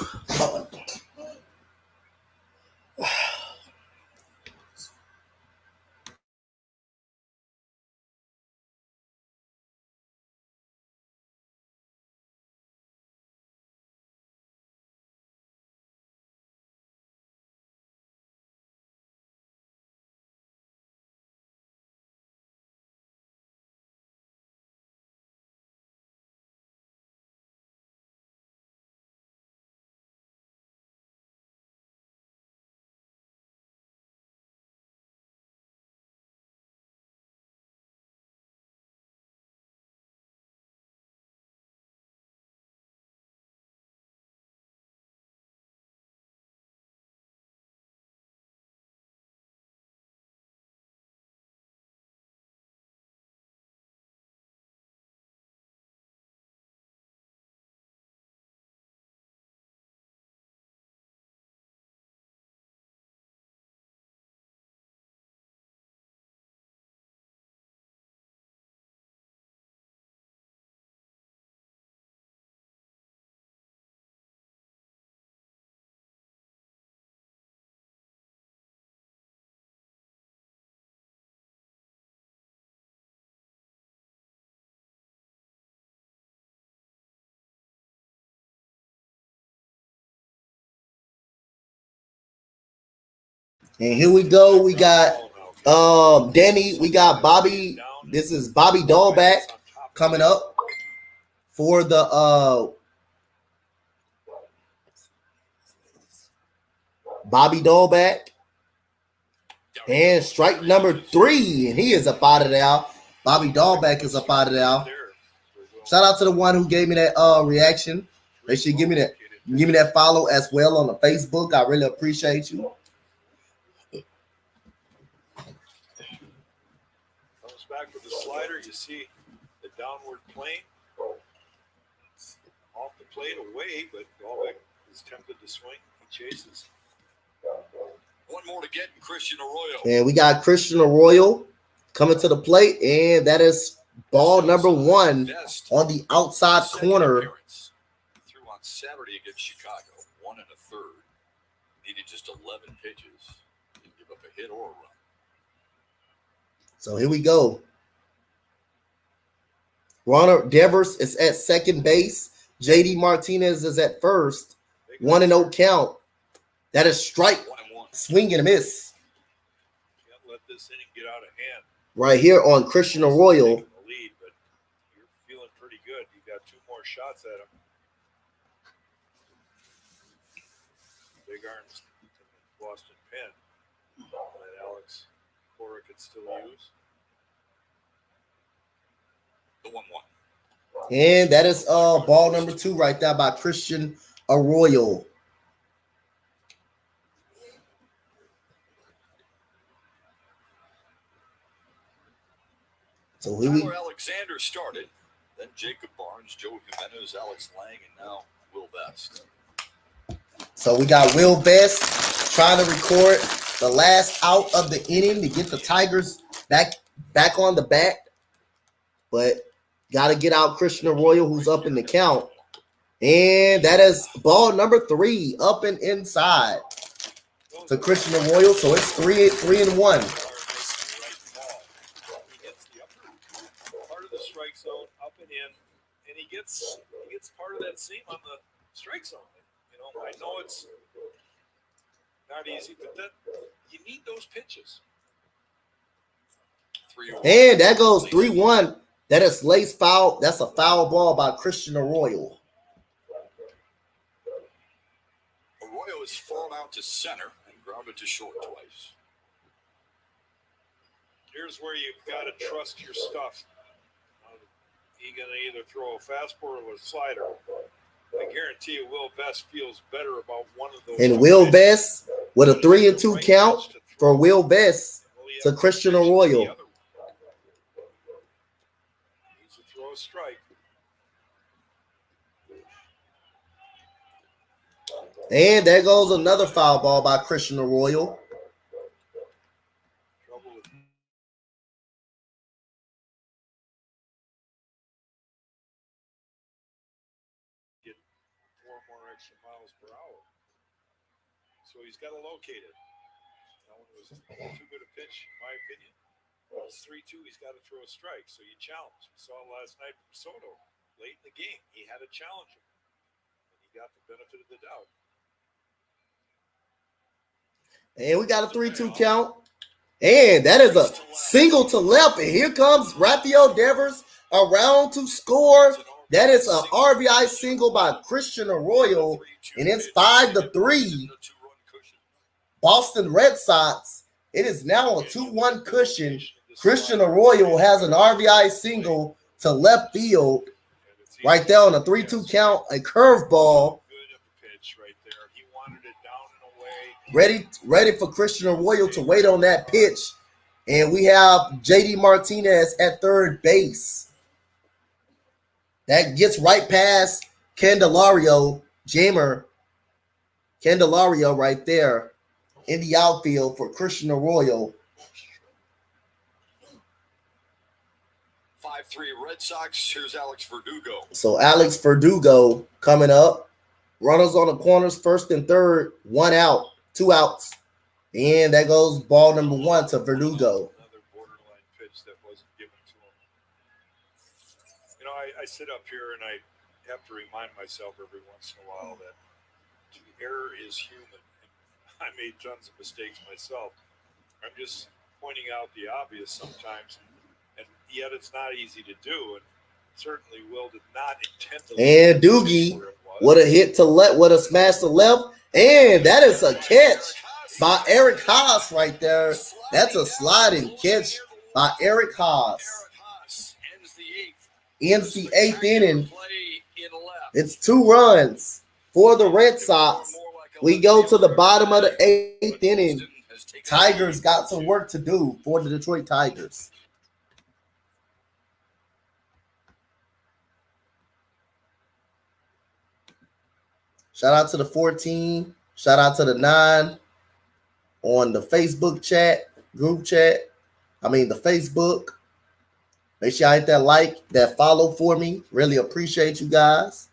And here we go. We got Danny. We got Bobby. This is Bobby Dahlback coming up for the Bobby Dahlback. And strike number 3. And he is up out of there. Bobby Dahlback is up out of there. Shout out to the one who gave me that reaction. They should give me that follow as well on the Facebook. I really appreciate you. Comes back with the slider. You see the downward plane off the plate away, but Dahlbeck is tempted to swing. He chases. One more to get, Christian Arroyo. And we got Christian Arroyo coming to the plate, and that is ball number 1 on the outside corner. Threw on Saturday against Chicago, 1 1/3. Needed just 11 pitches. Didn't give up a hit or a run. So here we go. Ronald Devers is at second base. JD Martinez is at first. 1-0 count. That is strike. 1-1. Swing and a miss. Can't let this inning get out of hand. Right here on Christian Arroyo. Taking the lead, but you're feeling pretty good. You got 2 more shots at him. Big arms Boston Penn that Alex Cora could still use. The 1-1. And that is ball number 2 right there by Christian Arroyo. So here Tyler Alexander started, then Jacob Barnes, Joe Jimenez, Alex Lang, and now Will Vest. So we got Will Vest trying to record the last out of the inning to get the Tigers back on the bat. But got to get out Christian Arroyo, who's up in the count. And that is ball number 3 up and inside to Christian Arroyo. So it's 3-1. He hits the upper part of the strike zone up and in, and he gets part of that seam on the strike zone. You know, I know it's not easy, but that you need those pitches. And that goes 3-1. That is lace foul. That's a foul ball by Christian Arroyo. Arroyo has fallen out to center and grounded to short twice. Here's where you've got to trust your stuff. He's going to either throw a fastball or a slider. I guarantee you Will Vest feels better about one of those. And Will Vest with a 3-2 count for Will Vest to Christian Arroyo. Needs to throw a strike. And there goes another foul ball by Christian Arroyo. Trouble with get 4 more extra miles per hour. So he's got to locate it. That one was too good a pitch, in my opinion. Well, it's 3-2. He's got to throw a strike. So you challenge. We saw last night from Soto late in the game. He had to challenge him. And he got the benefit of the doubt. And we got a 3-2 count. And that is a single to left. And here comes Rafael Devers around to score. That is an RBI single by Christian Arroyo. And it's 5-3. Boston Red Sox. It is now a 2-1 cushion. Christian Arroyo has an RBI single to left field. Right there on a 3-2 count. A curveball. Ready for Christian Arroyo to wait on that pitch. And we have JD Martinez at third base. That gets right past Candelario, Jamer Candelario right there in the outfield for Christian Arroyo. 5-3 Red Sox. Here's Alex Verdugo. So Alex Verdugo coming up. Runners on the corners, first and third, 1 out. 2 outs. And that goes ball number 1 to Verdugo. Another borderline pitch that wasn't given to him. You know, I sit up here and I have to remind myself every once in a while that error is human. I made tons of mistakes myself. I'm just pointing out the obvious sometimes, and yet it's not easy to do. And certainly Will did not intend to. And Doogie with a hit to left, with a smash to left. And that is a catch by Eric Haas right there. That's a sliding catch by Eric Haas. Ends the 8th inning. It's 2 runs for the Red Sox. We go to the bottom of the 8th inning. Tigers got some work to do for the Detroit Tigers. Shout out to the 14. Shout out to the 9 on the Facebook chat, group chat. The Facebook. Make sure I hit that like, that follow for me. Really appreciate you guys.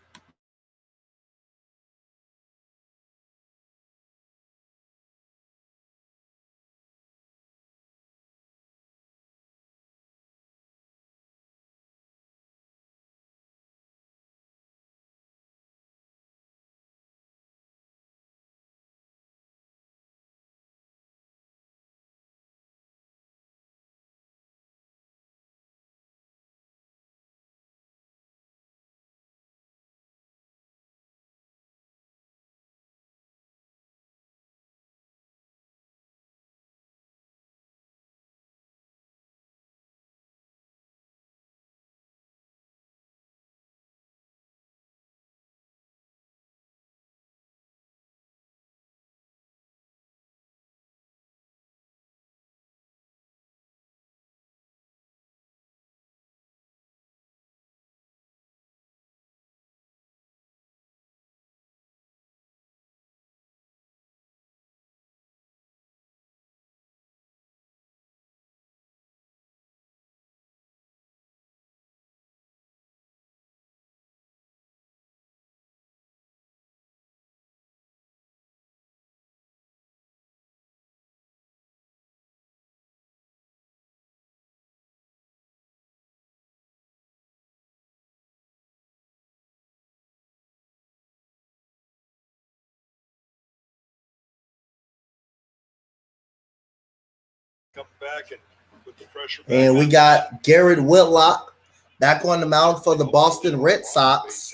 come back and put the pressure back And we on. got Garrett Whitlock back on the mound for the Boston Red Sox.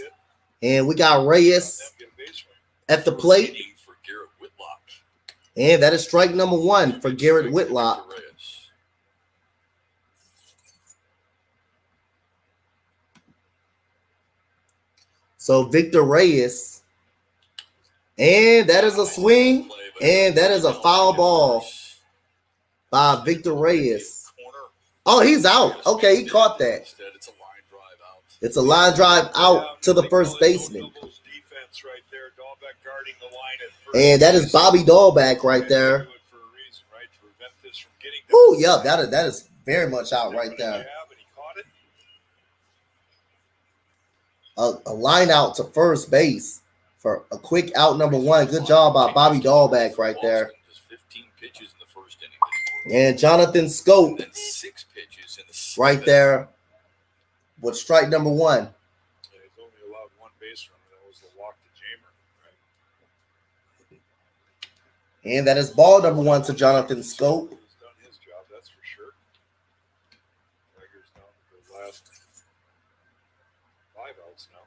And we got Reyes at the plate. Inning for Garrett Whitlock. And that is strike number 1 for Garrett Whitlock. So Victor Reyes. And that is a swing. And that is a foul ball by Victor Reyes. Oh, he's out. Okay, he caught that. It's a line drive out to the first baseman. And that is Bobby Dahlback right there. Oh, yeah, that is very much out right there. A line out to first base for a quick out number 1. Good job by Bobby Dahlback right there. 15 pitches in the first inning. And Jonathan Scope Then 6 pitches in the right there with strike number 1. Yeah, he's only allowed 1 base runner. That was the walk to Jamer. Right. And that is ball number 1 to Jonathan Scope. He's done his job, that's for sure. Tigers down to the last 5 outs now.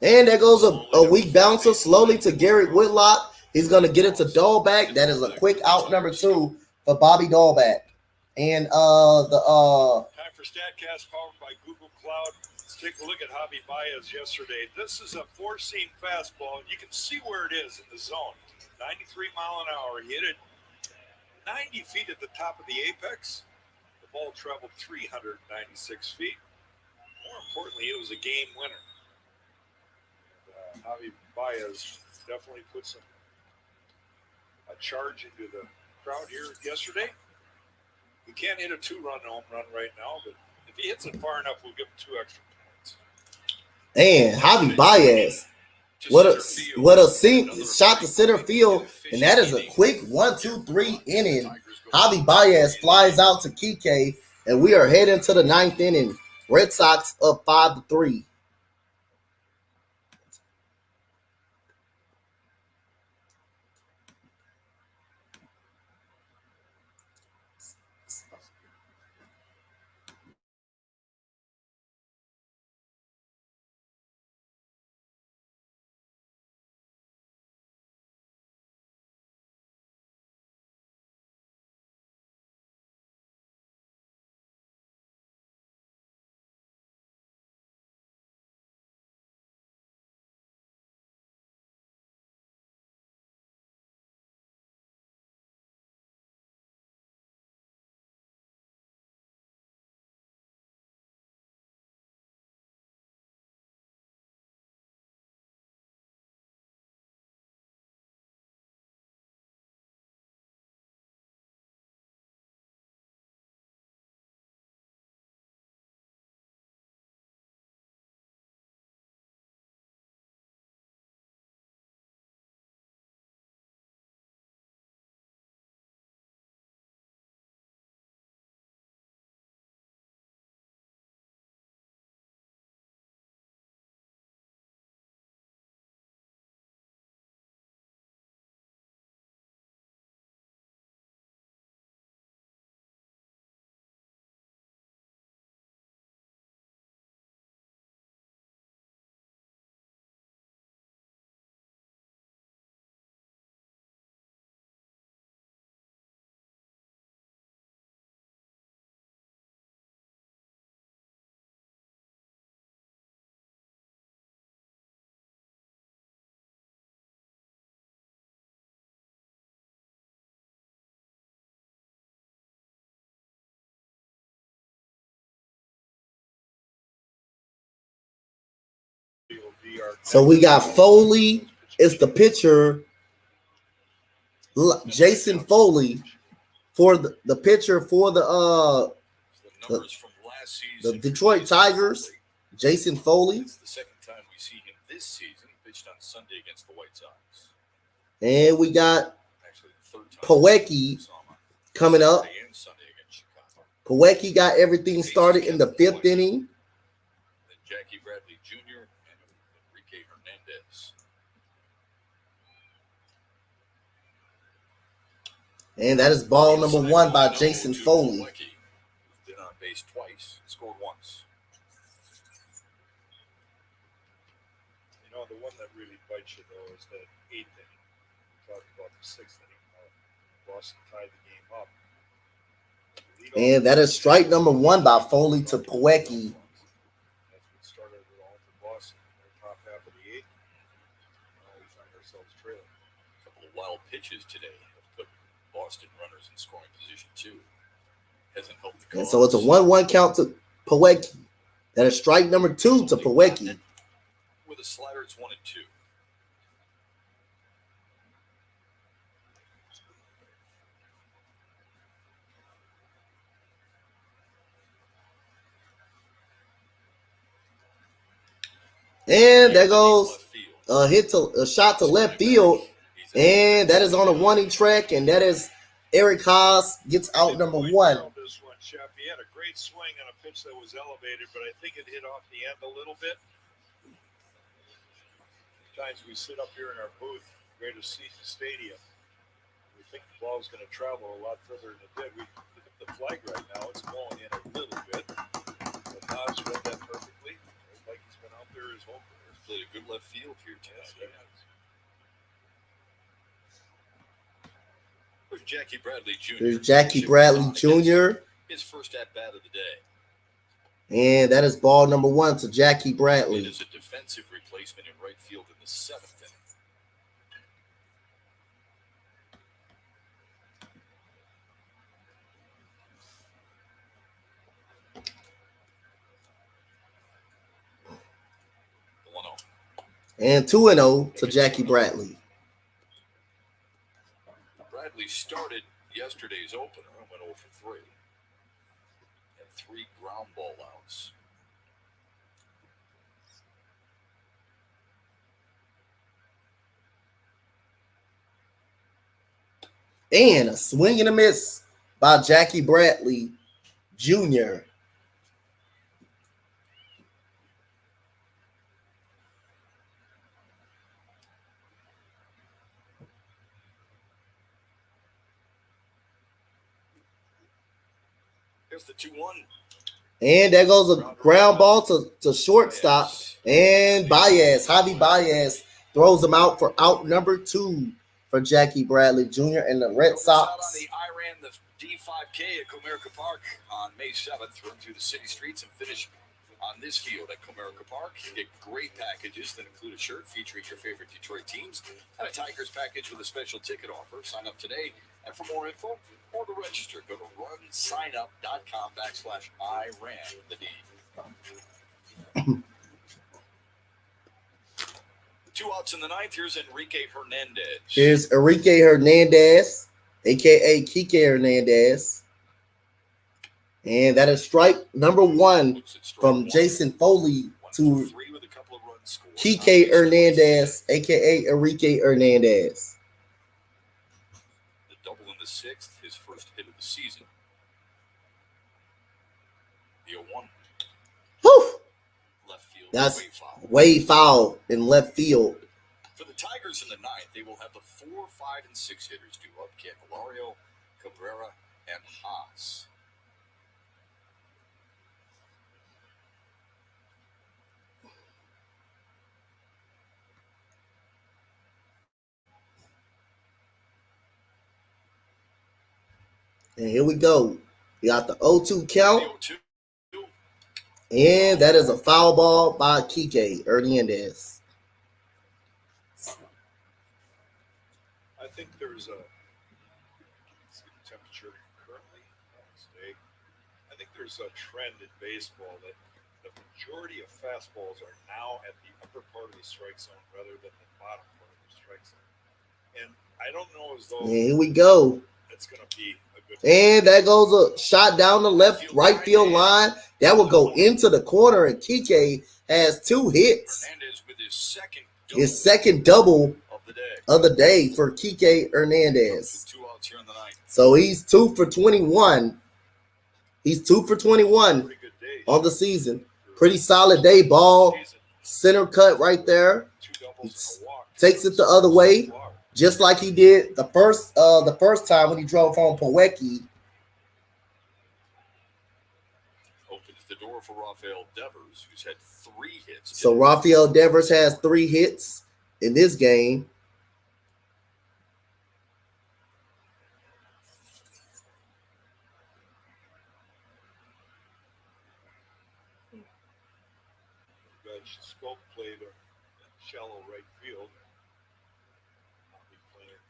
And there goes a weak bouncer slowly to Garrett Whitlock. He's going to get it to Dahlback. That is a quick out number 2 for Bobby Dahlback. And Time for StatCast powered by Google Cloud. Let's take a look at Javi Baez yesterday. This is a 4-seam fastball. You can see where it is in the zone. 93 mile an hour. He hit it 90 feet at the top of the apex. The ball traveled 396 feet. More importantly, it was a game winner. Javi Baez definitely put a charge into the crowd here yesterday. He can't hit a 2-run home run right now, but if he hits it far enough, we'll give him 2 extra points. and Javi Baez, what a shot to center field, and that is a quick 1-2-3 inning. Javi Baez flies out to Kike, and we are heading to the 9th inning. Red Sox up 5-3. So we got Foley is the pitcher. Jason Foley for the pitcher for the Detroit Tigers. Jason Foley. It's the second time we see him this season. He pitched on Sunday against the White Sox. And we got Actually, the third time Poecki coming up. Sunday against Chicago. Poecki got everything started in the 5th inning. Then Jackie Bradley Jr. and Enrique Hernandez. And that is ball number 1 by Jason Foley. Been on base twice, scored once. You know, the one that really bites you, though, is that 8th inning. We talked about the 6th inning. Boston tied the game up. And that is strike number 1 by Foley to Poecki. That's what started it all for Boston. In the top half of the 8th. Now we find ourselves trailing. A couple of wild pitches today have put Boston runners in scoring position too. Hasn't helped the cause. And so it's a 1-1 count to Poecki. That is strike number 2 to Poecki. With a slider, it's 1 and 2. And there goes a shot to left field. And that is on a warning track. And that is Eric Haas gets out number 1. This one, Chef. He had a great swing on a pitch that was elevated, but I think it hit off the end a little bit. Sometimes we sit up here in our booth, Greatest Seaton Stadium. We think the ball is going to travel a lot further than it did. We look at the flag right now; it's blowing in a little bit. But Haas read that perfectly. Like he's been out there his whole career. Played a good left field here tonight. There's Jackie Bradley Jr. There's Jackie Bradley Jr. His first at bat of the day. And that is ball number 1 to Jackie It Bradley. is a defensive replacement in right field in the 7th inning. And 2-0 to Jackie Bradley. Bradley started yesterday's opener and went 0 for 3. And 3 ground ball outs. And a swing and a miss by Jackie Bradley Jr. Here's the 2-1. And there goes a ground ball to shortstop. And Baez, Javi Baez, throws him out for out number 2 for Jackie Bradley Jr. and the Red Sox. I ran the D5K at Comerica Park on May 7th, run through the city streets and finish on this field at Comerica Park. You get great packages that include a shirt featuring your favorite Detroit teams and a Tigers package with a special ticket offer. Sign up today. And for more info or to register, go to runsignup.com/IRAN the D. 2 outs in the 9th. Here's Enrique Hernandez. Here's Enrique Hernandez, a.k.a. Kike Hernandez. And that is strike number 1 from Jason Foley to Kike Hernandez, a.k.a. Enrique Hernandez. The double in the 6th, his first hit of the season. The 0-1. Whew. Left field. That's way foul in left field. For the Tigers in the 9th, they will have the 4, 5, and 6 hitters due up: Candelario, Cabrera, and Haas. And here we go. We got the 0-2 count. And that is a foul ball by Kike Hernandez. I think there's a temperature currently today. I think there's a trend in baseball that the majority of fastballs are now at the upper part of the strike zone rather than the bottom part of the strike zone. And I don't know as though And here we go. it's going to be a good. And that goes a shot down the right field line. That will go into the corner, and Kike has 2 hits. Hernandez with His second double of the day for Kike Hernandez. 2 outs here in the 9th. So he's 2 for 21. He's 2 for 21 Pretty good day. on the season. Pretty solid day. Ball center cut right there. 2 doubles and a walk. Takes it the other way. just like he did the first time when he drove home Poecki. Opens the door for Rafael Devers, who's had 3 hits. So Rafael Devers has 3 hits in this game. Scope played a shallow right field. I'll be playing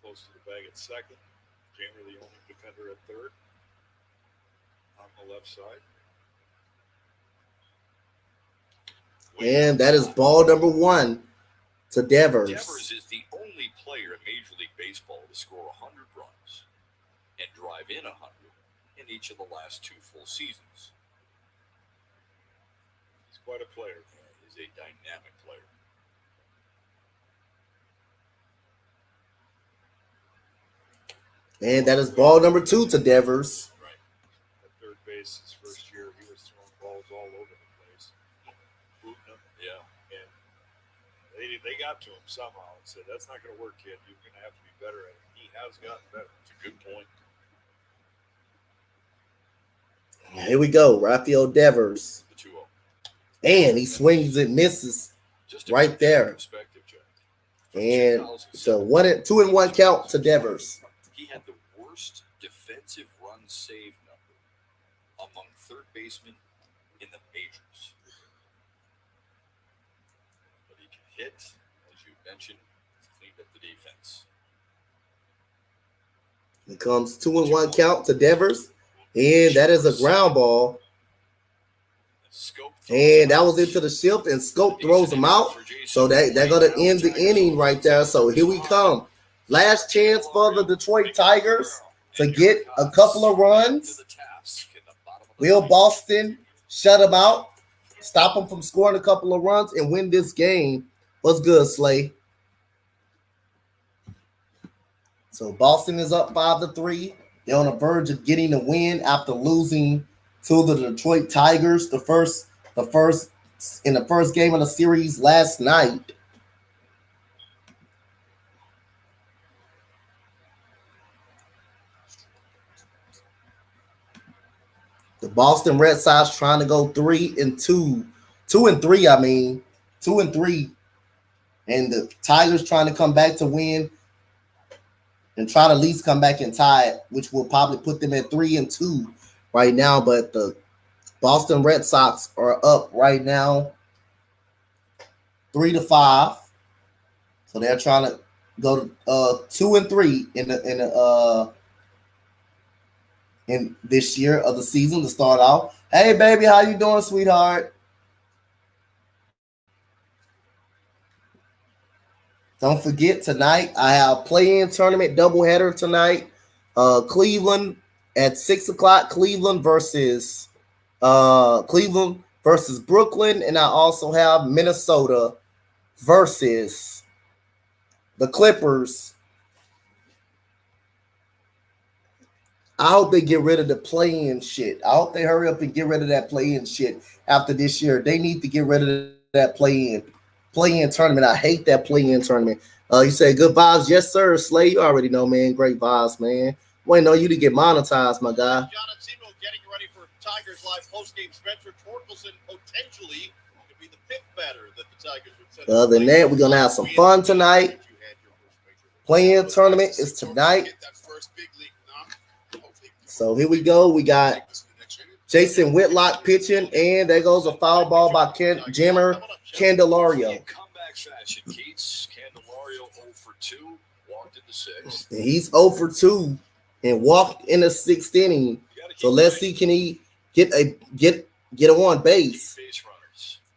close to the bag at second. Jammer, the only defender at third. On the left side. And that is ball number 1 to Devers. Devers is the only player in Major League Baseball to score 100 runs and drive in 100 in each of the last 2 full seasons. He's quite a player. He's a dynamic player. And that is ball number 2 to Devers. Right. At third base, his first year, he was throwing balls all over the place. Booting them. Yeah. And they got to him somehow and said, that's not going to work, kid. You're going to have to be better at it. He has gotten better. It's a good point. Here we go. Rafael Devers. The 2-0. And he swings and misses right there. And so 2-1 count to Devers. He had the worst defensive run save number among third basemen in the majors. But he can hit, as you mentioned, cleaned up the defense. It comes 2-1 count to Devers. And that is a ground ball. And that was into the shift, and Scope throws him out. So they're going to end the inning right there. So here we come. Last chance for the Detroit Tigers to get a couple of runs. Will Boston shut him out, stop him from scoring a couple of runs, and win this game? What's good, Slay? So Boston is up 5-3. They're on the verge of getting a win after losing to the Detroit Tigers in the first game of the series last night. The Boston Red Sox trying to go 3-2, 2-3. I mean, 2-3, and the Tigers trying to come back to win and try to at least come back and tie it, which will probably put them at 3-2 right now. But the Boston Red Sox are up right now 3-5. So they're trying to go to 2-3 in this year of the season to start off. Hey baby, how you doing, sweetheart? Don't forget, tonight I have play-in tournament doubleheader tonight. Cleveland at 6 o'clock. Cleveland versus Brooklyn, and I also have Minnesota versus the Clippers. I hope they get rid of the play-in shit. I hope they hurry up and get rid of that play-in shit after this year. They need to get rid of that play-in tournament. I hate that play-in tournament. You say good vibes, yes sir. Slay, you already know, man. Great vibes, man. Waiting on you to get monetized, my guy. John and Simo getting ready for Tigers Live postgame. Spencer Torkelson potentially could be the fifth batter that the Tigers would send. Other than that, we're gonna have some fun tonight. Play-in tournament is tonight. So here we go. We got Jason Whitlock pitching, and there goes a foul ball by Jimmer Candelario. Comeback fashion, Keats. Candelario 0 for 2, walked in the 6th. And he's 0 for 2 and walked in the 6th inning. So let's see, can he get a on base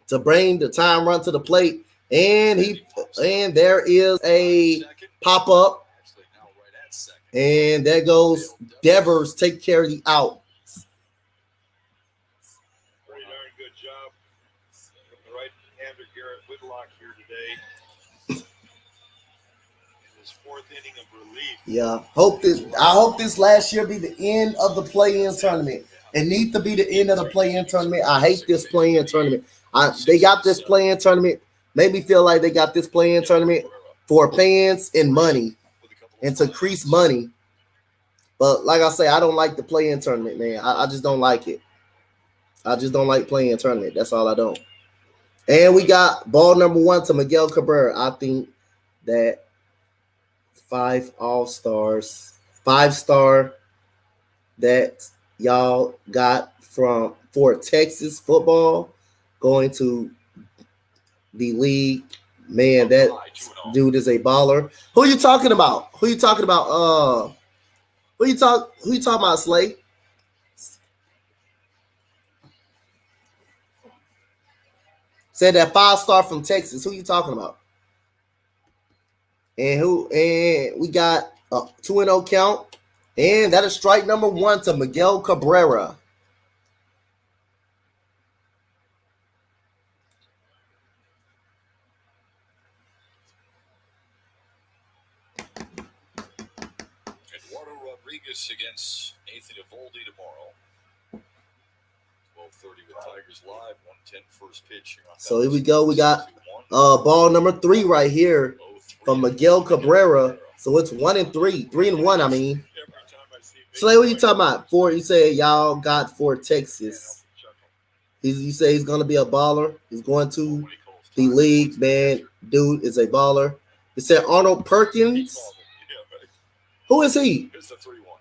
to bring the time run to the plate? And there is a pop up. And there goes Devers, take care of the out. Pretty darn good job from the right-hander Garrett Whitlock here today. In his 4th inning of relief. Yeah, I hope this last year be the end of the play-in tournament. It needs to be the end of the play-in tournament. I hate this play-in tournament. They got this play-in tournament. Made me feel like they got this play-in tournament for fans and money and to increase money. But like I say, I don't like the play-in tournament, man. I just don't like it. I just don't like playing tournament. That's all I don't. And we got ball number 1 to Miguel Cabrera. I think that 5 all-stars, 5-star that y'all got for Texas football going to the league. Man, that dude is a baller. Who you talking about? Who you talking about, Slay? Said that 5-star from Texas. Who you talking about? And we got a 2-0 count. And that is strike number 1 to Miguel Cabrera. Eduardo Rodriguez against Nathan Eovaldi tomorrow. 12:30 with Tigers Live. 1:10 first pitch. So here we go. We got ball number 3 right here from Miguel Cabrera. So it's 1-3. 3-1, I mean. Slay, what you talking about? You say y'all got for Texas. You say he's going to be a baller. He's going to the league, man. Dude is a baller. You said Arnold Perkins. Who is he? It's a 3-1.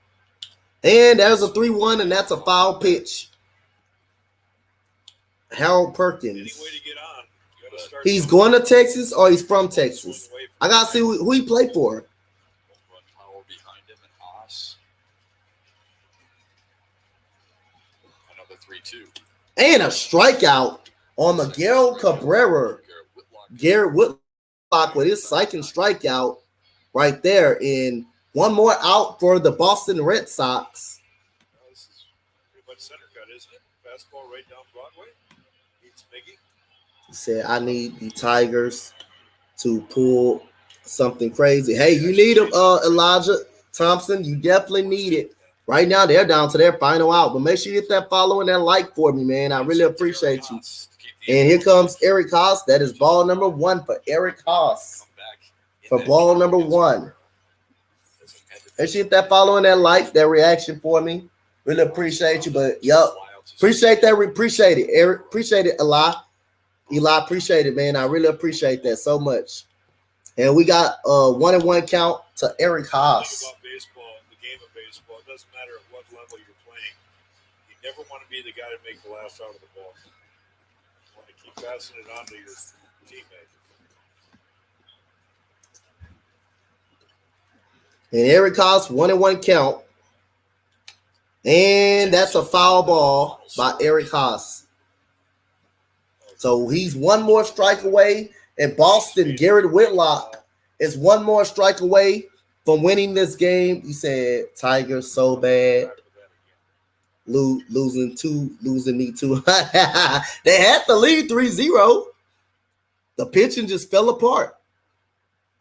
And there's a 3-1, and that's a foul pitch. Harold Perkins. He's going to Texas or he's from Texas? I got to see who he played for. Power behind him and Haas. Another 3-2. And a strikeout on Miguel Cabrera. Garrett Whitlock with his second strikeout right there. And one more out for the Boston Red Sox. This is pretty much center cut, isn't it? Fastball right down Broadway. Beats Miggy. He said, I need the Tigers to pull something crazy. Hey, you need him, Elijah Thompson. You definitely need it. Right now, they're down to their final out. But make sure you hit that follow and that like for me, man. I really appreciate you. And here comes Eric Haas. That is ball number 1 for Eric Haas. For ball number 1. Make sure you hit that follow and that like, that reaction for me. Really appreciate you. But, yup, appreciate that. Appreciate it, Eric. Appreciate it, Eli, appreciate it, man. I really appreciate that so much. And we got a 1-1 count to Eric Haas. About baseball, the game of baseball, it doesn't matter at what level you're playing. You never want to be the guy to make the last out of the ball. You want to keep passing it on to your teammate. And Eric Haas, 1-1 count. And that's a foul ball by Eric Haas. So he's one more strike away. And Boston, Garrett Whitlock is one more strike away from winning this game. He said, Tigers so bad. Losing me too. They had to lead 3-0. The pitching just fell apart.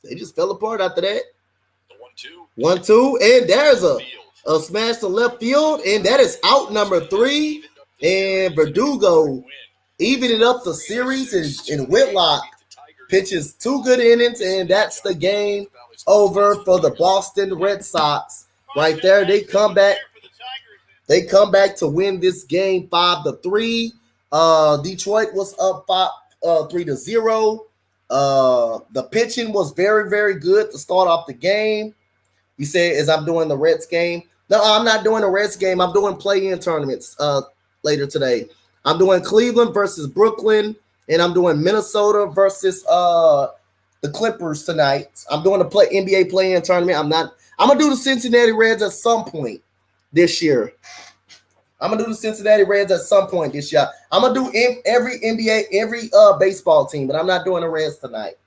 They just fell apart after that. 1-2. And there's a smash to left field. And that is out number 3. And Verdugo evening up the series. And Whitlock pitches 2 good innings. And that's the game over for the Boston Red Sox. Right there. They come back to win this game 5-3. Detroit was up 3-0. The pitching was very, very good to start off the game. You said, as I'm doing the Reds game. No, I'm not doing the Reds game. I'm doing play-in tournaments later today. I'm doing Cleveland versus Brooklyn, and I'm doing Minnesota versus the Clippers tonight. I'm doing the NBA play-in tournament. I'm gonna do the Cincinnati Reds at some point this year. I'm gonna do the Cincinnati Reds at some point this year. I'm gonna do every NBA, every baseball team, but I'm not doing the Reds tonight.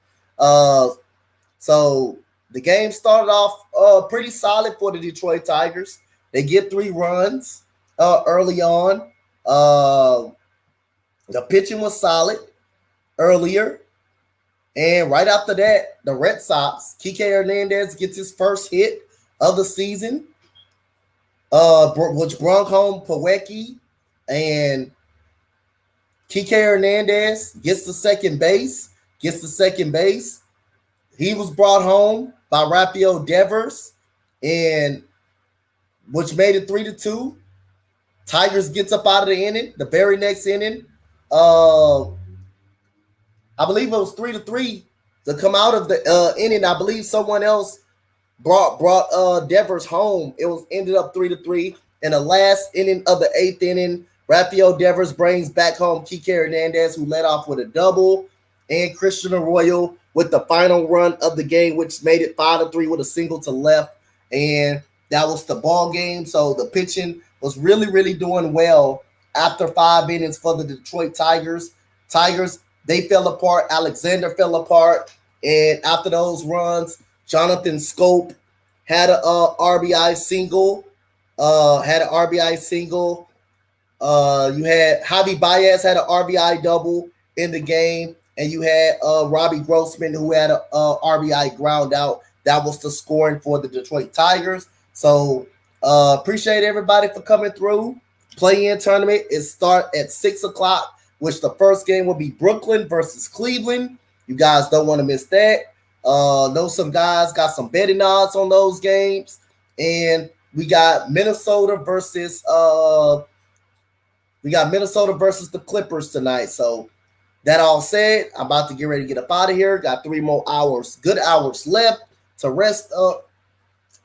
So the game started off pretty solid for the Detroit Tigers. They get 3 runs early on. The pitching was solid earlier. And right after that, the Red Sox, Kike Hernandez gets his first hit of the season, which brought home Pawecki, and Kike Hernandez gets the second base. he was brought home by Rafael Devers, and which made it 3-2. Tigers gets up out of the inning. The very next inning, I believe it was 3-3 to come out of the inning. I believe someone else brought Devers home. It was ended up 3-3. In the last inning of the 8th inning, Rafael Devers brings back home Kike Hernandez, who led off with a double, and Christian Arroyo with the final run of the game, which made it 5-3 with a single to left. And that was the ball game. So the pitching was really, really doing well after 5 innings for the Detroit Tigers. They fell apart. Alexander fell apart. And after those runs, Jonathan Scope had a RBI single. You had Javi Baez had an RBI double in the game, and you had Robbie Grossman, who had a RBI ground out. That was the scoring for the Detroit Tigers. So appreciate everybody for coming through. Play-in tournament is start at 6 o'clock, which the first game will be Brooklyn versus Cleveland. You guys don't want to miss that. Know some guys got some betting odds on those games, and we got Minnesota versus the Clippers tonight. So that all said, I'm about to get ready to get up out of here. Got 3 more hours, good hours left to rest up,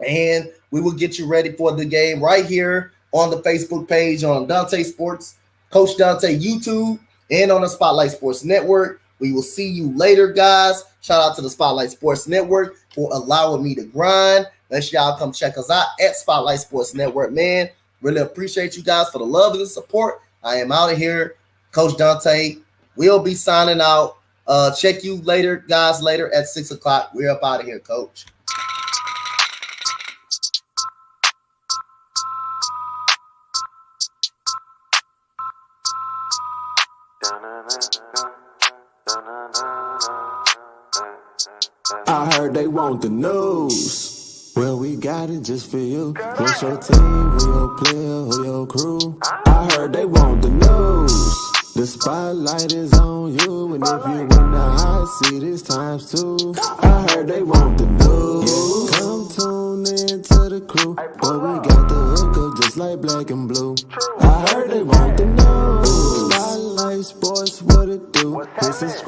and we will get you ready for the game right here on the Facebook page on Dante Sports, Coach Dante YouTube, and on the Spotlight Sports Network. We will see you later, guys. Shout out to the Spotlight Sports Network for allowing me to grind. Make sure y'all come check us out at Spotlight Sports Network, man. Really appreciate you guys for the love and the support. I am out of here. Coach Dante will be signing out. Check you later, guys, later at 6 o'clock. We're up out of here, Coach. I heard they want the news. Well, we got it just for you. What's your team? Who your player? Who your crew? I heard they want the news. The spotlight is on you, and if you in the hot seat, it's times 2. I heard they want the news. Come tune in to the crew, but we got the hookup just like black and blue. I heard they want the news. Spotlight Sports, what it do? This is